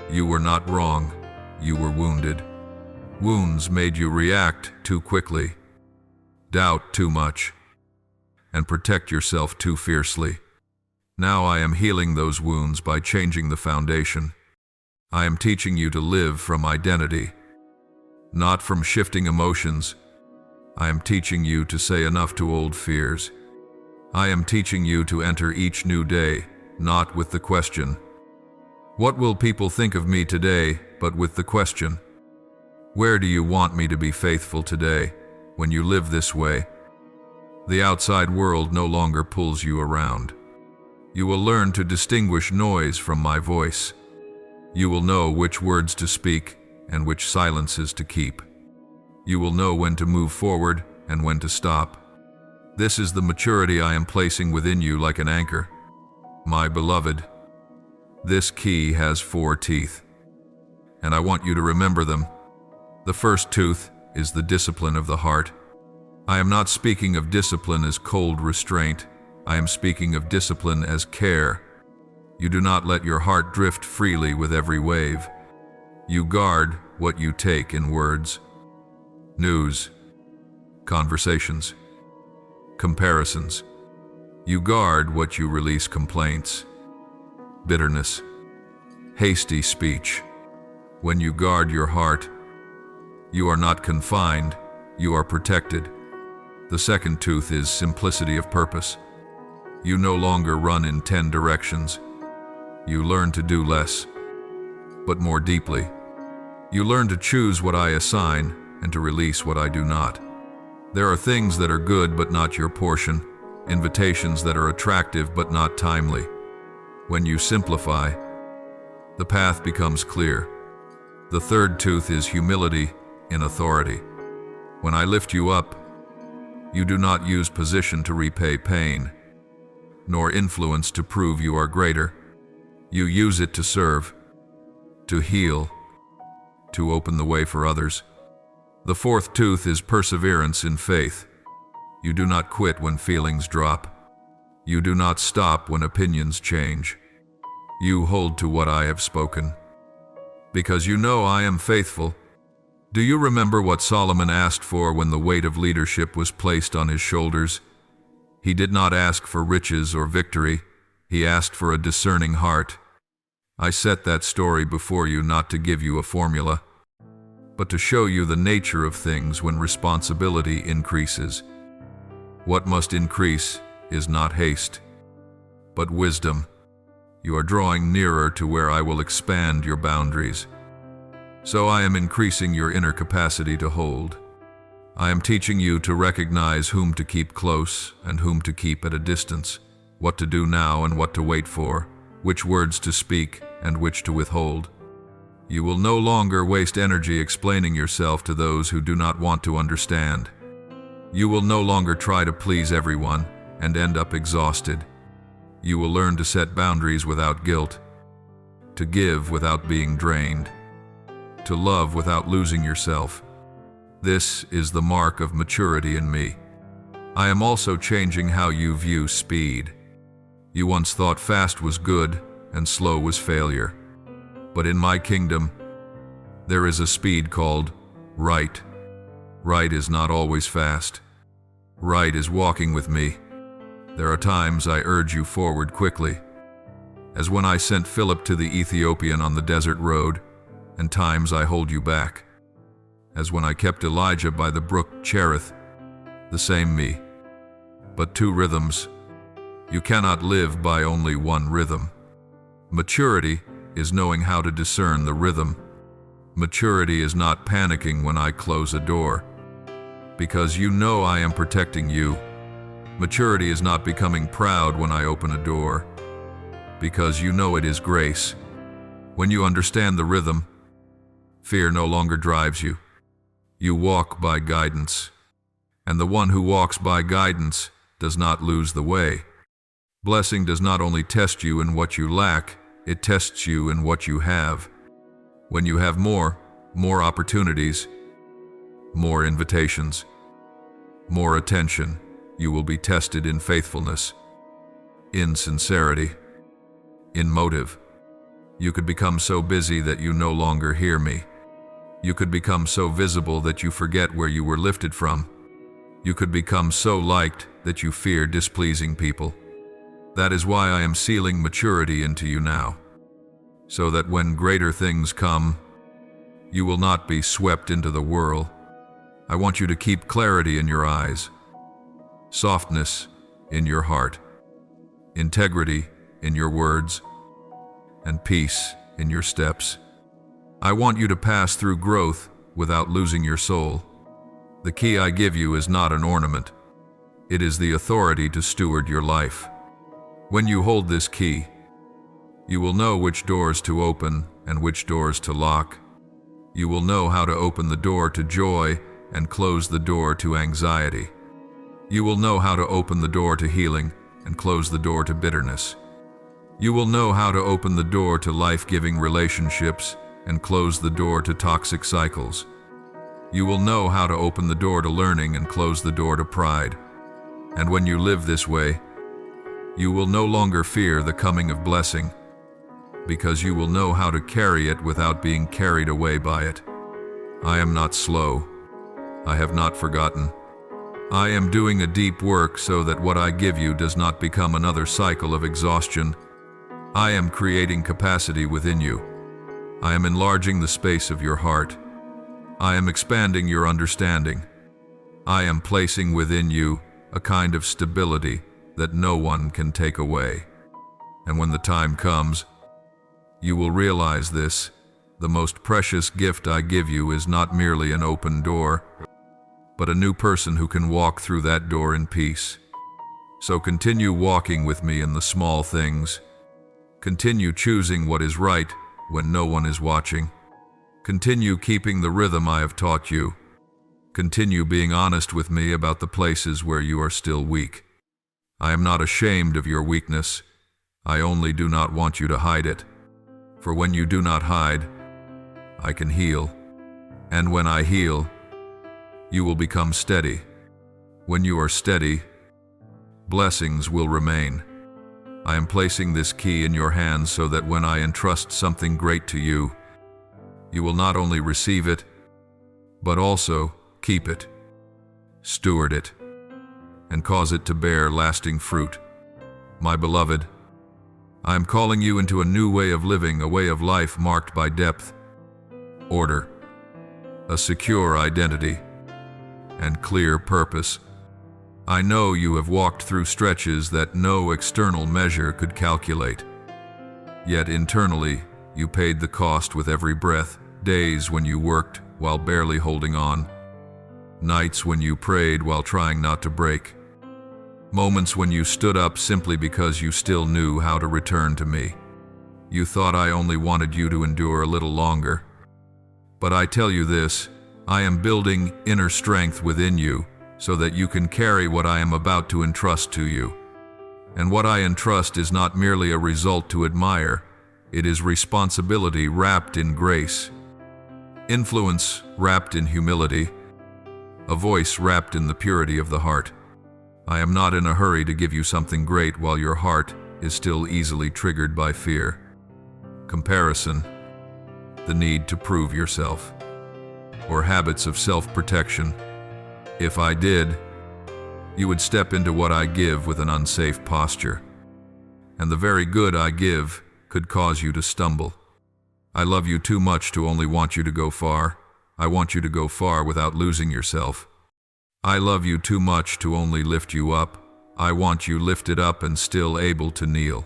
You were not wrong, you were wounded. Wounds made you react too quickly, doubt too much, and protect yourself too fiercely. Now I am healing those wounds by changing the foundation. I am teaching you to live from identity, not from shifting emotions. I am teaching you to say enough to old fears. I am teaching you to enter each new day, not with the question, "What will people think of me today?" but with the question, "Where do you want me to be faithful today?" When you live this way, the outside world no longer pulls you around. You will learn to distinguish noise from my voice. You will know which words to speak and which silences to keep. You will know when to move forward and when to stop. This is the maturity I am placing within you like an anchor. My beloved, this key has 4 teeth, and I want you to remember them. The first tooth is the discipline of the heart. I am not speaking of discipline as cold restraint. I am speaking of discipline as care. You do not let your heart drift freely with every wave. You guard what you take in words, news, conversations, comparisons. You guard what you release: complaints, bitterness, hasty speech. When you guard your heart, you are not confined, you are protected. The second tooth is simplicity of purpose. You no longer run in 10 directions. You learn to do less, but more deeply. You learn to choose what I assign and to release what I do not. There are things that are good but not your portion, invitations that are attractive but not timely. When you simplify, the path becomes clear. The third tooth is humility in authority. When I lift you up, you do not use position to repay pain, nor influence to prove you are greater. You use it to serve, to heal, to open the way for others. The fourth tooth is perseverance in faith. You do not quit when feelings drop. You do not stop when opinions change. You hold to what I have spoken, because you know I am faithful. Do you remember what Solomon asked for when the weight of leadership was placed on his shoulders? He did not ask for riches or victory. He asked for a discerning heart. I set that story before you not to give you a formula, but to show you the nature of things when responsibility increases. What must increase is not haste, but wisdom. You are drawing nearer to where I will expand your boundaries. So I am increasing your inner capacity to hold. I am teaching you to recognize whom to keep close and whom to keep at a distance, what to do now and what to wait for, which words to speak and which to withhold. You will no longer waste energy explaining yourself to those who do not want to understand. You will no longer try to please everyone and end up exhausted. You will learn to set boundaries without guilt, to give without being drained, to love without losing yourself. This is the mark of maturity in me. I am also changing how you view speed. You once thought fast was good and slow was failure. But in my kingdom, there is a speed called right. Right is not always fast. Right is walking with me. There are times I urge you forward quickly, as when I sent Philip to the Ethiopian on the desert road, and times I hold you back, as when I kept Elijah by the brook Cherith, the same me, but 2 rhythms. You cannot live by only one rhythm. Maturity is knowing how to discern the rhythm. Maturity is not panicking when I close a door, because you know I am protecting you. Maturity is not becoming proud when I open a door, because you know it is grace. When you understand the rhythm, fear no longer drives you. You walk by guidance, and the one who walks by guidance does not lose the way. Blessing does not only test you in what you lack, it tests you in what you have. When you have more opportunities, more invitations, more attention, you will be tested in faithfulness, in sincerity, in motive. You could become so busy that you no longer hear me. You could become so visible that you forget where you were lifted from. You could become so liked that you fear displeasing people. That is why I am sealing maturity into you now, so that when greater things come, you will not be swept into the whirl. I want you to keep clarity in your eyes, softness in your heart, integrity in your words, and peace in your steps. I want you to pass through growth without losing your soul. The key I give you is not an ornament. It is the authority to steward your life. When you hold this key, you will know which doors to open and which doors to lock. You will know how to open the door to joy and close the door to anxiety. You will know how to open the door to healing and close the door to bitterness. You will know how to open the door to life-giving relationships and close the door to toxic cycles. You will know how to open the door to learning and close the door to pride. And when you live this way, you will no longer fear the coming of blessing, because you will know how to carry it without being carried away by it. I am not slow. I have not forgotten. I am doing a deep work so that what I give you does not become another cycle of exhaustion. I am creating capacity within you. I am enlarging the space of your heart. I am expanding your understanding. I am placing within you a kind of stability that no one can take away. And when the time comes, you will realize this. The most precious gift I give you is not merely an open door, but a new person who can walk through that door in peace. So continue walking with me in the small things. Continue choosing what is right when no one is watching. Continue keeping the rhythm I have taught you. Continue being honest with me about the places where you are still weak. I am not ashamed of your weakness. I only do not want you to hide it. For when you do not hide, I can heal. And when I heal, you will become steady. When you are steady, blessings will remain. I am placing this key in your hands so that when I entrust something great to you, you will not only receive it, but also keep it, steward it, and cause it to bear lasting fruit. My beloved, I am calling you into a new way of living, a way of life marked by depth, order, a secure identity, and clear purpose. I know you have walked through stretches that no external measure could calculate. Yet internally, you paid the cost with every breath, days when you worked while barely holding on, nights when you prayed while trying not to break, moments when you stood up simply because you still knew how to return to me. You thought I only wanted you to endure a little longer. But I tell you this, I am building inner strength within you so that you can carry what I am about to entrust to you. And what I entrust is not merely a result to admire, it is responsibility wrapped in grace, influence wrapped in humility, a voice wrapped in the purity of the heart. I am not in a hurry to give you something great while your heart is still easily triggered by fear, comparison, the need to prove yourself, or habits of self-protection. If I did, you would step into what I give with an unsafe posture, and the very good I give could cause you to stumble. I love you too much to only want you to go far. I want you to go far without losing yourself. I love you too much to only lift you up. I want you lifted up and still able to kneel.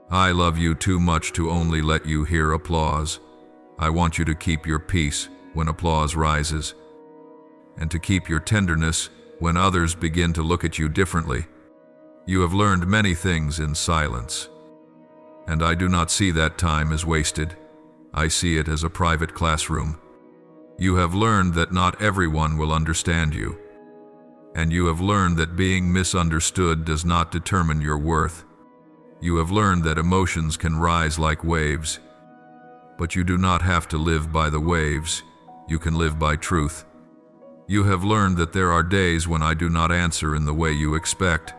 I love you too much to only let you hear applause. I want you to keep your peace when applause rises, and to keep your tenderness when others begin to look at you differently. You have learned many things in silence, and I do not see that time as wasted. I see it as a private classroom. You have learned that not everyone will understand you, and you have learned that being misunderstood does not determine your worth. You have learned that emotions can rise like waves, but you do not have to live by the waves. You can live by truth. You have learned that there are days when I do not answer in the way you expect,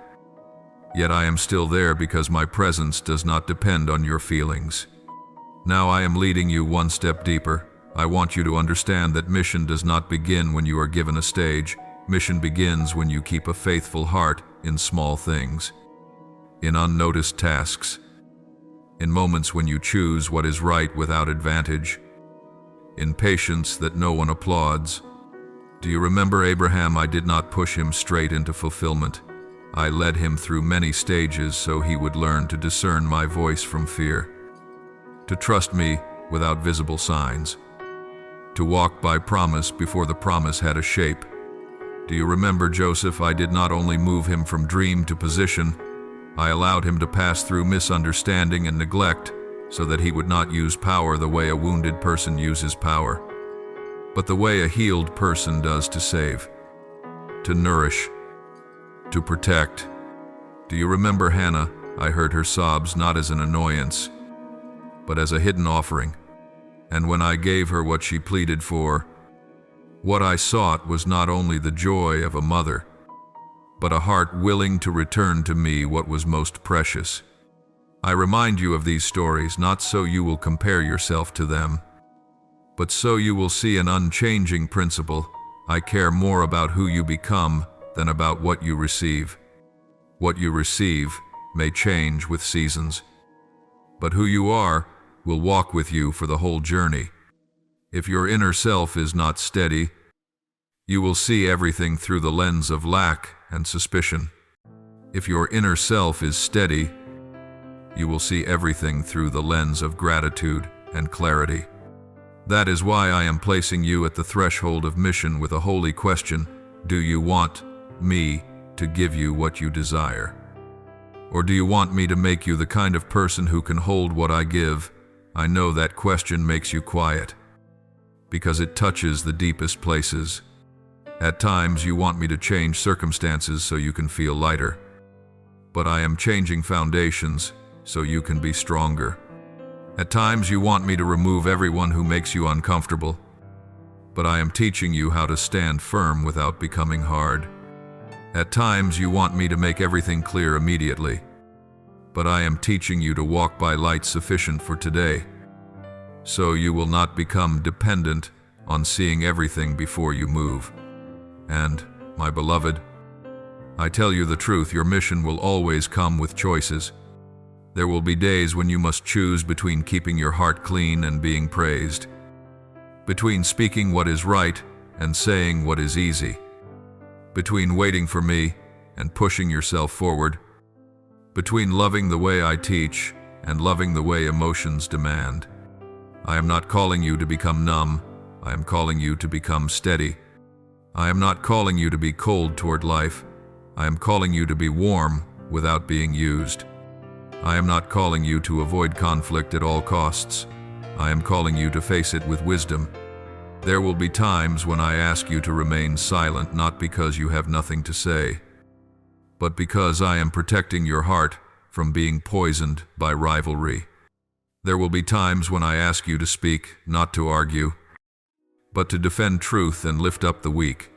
yet I am still there because my presence does not depend on your feelings. Now I am leading you one step deeper. I want you to understand that mission does not begin when you are given a stage. Mission begins when you keep a faithful heart in small things, in unnoticed tasks, in moments when you choose what is right without advantage, in patience that no one applauds. Do you remember Abraham? I did not push him straight into fulfillment. I led him through many stages so he would learn to discern my voice from fear, to trust me without visible signs, to walk by promise before the promise had a shape. Do you remember Joseph? I did not only move him from dream to position, I allowed him to pass through misunderstanding and neglect so that he would not use power the way a wounded person uses power, but the way a healed person does to save, to nourish, to protect. Do you remember Hannah? I heard her sobs not as an annoyance, but as a hidden offering. And when I gave her what she pleaded for, what I sought was not only the joy of a mother, but a heart willing to return to me what was most precious. I remind you of these stories not so you will compare yourself to them, but so you will see an unchanging principle. I care more about who you become than about what you receive. What you receive may change with seasons, but who you are will walk with you for the whole journey. If your inner self is not steady, you will see everything through the lens of lack and suspicion. If your inner self is steady, you will see everything through the lens of gratitude and clarity. That is why I am placing you at the threshold of mission with a holy question. Do you want me to give you what you desire? Or do you want me to make you the kind of person who can hold what I give? I know that question makes you quiet, because it touches the deepest places. At times you want me to change circumstances so you can feel lighter, but I am changing foundations so you can be stronger. At times you want me to remove everyone who makes you uncomfortable, but I am teaching you how to stand firm without becoming hard. At times you want me to make everything clear immediately, but I am teaching you to walk by light sufficient for today, so you will not become dependent on seeing everything before you move. And, my beloved, I tell you the truth, your mission will always come with choices. There will be days when you must choose between keeping your heart clean and being praised, between speaking what is right and saying what is easy, between waiting for me and pushing yourself forward, between loving the way I teach and loving the way emotions demand. I am not calling you to become numb. I am calling you to become steady. I am not calling you to be cold toward life. I am calling you to be warm without being used. I am not calling you to avoid conflict at all costs. I am calling you to face it with wisdom. There will be times when I ask you to remain silent, not because you have nothing to say, but because I am protecting your heart from being poisoned by rivalry. There will be times when I ask you to speak, not to argue, but to defend truth and lift up the weak.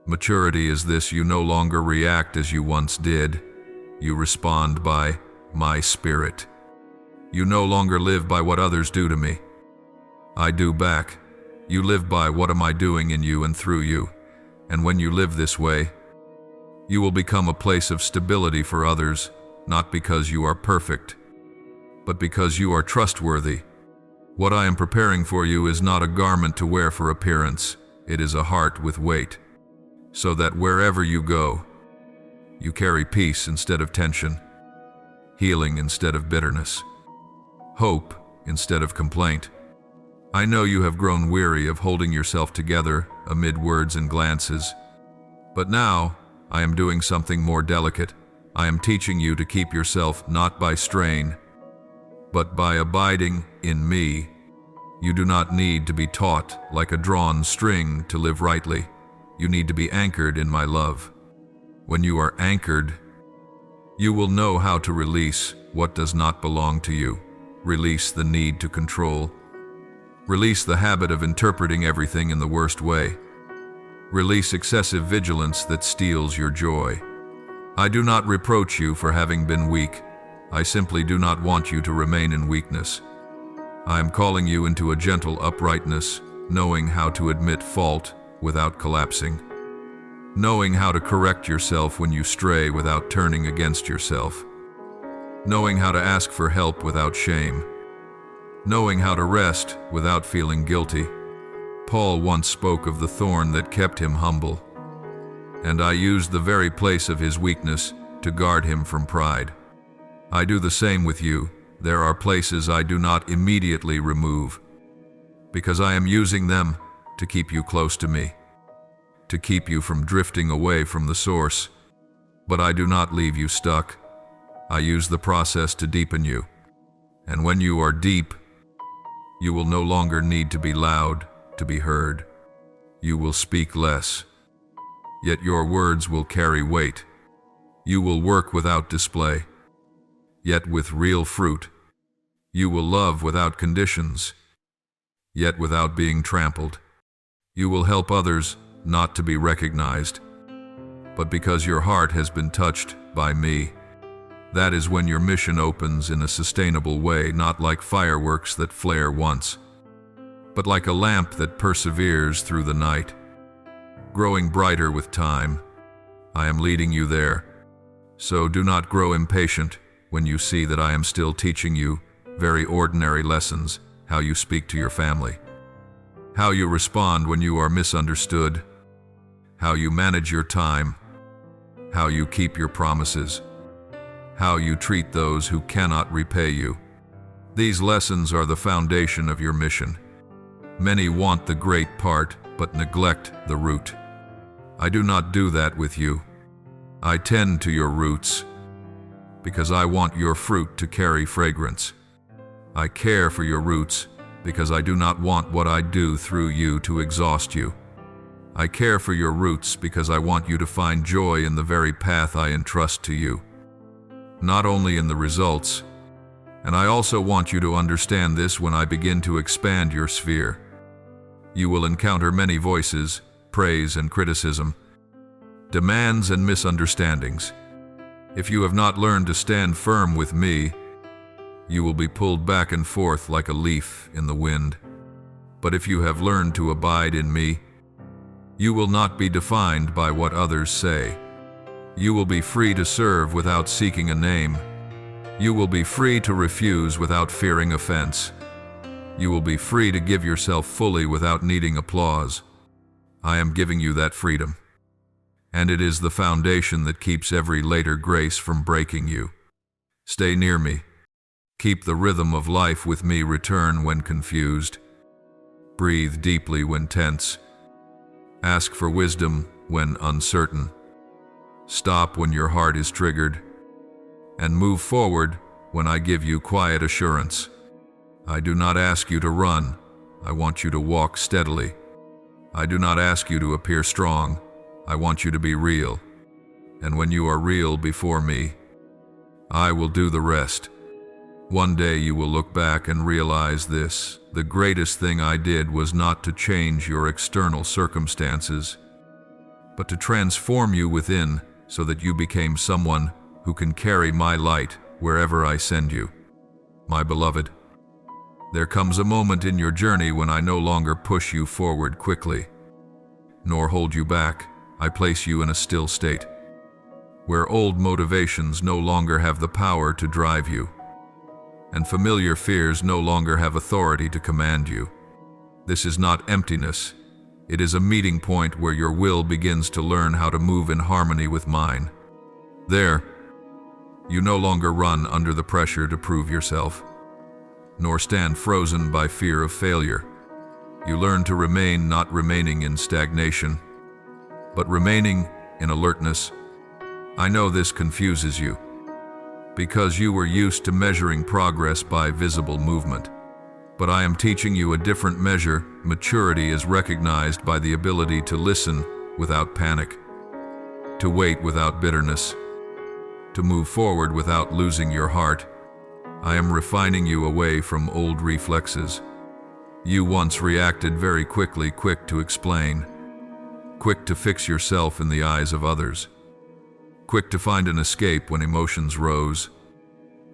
Maturity is this: you no longer react as you once did. You respond by my spirit. You no longer live by what others do to me. I do back. You live by what am I doing in you and through you. And when you live this way, you will become a place of stability for others, not because you are perfect, but because you are trustworthy. What I am preparing for you is not a garment to wear for appearance. It is a heart with weight, so that wherever you go, you carry peace instead of tension, healing instead of bitterness, hope instead of complaint. I know you have grown weary of holding yourself together amid words and glances. But now, I am doing something more delicate. I am teaching you to keep yourself not by strain, but by abiding in me. You do not need to be taught like a drawn string to live rightly. You need to be anchored in my love. When you are anchored, you will know how to release what does not belong to you. Release the need to control. Release the habit of interpreting everything in the worst way. Release excessive vigilance that steals your joy. I do not reproach you for having been weak. I simply do not want you to remain in weakness. I am calling you into a gentle uprightness, knowing how to admit fault without collapsing. Knowing how to correct yourself when you stray without turning against yourself. Knowing how to ask for help without shame. Knowing how to rest without feeling guilty. Paul once spoke of the thorn that kept him humble, and I used the very place of his weakness to guard him from pride. I do the same with you. There are places I do not immediately remove, because I am using them to keep you close to me, to keep you from drifting away from the source. But I do not leave you stuck. I use the process to deepen you. And when you are deep, you will no longer need to be loud to be heard. You will speak less, yet your words will carry weight. You will work without display, yet with real fruit. You will love without conditions, yet without being trampled. You will help others not to be recognized, but because your heart has been touched by me. That is when your mission opens in a sustainable way, not like fireworks that flare once, but like a lamp that perseveres through the night, growing brighter with time. I am leading you there. So do not grow impatient when you see that I am still teaching you very ordinary lessons: how you speak to your family, how you respond when you are misunderstood, how you manage your time, how you keep your promises, how you treat those who cannot repay you. These lessons are the foundation of your mission. Many want the great part, but neglect the root. I do not do that with you. I tend to your roots, because I want your fruit to carry fragrance. I care for your roots, because I do not want what I do through you to exhaust you. I care for your roots because I want you to find joy in the very path I entrust to you, not only in the results. And I also want you to understand this: when I begin to expand your sphere, you will encounter many voices, praise and criticism, demands and misunderstandings. If you have not learned to stand firm with me, you will be pulled back and forth like a leaf in the wind. But if you have learned to abide in me, you will not be defined by what others say. You will be free to serve without seeking a name. You will be free to refuse without fearing offense. You will be free to give yourself fully without needing applause. I am giving you that freedom, and it is the foundation that keeps every later grace from breaking you. Stay near me. Keep the rhythm of life with me. Return when confused. Breathe deeply when tense. Ask for wisdom when uncertain. Stop when your heart is triggered, and move forward when I give you quiet assurance. I do not ask you to run. I want you to walk steadily. I do not ask you to appear strong. I want you to be real. And when you are real before me, I will do the rest. One day you will look back and realize this: the greatest thing I did was not to change your external circumstances, but to transform you within so that you became someone who can carry my light wherever I send you. My beloved, there comes a moment in your journey when I no longer push you forward quickly, nor hold you back. I place you in a still state, where old motivations no longer have the power to drive you, and familiar fears no longer have authority to command you. This is not emptiness. It is a meeting point where your will begins to learn how to move in harmony with mine. There, You no longer run under the pressure to prove yourself, nor stand frozen by fear of failure. You learn to remain, not remaining in stagnation, but remaining in alertness. I know this confuses you, because you were used to measuring progress by visible movement. But I am teaching you a different measure. Maturity is recognized by the ability to listen without panic, to wait without bitterness, to move forward without losing your heart. I am refining you away from old reflexes. You once reacted very quickly, quick to explain, quick to fix yourself in the eyes of others, quick to find an escape when emotions rose.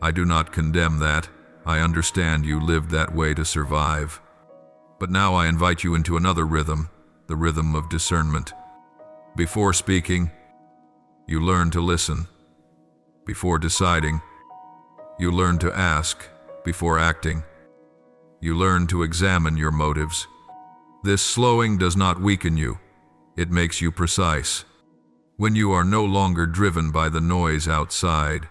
I do not condemn that. I understand you lived that way to survive. But now I invite you into another rhythm, the rhythm of discernment. Before speaking, you learn to listen. Before deciding, you learn to ask. Before acting, you learn to examine your motives. This slowing does not weaken you. It makes you precise. When you are no longer driven by the noise outside,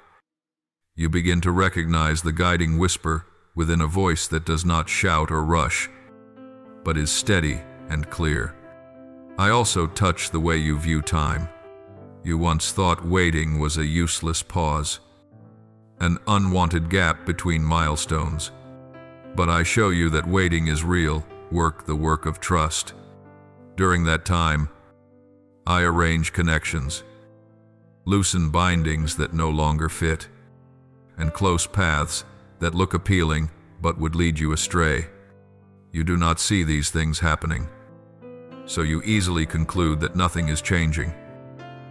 you begin to recognize the guiding whisper within a voice that does not shout or rush, but is steady and clear. I also touch the way you view time. You once thought waiting was a useless pause, an unwanted gap between milestones. But I show you that waiting is real work, the work of trust. During that time, I arrange connections, loosen bindings that no longer fit, and close paths that look appealing but would lead you astray. You do not see these things happening, so you easily conclude that nothing is changing.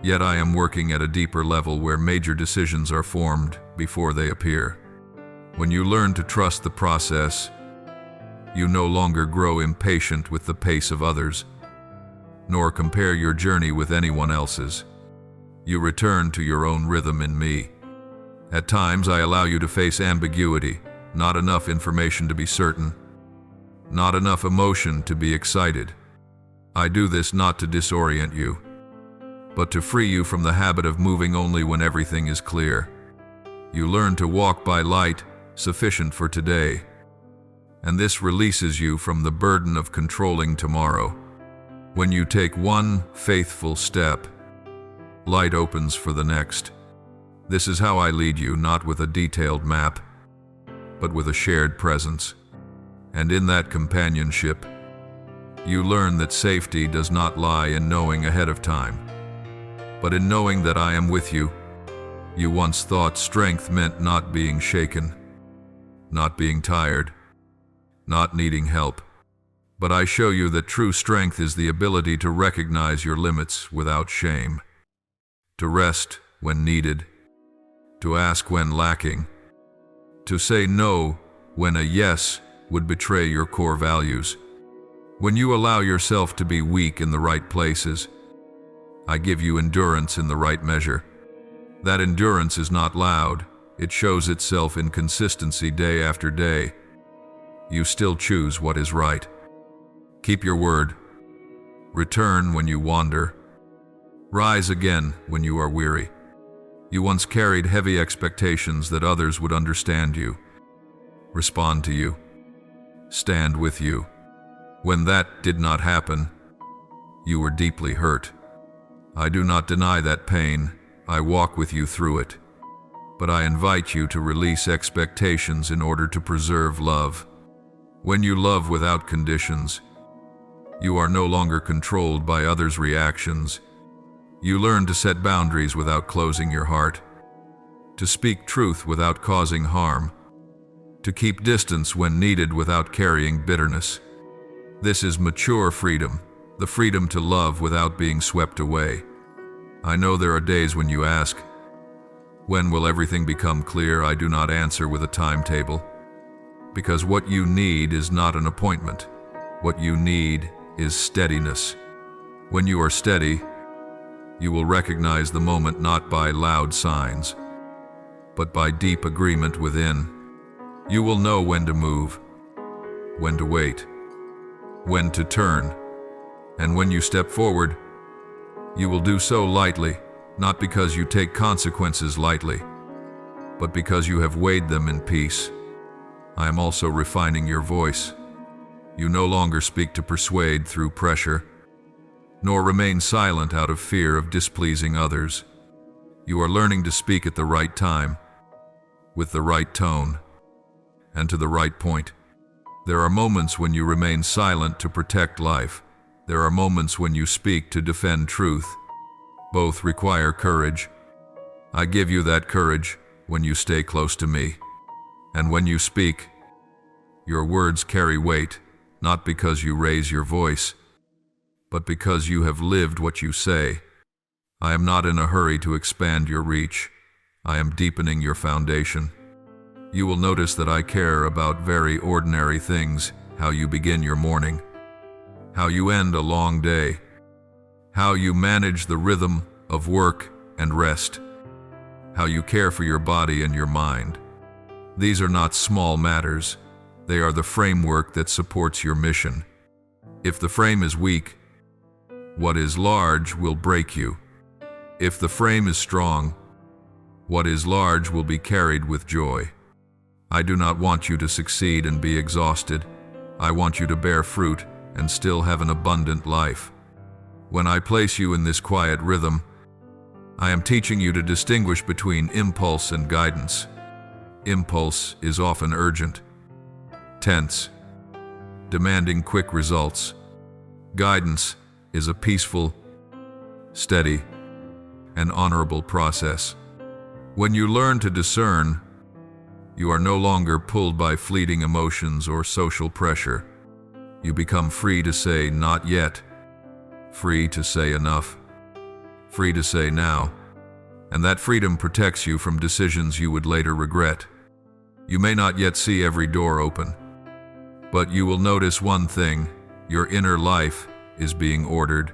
Yet I am working at a deeper level where major decisions are formed before they appear. When you learn to trust the process, you no longer grow impatient with the pace of others, nor compare your journey with anyone else's. You return to your own rhythm in me. At times I allow you to face ambiguity, not enough information to be certain, not enough emotion to be excited. I do this not to disorient you, but to free you from the habit of moving only when everything is clear. You learn to walk by light, sufficient for today, and this releases you from the burden of controlling tomorrow. When you take one faithful step, light opens for the next. This is how I lead you, not with a detailed map, but with a shared presence. And in that companionship, you learn that safety does not lie in knowing ahead of time, but in knowing that I am with you. You once thought strength meant not being shaken, not being tired, not needing help. But I show you that true strength is the ability to recognize your limits without shame, to rest when needed, to ask when lacking, to say no when a yes would betray your core values. When you allow yourself to be weak in the right places, I give you endurance in the right measure. That endurance is not loud. It shows itself in consistency day after day. You still choose what is right. Keep your word. Return when you wander. Rise again when you are weary. You once carried heavy expectations that others would understand you, respond to you, stand with you. When that did not happen, you were deeply hurt. I do not deny that pain. I walk with you through it. But I invite you to release expectations in order to preserve love. When you love without conditions, you are no longer controlled by others' reactions. You learn to set boundaries without closing your heart, to speak truth without causing harm, to keep distance when needed without carrying bitterness. This is mature freedom, the freedom to love without being swept away. I know there are days when you ask, when will everything become clear? I do not answer with a timetable, because what you need is not an appointment. What you need is steadiness. When you are steady, you will recognize the moment not by loud signs, but by deep agreement within. You will know when to move, when to wait, when to turn, and when you step forward, you will do so lightly, not because you take consequences lightly, but because you have weighed them in peace. I am also refining your voice. You no longer speak to persuade through pressure, nor remain silent out of fear of displeasing others. You are learning to speak at the right time, with the right tone, and to the right point. There are moments when you remain silent to protect life. There are moments when you speak to defend truth. Both require courage. I give you that courage when you stay close to me. And when you speak, your words carry weight, not because you raise your voice, but because you have lived what you say. I am not in a hurry to expand your reach. I am deepening your foundation. You will notice that I care about very ordinary things: how you begin your morning, how you end a long day, how you manage the rhythm of work and rest, how you care for your body and your mind. These are not small matters. They are the framework that supports your mission. If the frame is weak, what is large will break you. If the frame is strong, what is large will be carried with joy. I do not want you to succeed and be exhausted. I want you to bear fruit and still have an abundant life. When I place you in this quiet rhythm, I am teaching you to distinguish between impulse and guidance. Impulse is often urgent, tense, demanding quick results. Guidance is a peaceful, steady, and honorable process. When you learn to discern, you are no longer pulled by fleeting emotions or social pressure. You become free to say not yet, free to say enough, free to say now, and that freedom protects you from decisions you would later regret. You may not yet see every door open, but you will notice one thing: your inner life is being ordered.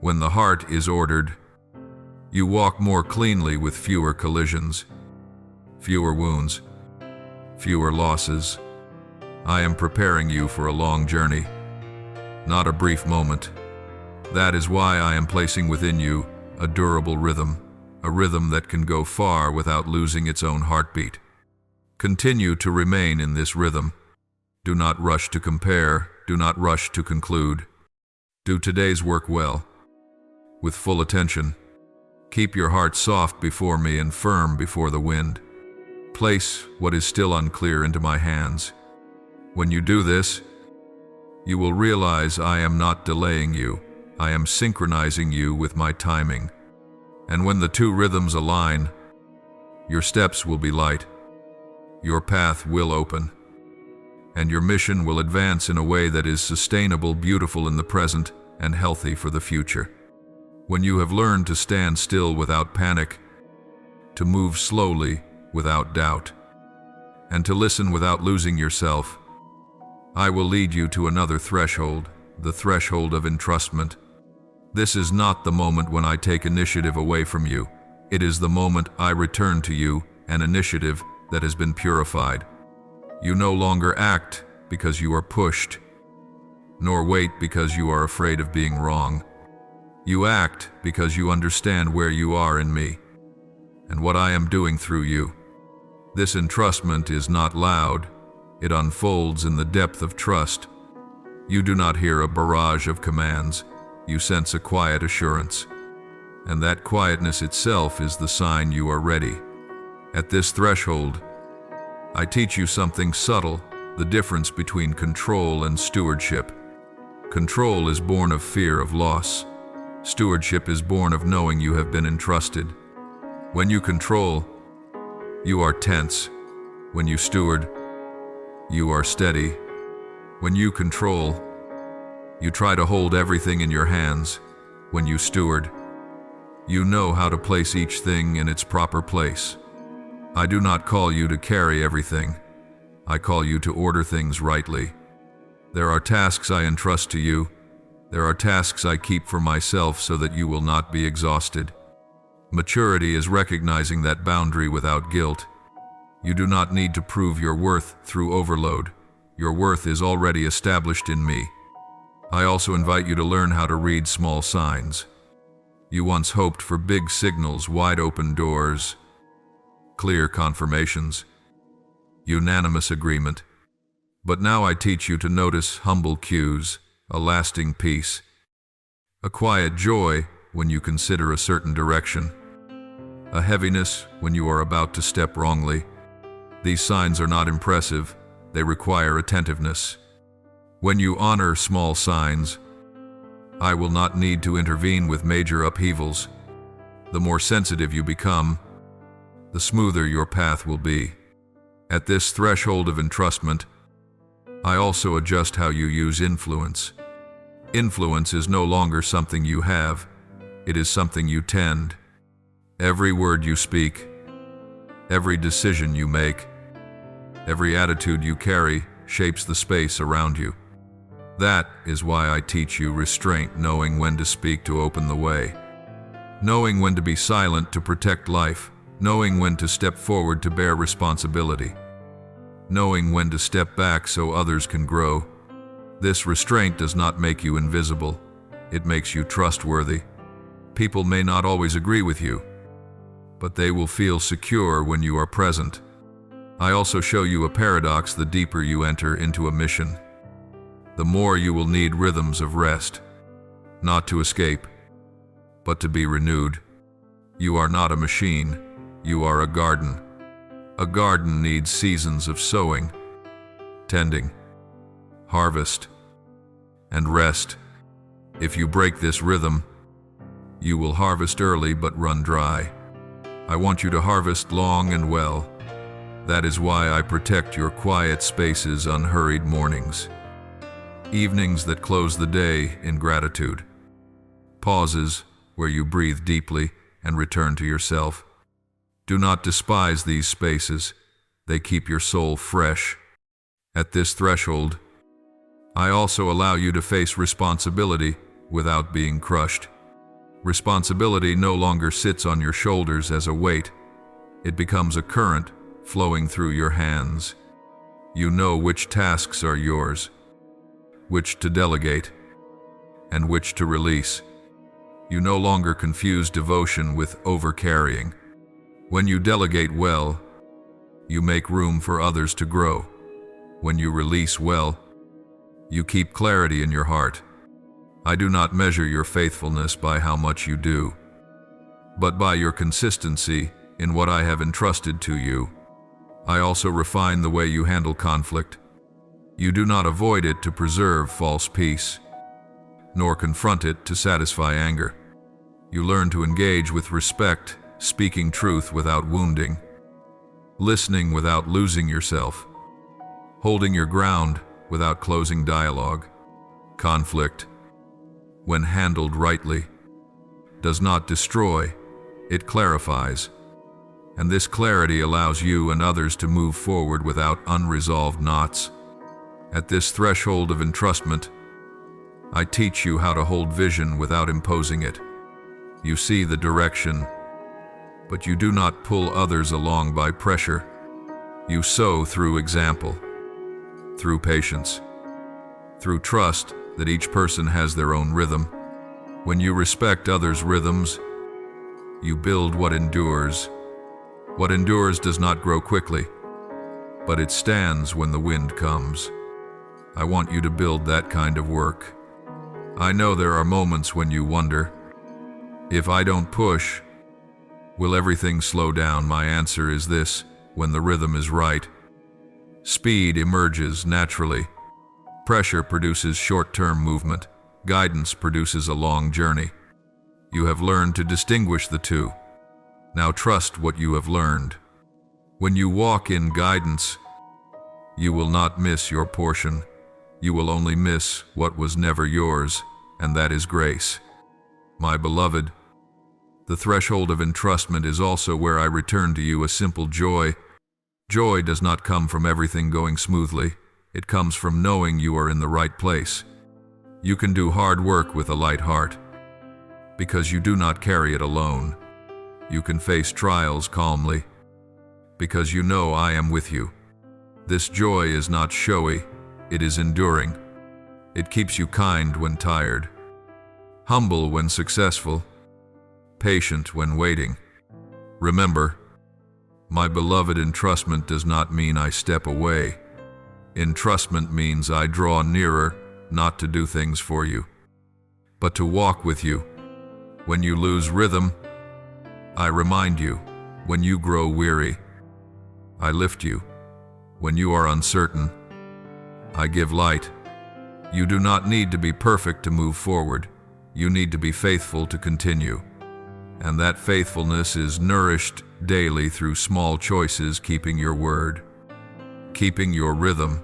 When the heart is ordered, you walk more cleanly with fewer collisions, fewer wounds, fewer losses. I am preparing you for a long journey, not a brief moment. That is why I am placing within you a durable rhythm, a rhythm that can go far without losing its own heartbeat. Continue to remain in this rhythm. Do not rush to compare. Do not rush to conclude. Do today's work well, with full attention. Keep your heart soft before me and firm before the wind. Place what is still unclear into my hands. When you do this, you will realize I am not delaying you. I am synchronizing you with my timing. And when the two rhythms align, your steps will be light, your path will open, and your mission will advance in a way that is sustainable, beautiful in the present, and healthy for the future. When you have learned to stand still without panic, to move slowly without doubt, and to listen without losing yourself, I will lead you to another threshold, the threshold of entrustment. This is not the moment when I take initiative away from you. It is the moment I return to you an initiative that has been purified. You no longer act because you are pushed, nor wait because you are afraid of being wrong. You act because you understand where you are in me and what I am doing through you. This entrustment is not loud. It unfolds in the depth of trust. You do not hear a barrage of commands. You sense a quiet assurance. And that quietness itself is the sign you are ready. At this threshold, I teach you something subtle, the difference between control and stewardship. Control is born of fear of loss. Stewardship is born of knowing you have been entrusted. When you control, you are tense. When you steward, you are steady. When you control, you try to hold everything in your hands. When you steward, you know how to place each thing in its proper place. I do not call you to carry everything. I call you to order things rightly. There are tasks I entrust to you. There are tasks I keep for myself so that you will not be exhausted. Maturity is recognizing that boundary without guilt. You do not need to prove your worth through overload. Your worth is already established in me. I also invite you to learn how to read small signs. You once hoped for big signals, wide open doors, clear confirmations, unanimous agreement. But now I teach you to notice humble cues, a lasting peace, a quiet joy when you consider a certain direction, a heaviness when you are about to step wrongly. These signs are not impressive, they require attentiveness. When you honor small signs, I will not need to intervene with major upheavals. The more sensitive you become, the smoother your path will be. At this threshold of entrustment, I also adjust how you use influence. Influence is no longer something you have, it is something you tend. Every word you speak, every decision you make, every attitude you carry shapes the space around you. That is why I teach you restraint, knowing when to speak to open the way, knowing when to be silent to protect life, knowing when to step forward to bear responsibility, knowing when to step back so others can grow. This restraint does not make you invisible, it makes you trustworthy. People may not always agree with you, but they will feel secure when you are present. I also show you a paradox: the deeper you enter into a mission, the more you will need rhythms of rest, not to escape, but to be renewed. You are not a machine, you are a garden. A garden needs seasons of sowing, tending, harvest, and rest. If you break this rhythm, you will harvest early but run dry. I want you to harvest long and well. That is why I protect your quiet spaces, unhurried mornings, evenings that close the day in gratitude, pauses where you breathe deeply and return to yourself. Do not despise these spaces, they keep your soul fresh. At this threshold, I also allow you to face responsibility without being crushed. Responsibility no longer sits on your shoulders as a weight, it becomes a current flowing through your hands. You know which tasks are yours, which to delegate, and which to release. You no longer confuse devotion with overcarrying. When you delegate well, you make room for others to grow. When you release well, you keep clarity in your heart. I do not measure your faithfulness by how much you do, but by your consistency in what I have entrusted to you. I also refine the way you handle conflict. You do not avoid it to preserve false peace, nor confront it to satisfy anger. You learn to engage with respect, speaking truth without wounding, listening without losing yourself, holding your ground without closing dialogue. Conflict, when handled rightly, does not destroy, it clarifies. And this clarity allows you and others to move forward without unresolved knots. At this threshold of entrustment, I teach you how to hold vision without imposing it. You see the direction, but you do not pull others along by pressure. You sow through example, through patience, through trust that each person has their own rhythm. When you respect others' rhythms, you build what endures. What endures does not grow quickly, but it stands when the wind comes. I want you to build that kind of work. I know there are moments when you wonder, if I don't push, will everything slow down? My answer is this: when the rhythm is right, speed emerges naturally. Pressure produces short-term movement. Guidance produces a long journey. You have learned to distinguish the two. Now trust what you have learned. When you walk in guidance, you will not miss your portion. You will only miss what was never yours, and that is grace. My beloved, the threshold of entrustment is also where I return to you a simple joy. Joy does not come from everything going smoothly. It comes from knowing you are in the right place. You can do hard work with a light heart, because you do not carry it alone. You can face trials calmly, because you know I am with you. This joy is not showy, it is enduring. It keeps you kind when tired, humble when successful, patient when waiting. Remember, My beloved, entrustment does not mean I step away. Entrustment means I draw nearer, not to do things for you, but to walk with you. When you lose rhythm, I remind you. When you grow weary, I lift you. When you are uncertain, I give light. You do not need to be perfect to move forward. You need to be faithful to continue. And that faithfulness is nourished daily through small choices, keeping your word, keeping your rhythm,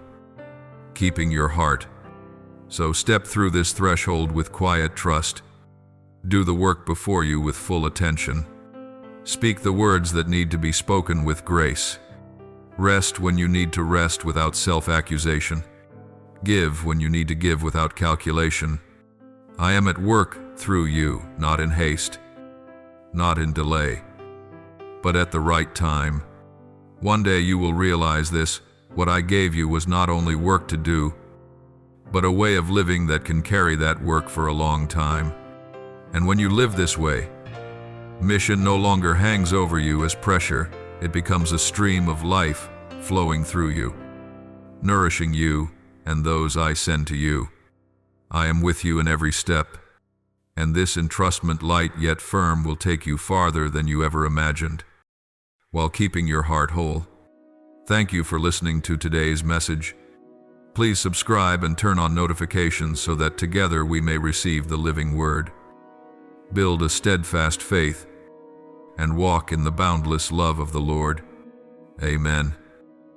keeping your heart. So step through this threshold with quiet trust. Do the work before you with full attention. Speak the words that need to be spoken with grace. Rest when you need to rest without self-accusation. Give when you need to give without calculation. I am at work through you, not in haste, not in delay, but at the right time. One day you will realize this. What I gave you was not only work to do, but a way of living that can carry that work for a long time. And when you live this way, mission no longer hangs over you as pressure. It becomes a stream of life flowing through you, nourishing you and those I send to you. I am with you in every step, and this entrustment, light yet firm, will take you farther than you ever imagined, while keeping your heart whole. Thank you for listening to today's message. Please subscribe and turn on notifications so that together we may receive the living word. Build a steadfast faith and walk in the boundless love of the Lord. Amen.